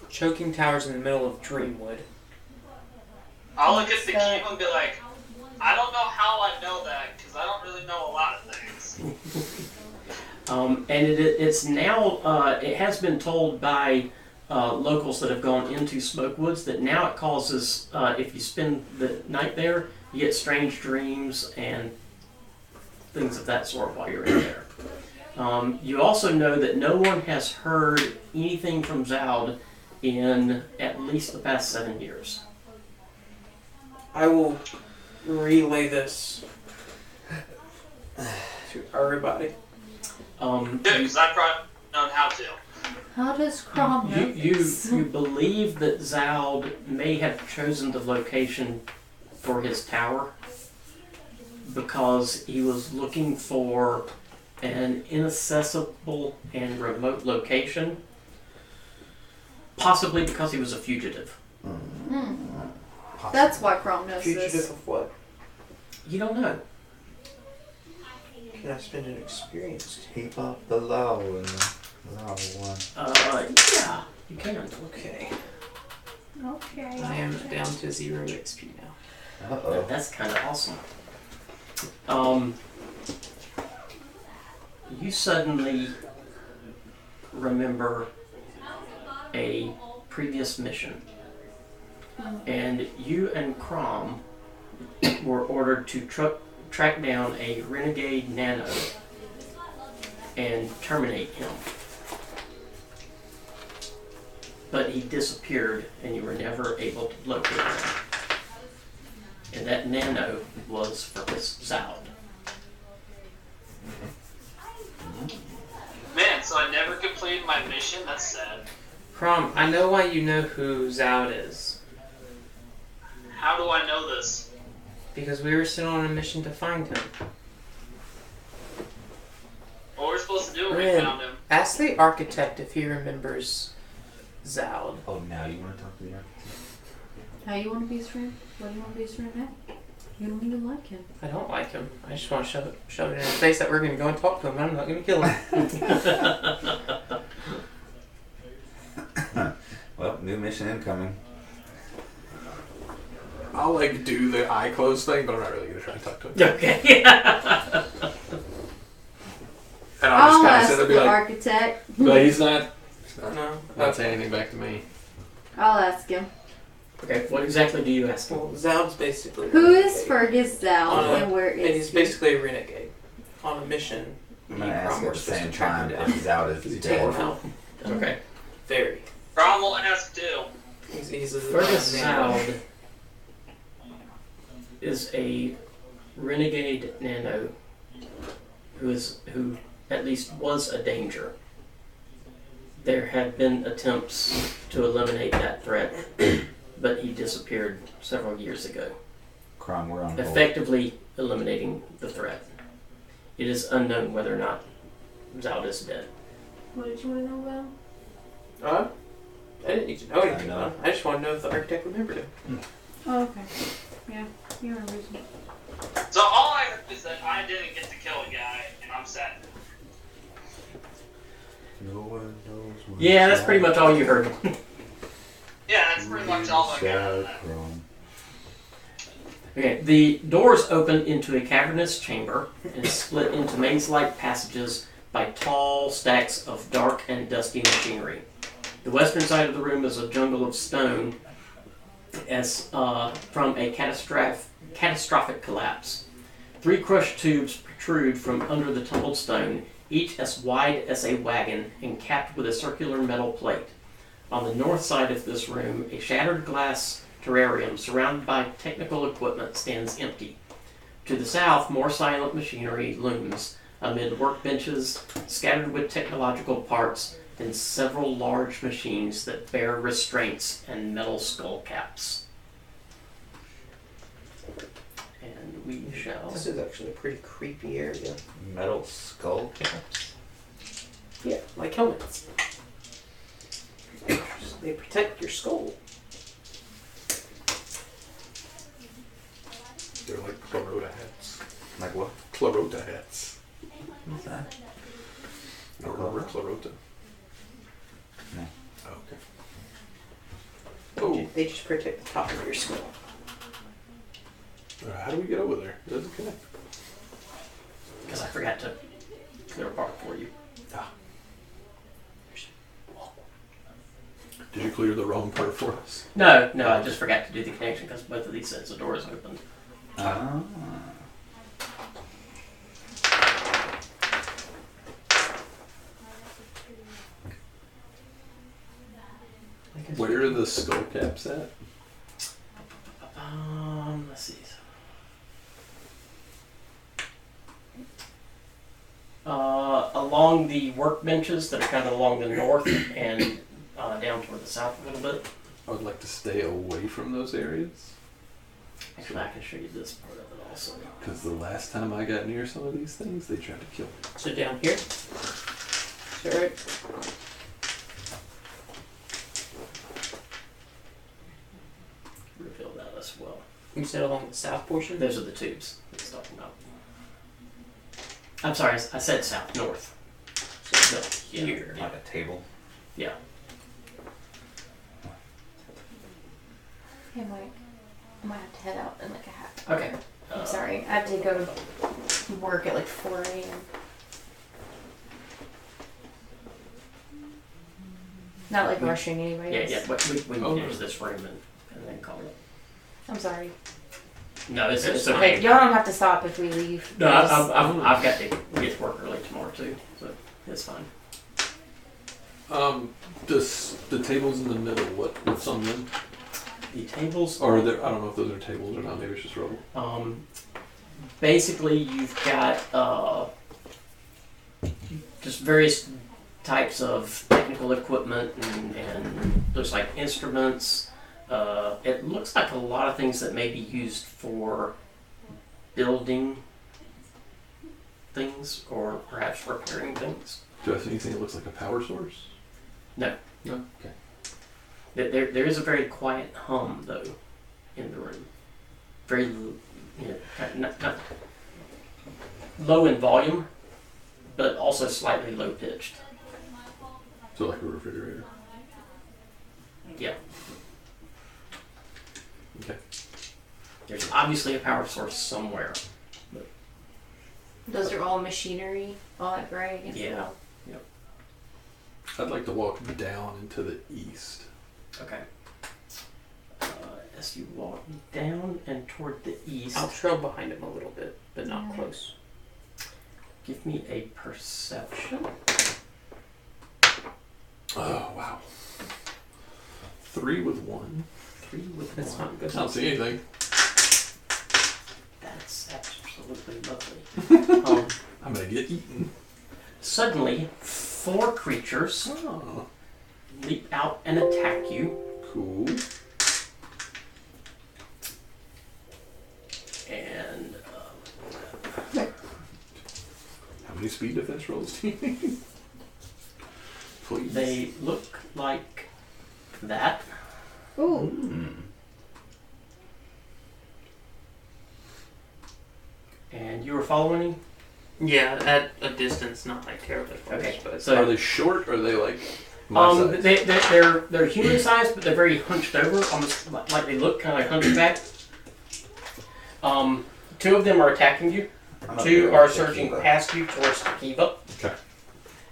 Choking Tower's in the middle of Dreamwood. I'll look at the cube and be like, I don't know how I know that, because I don't really know a lot of things. And it's now, it has been told by locals that have gone into Smokewoods that now it causes, if you spend the night there, you get strange dreams and things of that sort while you're in there. You also know that no one has heard anything from Zoud in at least the past 7 years. I will relay this to everybody. Good, because I've probably known how to. How does Crom know You this? believe that Zald may have chosen the location for his tower because he was looking for an inaccessible and remote location, possibly because he was a fugitive. That's why Crom knows Fugitive this. of what? You don't know. Can I spend an experience? Keep up the low and low one. Yeah, you can. Okay. Okay. I am down to 0 XP now. Uh-oh. That's kind of awesome. You suddenly remember a previous mission, and you and Crom were ordered to track down a renegade nano and terminate him. But he disappeared, and you were never able to locate him. And that nano was for this Zald. Man, so I never completed my mission? That's sad. Crom, I know why you know who Zoud is. How do I know this? Because we were sent on a mission to find him. What were we supposed to do when we Rin, found him? ask the architect if he remembers Zoud. Oh, now you want to talk to the architect? How you want to be his friend? What do you want to be his friend now? You don't even like him. I don't like him. I just want to shove it in his face that we're going to go and talk to him. I'm not going to kill him. Well, new mission incoming. I'll like do the eye closed thing, but I'm not really gonna try and talk to him. Okay. And I'll I'll ask just kind of sit there and be the like, architect. but he's not No. not saying anything back to me. I'll ask him. Okay, what exactly do you ask him? Well, Zoud's basically. Who a is renegade. Fergus Zal On a- and where And is he's he? basically a renegade on a mission. I'm going to Me and ask Crom at were the supposed same to track time him if down. he's out You is take him dead. out. Okay. Very. Crom will ask too. He's a Fergus nano. Zald is a renegade nano who at least was a danger. There had been attempts to eliminate that threat, but he disappeared several years ago, Crom, we're on hold. effectively eliminating the threat. It is unknown whether or not Zald is dead. What did you want to know about him? I didn't need to know anything I know. about him. I just want to know if the architect remembered him. Oh, okay. Yeah, you're a reason. So all I heard is that I didn't get to kill a guy, and I'm sad. No one knows what Yeah, that's pretty much all you heard. Yeah, that's pretty much all I got out of that. Okay, the doors open into a cavernous chamber and split into maze-like passages by tall stacks of dark and dusty machinery. The western side of the room is a jungle of stone as from a catastrophic collapse. 3 crushed tubes protrude from under the tumbled stone, each as wide as a wagon and capped with a circular metal plate. On the north side of this room, a shattered glass terrarium surrounded by technical equipment stands empty. To the south, more silent machinery looms amid workbenches scattered with technological parts and several large machines that bear restraints and metal skull caps. And we shall... This is actually a pretty creepy area. Metal skull caps? Yeah, like helmets. They protect your skull. They're like Clarota hats. Like what? Clarota hats. What's that? You don't remember Clarota? No. Oh, okay. They just protect the top of your skull. How do we get over there? It doesn't connect. Because I forgot to clear a part for you. Did you clear the wrong part for us? No, I just forgot to do the connection because both of these sets of doors opened. Ah. Where are the skull caps at? Let's see. Along the workbenches that are kind of along the north and down toward the south a little bit. I would like to stay away from those areas. Actually, I can show you this part of it also. Because the last time I got near some of these things, they tried to kill me. So down here. Is that right? Reveal that as well. You said along the south portion? Those are the tubes that he's talking about. I'm sorry, I said south, north. So here. Like a table. Yeah. Hey, Mike. I might have to head out in like a half. Okay. I'm sorry. I have to go to work at like 4 a.m. Not like rushing anybody. Yeah. We can finish this room and then call it. I'm sorry. No, it's Okay, okay. y'all don't have to stop if we leave. No, I've got to get to work early tomorrow too, so it's fine. The tables in the middle, what's on them? The tables Or are there, I don't know if those are tables or not, maybe it's just rubble. Basically you've got just various types of technical equipment and looks like instruments. It looks like a lot of things that may be used for building things or perhaps repairing things. Do I see anything that looks like a power source? No. No? Okay. There is a very quiet hum though in the room. Very, not low in volume, but also slightly low pitched. So like a refrigerator? Yeah. Okay. There's obviously a power source somewhere. Those are all machinery, all that gray against the Yeah. wall. I'd like to walk down into the east. Okay. As you walk down and toward the east, I'll trail behind him a little bit, but not Yeah. close. give me a perception. Oh, wow. 3 with 1. 3 with That's 1. not good. I don't see anything. That's absolutely lovely. I'm gonna get eaten. Suddenly, 4 creatures Oh, leap out and attack you. cool. And How many speed defense rolls do you need? Please. they look like that. Ooh. And you were following him? Yeah, at a distance, not like terribly close. Okay, But Are so they short or are they like my size? they're human sized, but they're very hunched over, almost like they look kind of like hunchback. 2 of them are attacking you. I'm up 2 here are with surging Tequila. past you towards Tequila. Okay.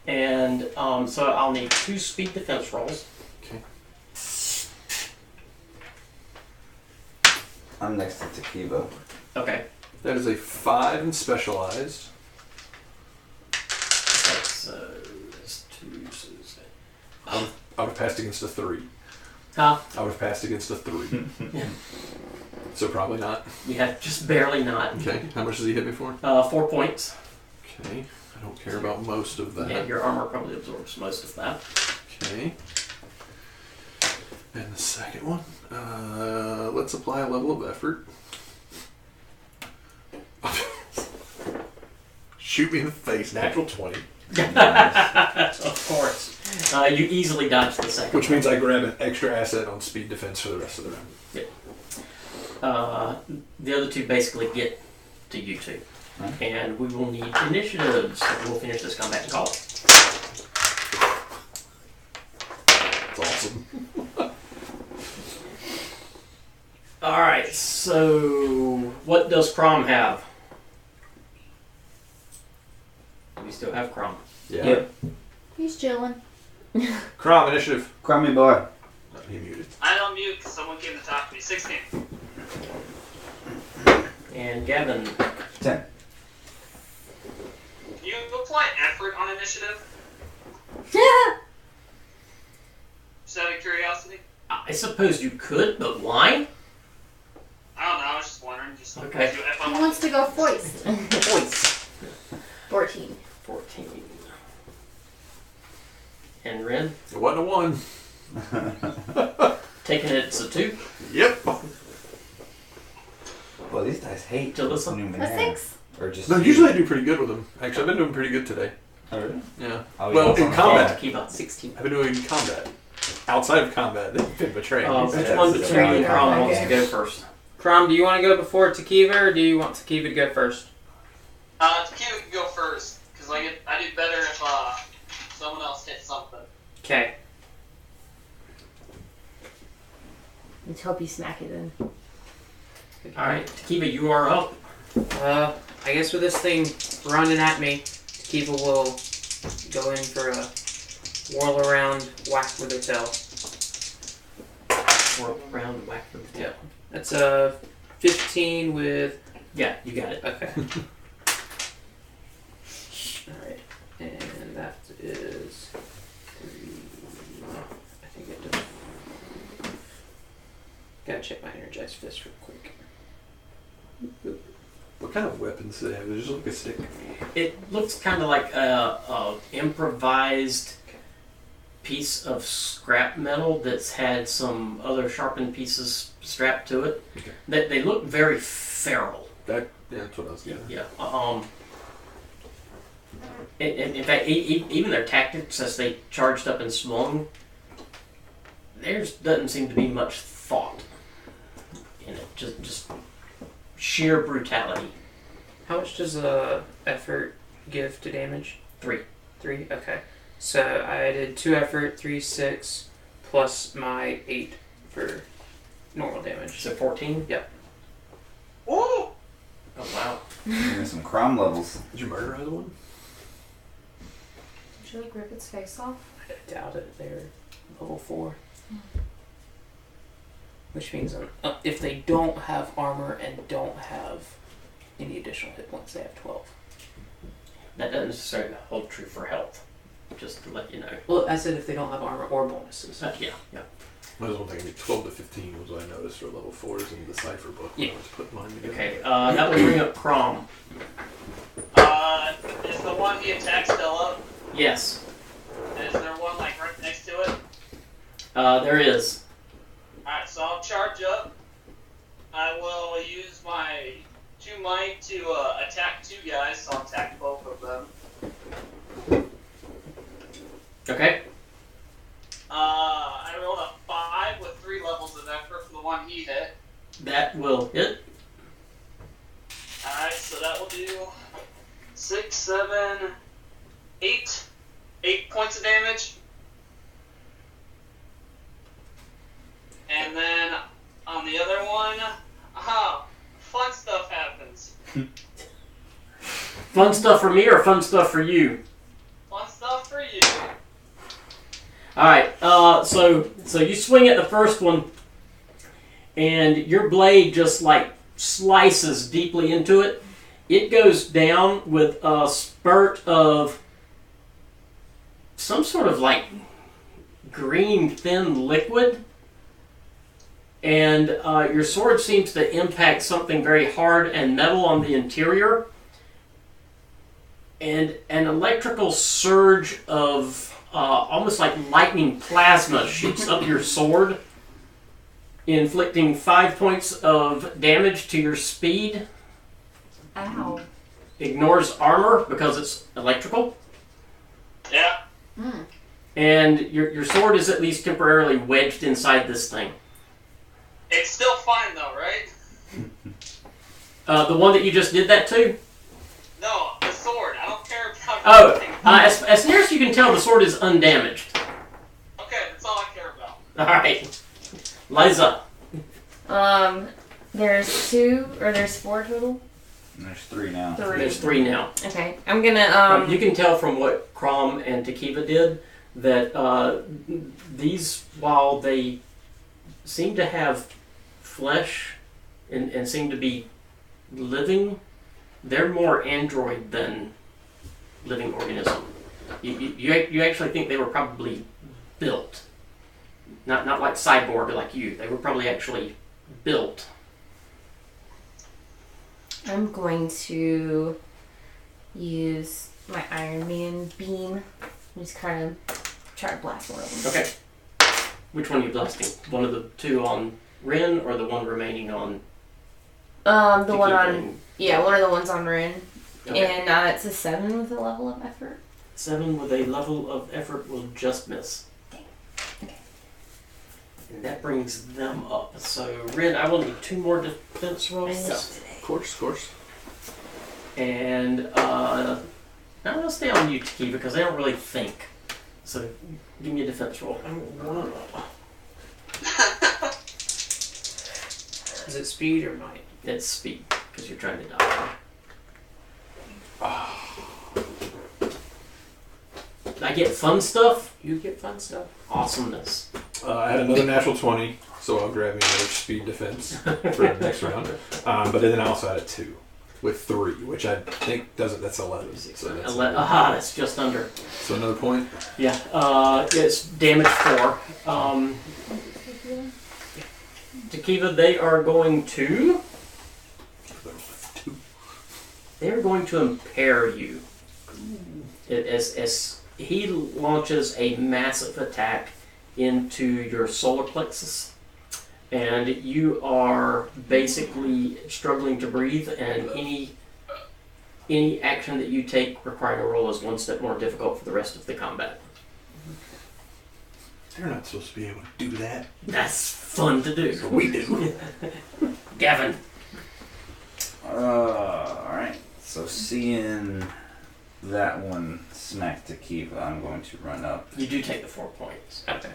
And so I'll need 2 speed defense rolls. Okay. I'm next to Tequila. Okay. That is a 5 in specialized. That's 2. So I would have passed against a 3. huh? I would have passed against a 3. So probably not. Yeah, just barely not. Okay. How much does he hit me for? 4 points. Okay. I don't care about most of that. Yeah, your armor probably absorbs most of that. Okay. And the second one, let's apply a level of effort. Shoot me in the face, natural 20. Of course. You easily dodge the second. Which means I grab an extra asset on speed defense for the rest of the round. The other 2 basically get to you 2. And we will need initiatives. We'll finish this combat and call it. That's awesome. Alright, so what does Crom have? We still have Crom. Yeah. Yep. He's chilling. Crom, initiative. Crummy boy. He muted. I don't mute because someone came to talk to me. 16. And Gavin. 10. Can you apply effort on initiative? Just out of curiosity? I suppose you could, but why? I don't know. I was just wondering. Just Okay. if I He want wants to go foist. Voice. 14. 14. And Ren? It wasn't a 1. Taking it, it's a 2. Yep. Well, these guys hate Jalissa? Numenera. A 6. Or just No, usually I do pretty good with them. Actually, I've been doing pretty good today. Oh, really? Yeah. Oh, Well, yeah. in combat. Kiva. 16. I've been doing combat. Outside of combat, they've been betraying me. Which That's one the between challenge Crom of wants that to game. go first? Crom, do you want to go before Tekiva, or do you want Tekiva to go first? Tekiva can go first, because I do better if someone else hits something. Okay. Let's hope you smack it in. Alright, Tekiva, you are up. I guess with this thing running at me, Tekiva will go in for a whirl around, whack with her tail. Whirl around, whack with the tail. That's a 15 with. Yeah, you got it. Okay. Alright. And that is 3. I think it does. Gotta check my energized fist real quick. What kind of weapons do they have? They just look like a stick. It looks kind of like a improvised piece of scrap metal that's had some other sharpened pieces strapped to it. Okay. They look very feral. Yeah, that's what I was getting. Yeah. In fact, even their tactics as they charged up and swung, there doesn't seem to be much thought in it. Just sheer brutality. How much does effort give to damage? 3. 3? Okay. So I did 2 effort, 3, 6, plus my 8 for normal damage. Is it 14? Yep. Ooh! Oh wow. There's some Crom levels. Did you murder either one? Did you like rip its face off? I doubt it. They're level 4. Which means if they don't have armor and don't have any additional hit points, they have 12. That doesn't necessarily hold true for health. Just to let you know. Well, I said if they don't have armor or bonuses. Yeah. That was one thing. I mean, 12 to 15 was what I noticed for level 4s in the cipher book when Yeah. I was putting mine together. Okay, that will bring up Crom. Is the one he attacked still up? Yes, Is there one like right next to it? there is. Alright, so I'll charge up. I will use my 2 might to attack 2 guys, so I'll attack both of them. Okay. I rolled a 5 with 3 levels of effort for the one he hit. That will hit. Alright, so that will do 6, 7, 8. 8 points of damage. And then on the other one, fun stuff happens. Fun stuff for me or fun stuff for you? Fun stuff for you. Alright, so you swing at the first one, and your blade just like slices deeply into it. It goes down with a spurt of some sort of like green thin liquid, and your sword seems to impact something very hard and metal on the interior, and an electrical surge of almost like lightning plasma shoots up your sword, inflicting 5 points of damage to your speed. Ow. Ignores armor because it's electrical. Yeah. And your sword is at least temporarily wedged inside this thing. It's still fine though, right? The one that you just did that to? No, the sword. I don't care about Oh, anything. as near as you can tell, the sword is undamaged. Okay, that's all I care about. Alright. Liza. There's 4 total? There's 3 now. 3. There's 3 now. Okay, I'm gonna, You can tell from what Crom and Tekiva did that these, while they seem to have flesh and seem to be living, they're more android than living organism. You actually think they were probably built. Not like cyborg like you. They were probably actually built. I'm going to use my Iron Man beam. Just kind of try to blast one of them. Okay. Which one are you blasting? One of the two on Rin, or the one remaining on? The one on Rin? one of the ones on Rin, Okay. and it's a 7 with a level of effort. 7 with a level of effort will just miss. Okay. And that brings them up. So Rin, I will need 2 more defense rolls. Of course. And I'm gonna stay on you, Taki, because they don't really think. So give me a defense roll. Is it speed or might? It's speed, because you're trying to die. I get fun stuff. You get fun stuff. Awesomeness. I had another natural 20, so I'll grab me another speed defense for the next round. But then I also had a 2 with 3, which I think doesn't. That's 11. So that's That's just under. So another point. Yeah. It's damage 4. Takiva, they are going to. They are going to impair you. As he launches a massive attack into your solar plexus, and you are basically struggling to breathe, and any action that you take requiring a roll is 1 step more difficult for the rest of the combat. They're not supposed to be able to do that. That's fun to do. We do. Gavin. Alright. So seeing that one smack to keep, I'm going to run up. You do take the 4 points. Okay.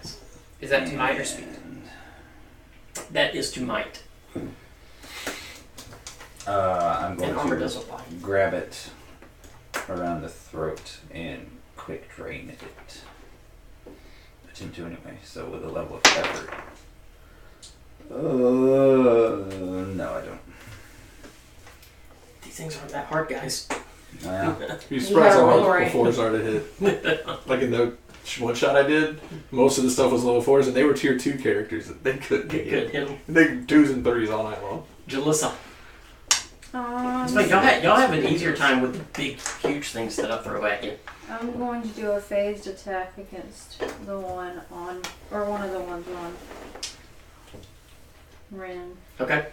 Is that to might or speed? That is to might. I'm going And armor to does apply. grab it around the throat and quick drain it. Attempt to anyway, so with a level of effort. No, I don't. These things aren't that hard, guys. You're surprised how roll hard right. level 4s are to hit. Like in the one shot I did, most of the stuff was level 4s, and they were tier 2 characters that they couldn't get Good hit. him. They 2s and 3s all night long. Jalissa. It's like y'all have an easier time with the big, huge things that I throw at you. I'm going to do a phased attack against the one on, or one of the ones on Rin. Okay.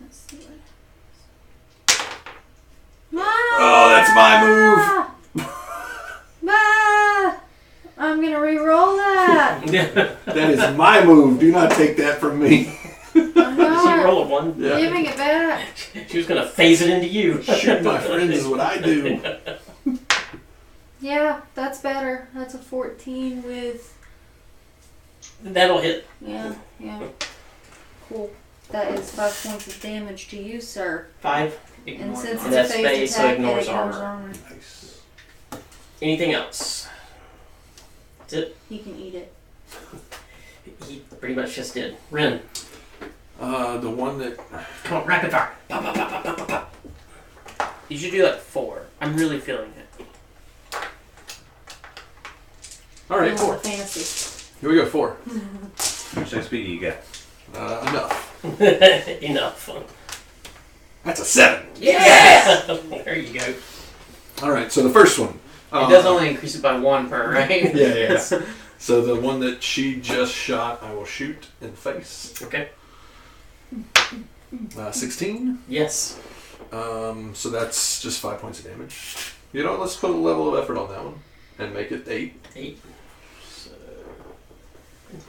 Let's see what. Oh, that's my move! I'm gonna re-roll that. That is my move. Do not take that from me. I'm Did she not roll a 1? Yeah. giving it back. She was gonna phase it into you. Shoot my friends is what I do. Yeah, that's better. That's a 14 with. That'll hit. Yeah. Cool. That is 5 points of damage to you, sir. 5. And since And it's that's a phased phased, so attack, ignores it ignores armor. armor. Nice. Anything else? That's it. You can eat it. He pretty much just did. Rin. The one that. Come on, rapid fire. Pop, pop, pop, pop, pop, pop, pop. You should do like 4. I'm really feeling it. Alright, 4. Fantasy. Here we go, 4. How much XP do you get? Enough. Enough. That's a 7. Yeah! There you go. Alright, so the first one. It does only increase it by 1 per, right? Yeah. So the one that she just shot, I will shoot in face. Okay. 16. Yes. So that's just 5 points of damage. You know, let's put a level of effort on that one and make it 8. 8. So...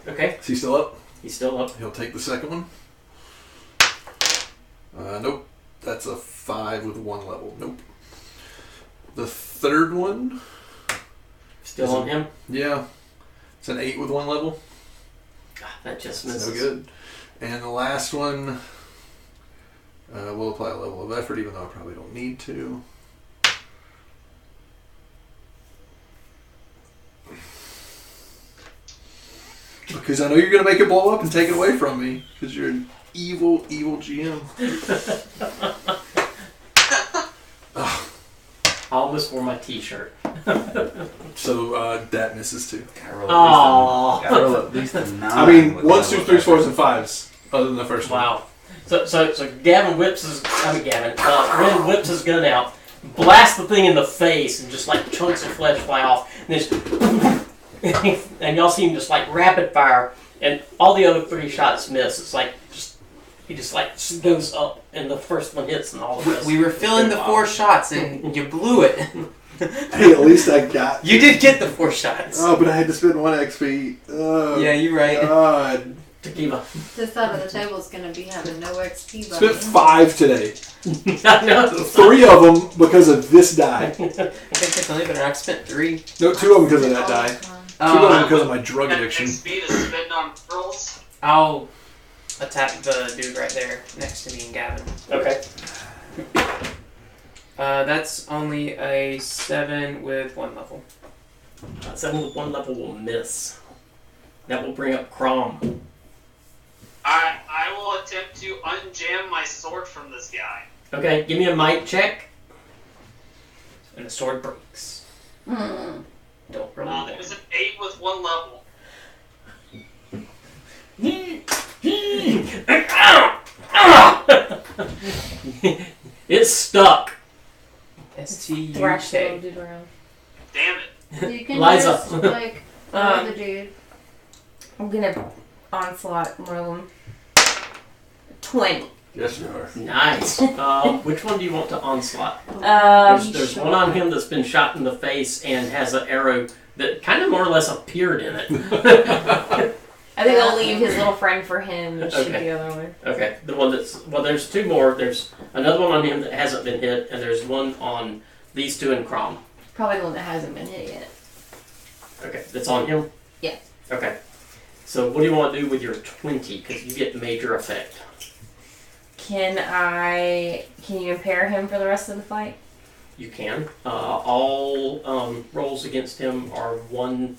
Okay. Is he still up? He's still up. He'll take the second one. Nope. That's a 5 with 1 level. Nope. The third one. Still on him? Yeah. It's an 8 with 1 level. That just That's misses. no good. And the last one, we'll apply a level of effort, even though I probably don't need to. Because I know you're going to make it blow up and take it away from me. Because you're an evil, evil GM. I almost wore my t-shirt. So that misses too. Gotta roll at least a 9. I mean, with 1s, level 2s, 3s, of 4s, and 5s. Other than the first one. Wow. So Ren whips his gun out, blasts the thing in the face, and just like chunks of flesh fly off, and just and y'all see him just like rapid fire, and all the other 3 shots miss. It's like he just like goes up, and the first one hits, and all of this. We were filling the 4 shots, and you blew it. Hey, at least I got. You did get the 4 shots. Oh, but I had to spend 1 XP. Yeah, you're right. God. Tequila. This side of the table is going to be having no XP Spent button. 5 today. I know. 3 of them because of this die. I think it's only better. I've spent 3. No, 2 of them because of that die. 2 of them because of my drug Got addiction. XP to spend on pearls. I'll attack the dude right there next to me and Gavin. Okay. That's only a 7 with 1 level. 7 with 1 level will miss. That will bring up Crom. I will attempt to unjam my sword from this guy. Okay, give me a might check. And the sword breaks. Don't really. It was an 8 with 1 level. It's stuck. Thrash the little STUK. dude around. Damn it. You can Liza. just, like, throw the dude. I'm gonna onslaught one of them. 20. Yes, you are. Nice. Which one do you want to onslaught? Um, There's one on him that's been shot in the face and has an arrow that kind of more or less appeared in it. I think I'll leave his little friend for him and shoot Okay. the other one. Okay, the one that's there's 2 more. There's another one on him that hasn't been hit, and there's one on these 2 in Crom. Probably the one that hasn't been hit yet. Okay, that's on him. Yeah. Okay. So what do you want to do with your 20? Because you get major effect. Can you impair him for the rest of the fight? You can. All rolls against him are 1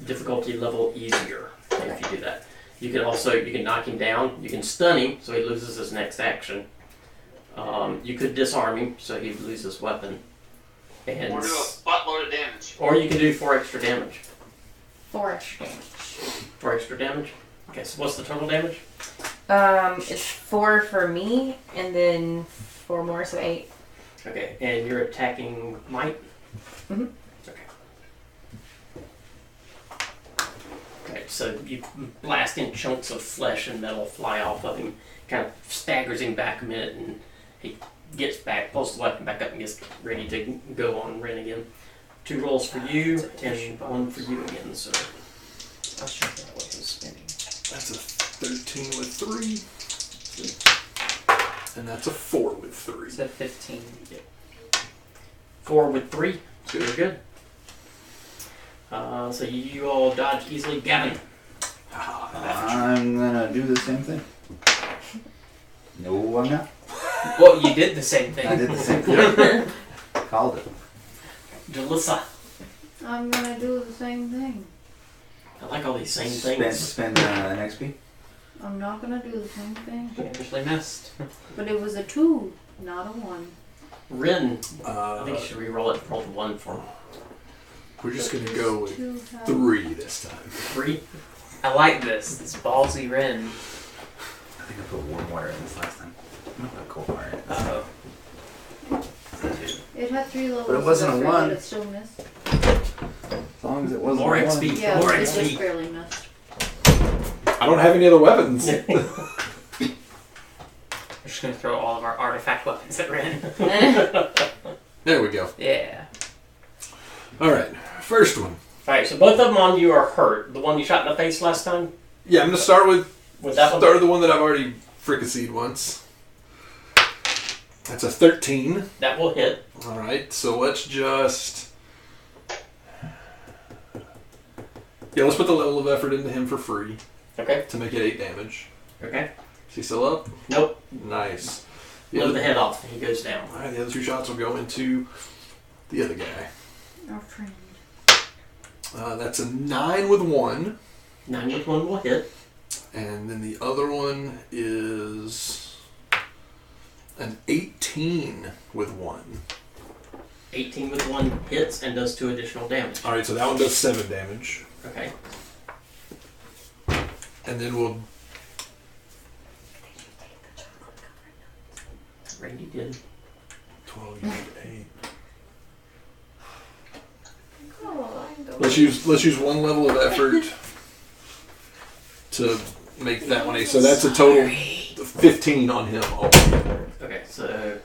difficulty level easier if you do that. You can knock him down. You can stun him so he loses his next action. You could disarm him so he loses his weapon. And Or do a buttload of damage. or you can do 4 extra damage. 4 extra damage. 4 extra damage. Okay, so what's the total damage? It's 4 for me, and then 4 more, so 8. Okay, and you're attacking Might? Mhm. Okay. Okay, so you blast in chunks of flesh and metal fly off of him, kind of staggers him back a minute, and he gets back, pulls the weapon back up and gets ready to go on Ren again. 2 rolls for you, and 1 for you again, so I was trying to think what he was spending. That's a 13 with 3. And that's a 4 with 3. It's a 15. 4 with 3. Good. You're good. So you all dodge easily. Gavin. I'm gonna do the same thing. No, I'm not. Well, you did the same thing. I did the same thing. Called it. Jalissa. I'm going to do the same thing. I like all these same things. Spend an XP. I'm not going to do the same thing. You actually missed. But it was a 2, not a 1. Rin. I think you should re-roll it. Roll the 1 for him. We're just going to go with 2 3 this time. 3. I like this. It's ballsy Ren. I think I put warm water in this last time. I'm gonna put cold water in. Uh-oh. It had 3 levels. But it wasn't so a that's right, 1. but it still missed. As long as it wasn't More a 1. XP. Yeah, More it just XP. barely missed. I don't have any other weapons. We're just gonna throw all of our artifact weapons at Ren. There we go. Yeah. Alright, first one. Alright, so both of them on you are hurt. The one you shot in the face last time? Yeah, I'm going to start with That one? the one that I've already fricasseed once. That's a 13. That will hit. Alright, so let's just... Yeah, let's put the level of effort into him for free Okay. to make it 8 damage. Okay. Is he still up? Nope. Nice. Blow the head off. He goes down. Alright, the other 2 shots will go into the other guy. Our friend. That's a 9 with 1. 9 with 1 will hit. And then the other one is an 18 with 1. 18 with 1 hits and does 2 additional damage. Alright, so that one does 7 damage. Okay. And then we'll... Randy did. 12, you did 8. Oh, Let's use one level of effort to make that one 8. So that's a total of 15 on him altogether. Okay, so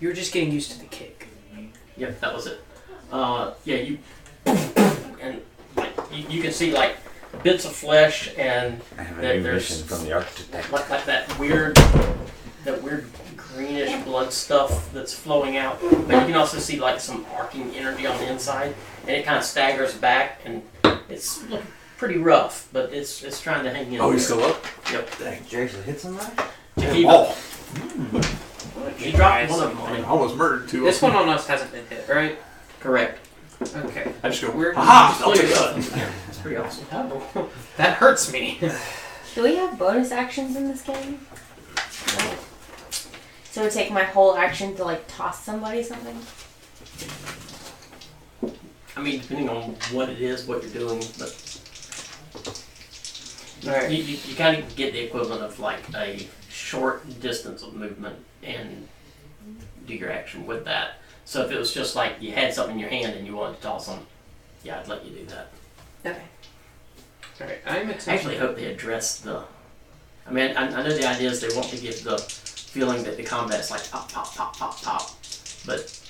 You were just getting used to the kick. yep, that was it. Yeah, you and like you can see like bits of flesh and I have a There- new there's- mission from the architect. like that weird greenish blood stuff that's flowing out. But you can also see like some arcing energy on the inside, and it kind of staggers back, and it's looking pretty rough, but it's trying to hang in. Oh, he's there. still up? Yep. Dang, did you actually hit somebody? Oh, He dropped one of them on I him. almost murdered 2 This of them. one on us hasn't been hit, right? Correct. Okay. I just go, We're aha, I'll take it. That's pretty awesome. That hurts me. Do we have bonus actions in this game? No. So it would take my whole action to like toss somebody something? I mean, depending on what it is, what you're doing, but Alright. you kind of get the equivalent of like a short distance of movement and do your action with that. So if it was just like you had something in your hand and you wanted to toss them, yeah, I'd let you do that. Okay. Alright, I'm I actually hope they address the. I mean, I know the idea is they want to give the feeling that the combat's like pop, pop, pop, pop, pop, but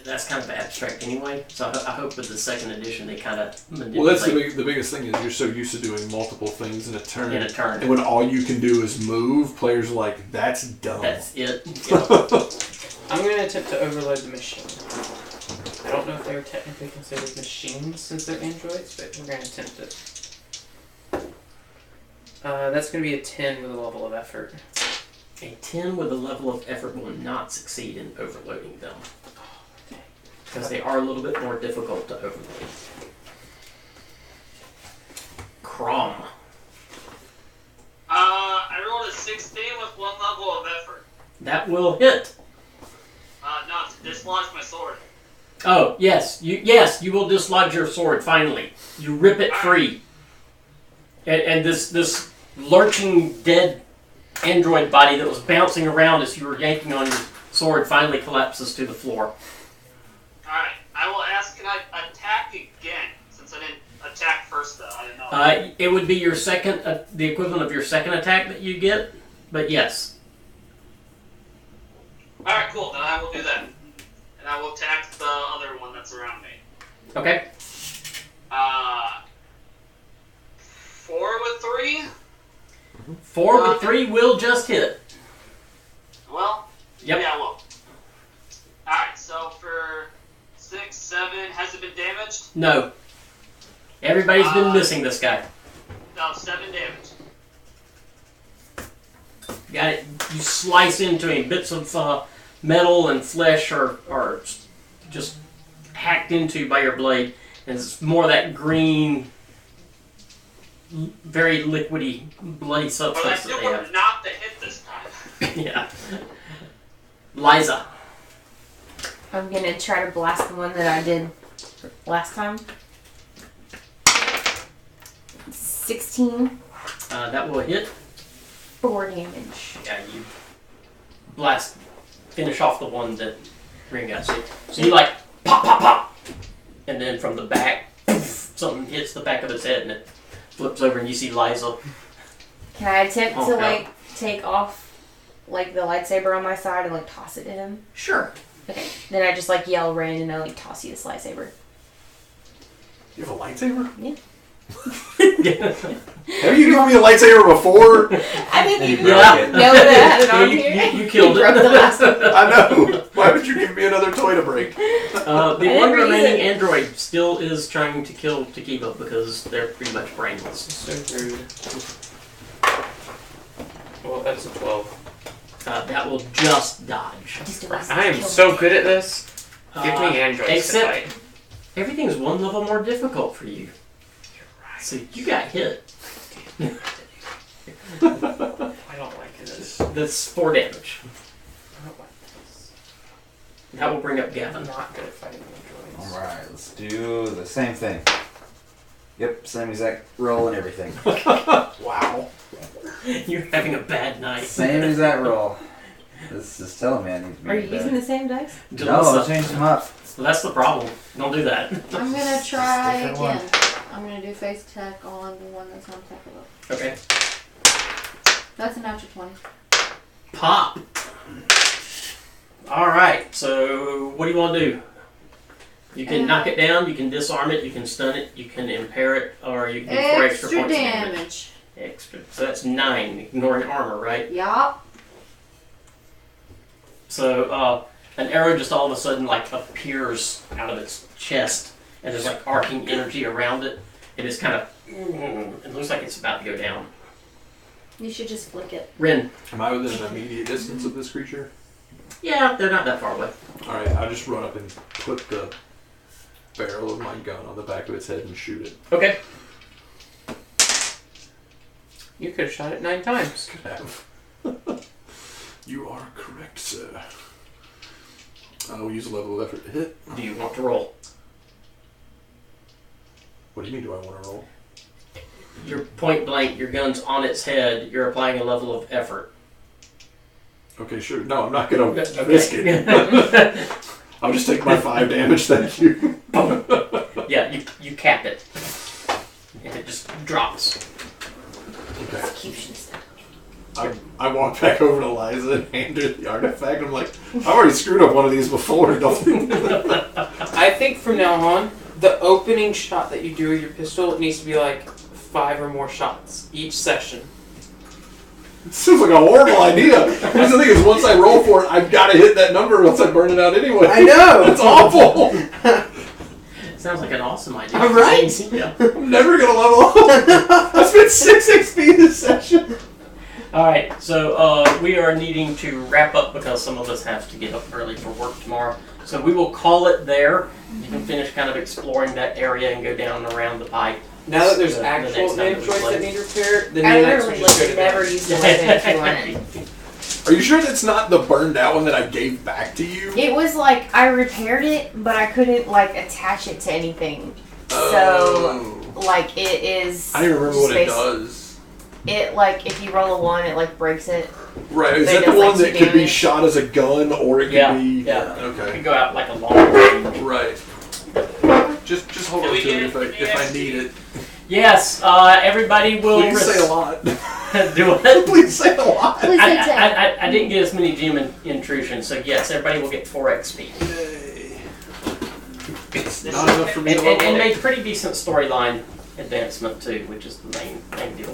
that's kind of abstract anyway. So I hope with the second edition they kind of manipulate. Well, that's the biggest thing is you're so used to doing multiple things in a turn. In a turn. And when all you can do is move, players are like, that's dumb. That's it. Yeah. I'm going to attempt to overload the machine. I don't know if they're technically considered machines since they're androids, but we're going to attempt it. That's going to be a 10 with a level of effort. A 10 with a level of effort will not succeed in overloading them. Because they are a little bit more difficult to overload. Crom. I rolled a 16 with 1 level of effort. That will hit. No, to dislodge my sword. Oh, yes. You will dislodge your sword, finally. You rip it free. And this lurching dead android body that was bouncing around as you were yanking on your sword finally collapses to the floor. Alright, I will ask, can I attack again? Since I didn't attack first though, I didn't know. It would be your second, the equivalent of your second attack that you get, but yes. Alright, cool, then I will do that. And I will attack the other one that's around me. Okay. 4 with 3? 4 with 3 will just hit. Well, Yep. yeah, well. Alright, so for 6, 7, has it been damaged? No. Everybody's been missing this guy. No, 7 damage. Got it. You slice into him. Bits of metal and flesh are just hacked into by your blade. And it's more of that green, very liquidy, bloody But I substance still that they were have. not the hit this time. Yeah. Liza. I'm gonna try to blast the one that I did last time. 16. That will hit. 4 damage. Yeah, you blast, finish off the one that Ring got. So you like pop, pop, pop, and then from the back, something hits the back of his head and it flips over, and you see Liza. Can I attempt Oh, to God. like take off like the lightsaber on my side and like toss it to him? Sure. Okay. Then I just like yell Ren and I like toss you this lightsaber. You have a lightsaber? Yeah. Have you given me a lightsaber before? I didn't even know Yeah. that I had it on here. You killed it. Broke the last one. I know. Why would you give me another toy to break? The one never use remaining it. android still is trying to kill Takiba because they're pretty much brainless. So rude. Well, that's a 12. That will just dodge. Just a I am so good at this. Give me androids to Except fight. everything's one level more difficult for you. So you got hit. I don't like this. That's 4 damage. I don't like this. That will bring up I'm Gavin. not good at fighting androids. Alright, let's do the same thing. Yep, same exact roll and everything. Wow. You're having a bad night. Same exact roll. This is telling me I need to be Are you using the same dice? No, I'll change them up. Well, that's the problem. Don't do that. I'm gonna try Different one. again. I'm gonna do face attack on the one that's on top of it. Okay. That's a natural 20. Pop. All right. So, what do you want to do? You can knock it down. You can disarm it. You can stun it. You can impair it, or you can do 4 extra points of damage. Extra. So that's 9, ignoring armor, right? Yup. So an arrow just all of a sudden like appears out of its chest, and there's like arcing energy around it. It is kind of. It looks like it's about to go down. You should just flick it. Rin. Am I within an immediate distance of this creature? Yeah, they're not that far away. Alright, I'll just run up and put the barrel of my gun on the back of its head and shoot it. Okay. You could have shot it 9 times. Could have. You are correct, sir. I will use a level of effort to hit. Do you want to roll? What do you mean, do I want to roll? You're point blank, your gun's on its head, you're applying a level of effort. Okay, sure. No, I'm not going to Okay. risk it. I'll just take my 5 damage, thank you. Yeah, you cap it. And it just drops. Okay. Execution style. I walk back over to Liza and hand her the artifact. I'm like, I've already screwed up one of these before, don't I think from now on, the opening shot that you do with your pistol, it needs to be like 5 or more shots each session. It seems like a horrible idea. Here's the thing is, once I roll for it, I've got to hit that number or else I burn it out anyway. I know! It's awful. Sounds like an awesome idea. All right. Yeah. I'm never going to level up. I spent 6 XP this session. Alright, so we are needing to wrap up because some of us have to get up early for work tomorrow. So we will call it there. You can finish kind of exploring that area and go down and around the pipe. Now that there's The actual next time name that we choice play. that need repair, the I new next literally just go to never them. used the weapon if you want it. Are you sure that's not the burned out one that I gave back to you? It was like I repaired it, but I couldn't like attach it to anything. Oh. So like it is. I don't even remember what it space- does. It like if you roll a 1, it like breaks it. Right, is But that it the does, one like, that 2 could be damage. shot as a gun or it could Yeah, be... yeah. You Okay. can go out like a long range. Right. Just hold Can on we to it get if I need it. Yes, everybody will... Please say a lot. Do it. Please say a lot. Please say 10. I didn't get as many gem intrusions, so yes, everybody will get 4 XP. Yay. It's not enough for me to And level up. made pretty decent storyline advancement too, which is the main deal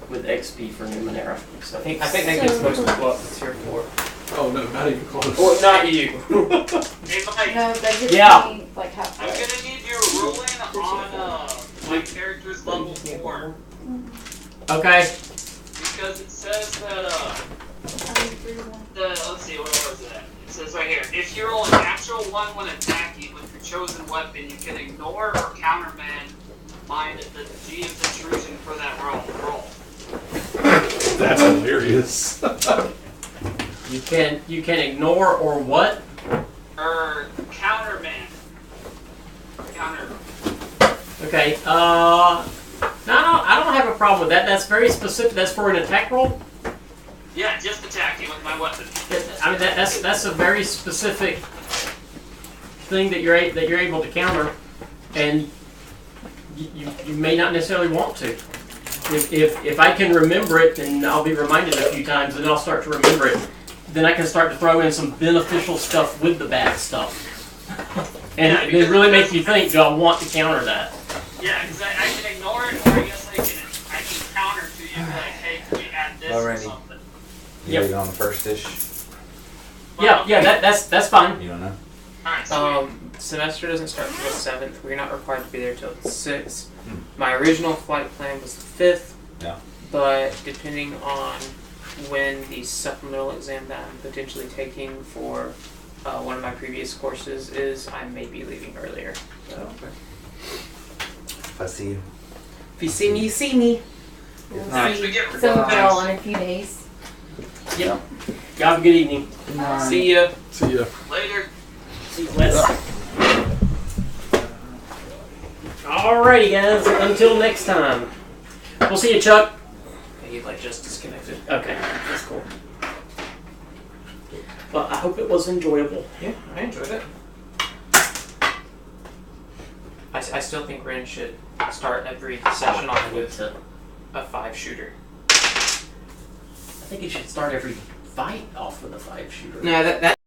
with XP for Numenera. So I think that gets most people up to tier 4. Oh no, not even close. Or not you. Hey, Mike, No, that gets Yeah. me like halfway. I'm gonna need you rolling on my character's level 4 okay. because it says that let's see, what was it? It says right here, if you roll a natural 1 when attacking with your chosen weapon, you can ignore or countermand the GM's intrusion for that roll. That's hilarious. You can ignore or what? Or countermand. Counter. Okay. No, I don't have a problem with that. That's very specific. That's for an attack roll. Yeah, just attacking with my weapon. I mean that's a very specific thing that you're able to counter, and you may not necessarily want to. If I can remember it, and I'll be reminded a few times, and I'll start to remember it. Then I can start to throw in some beneficial stuff with the bad stuff, and it really makes you think, do I want to counter that? Yeah, because I can ignore it, or I guess I can counter to you, like, hey, can we add this or Alrighty. something? You Yep. ready on the first dish? Yeah, that's fine. You don't know? Alright, Semester doesn't start until the 7th. We're not required to be there till the 6th. My original flight plan was the 5th. Yeah. But depending on when the supplemental exam that I'm potentially taking for one of my previous courses is, I may be leaving earlier. So. If I see you. If you see me, you see me. We'll Alright, see we get some rewards. girl in a few days. Yep. You have a good evening. See ya. See ya. later. Let's. Alrighty, guys. Until next time. We'll see you, Chuck. He like just disconnected. Okay, that's cool. Well, I hope it was enjoyable. Yeah, I enjoyed it. I still think Ren should start every session off with a 5-shooter. I think you should start every fight off with a 5-shooter. No, that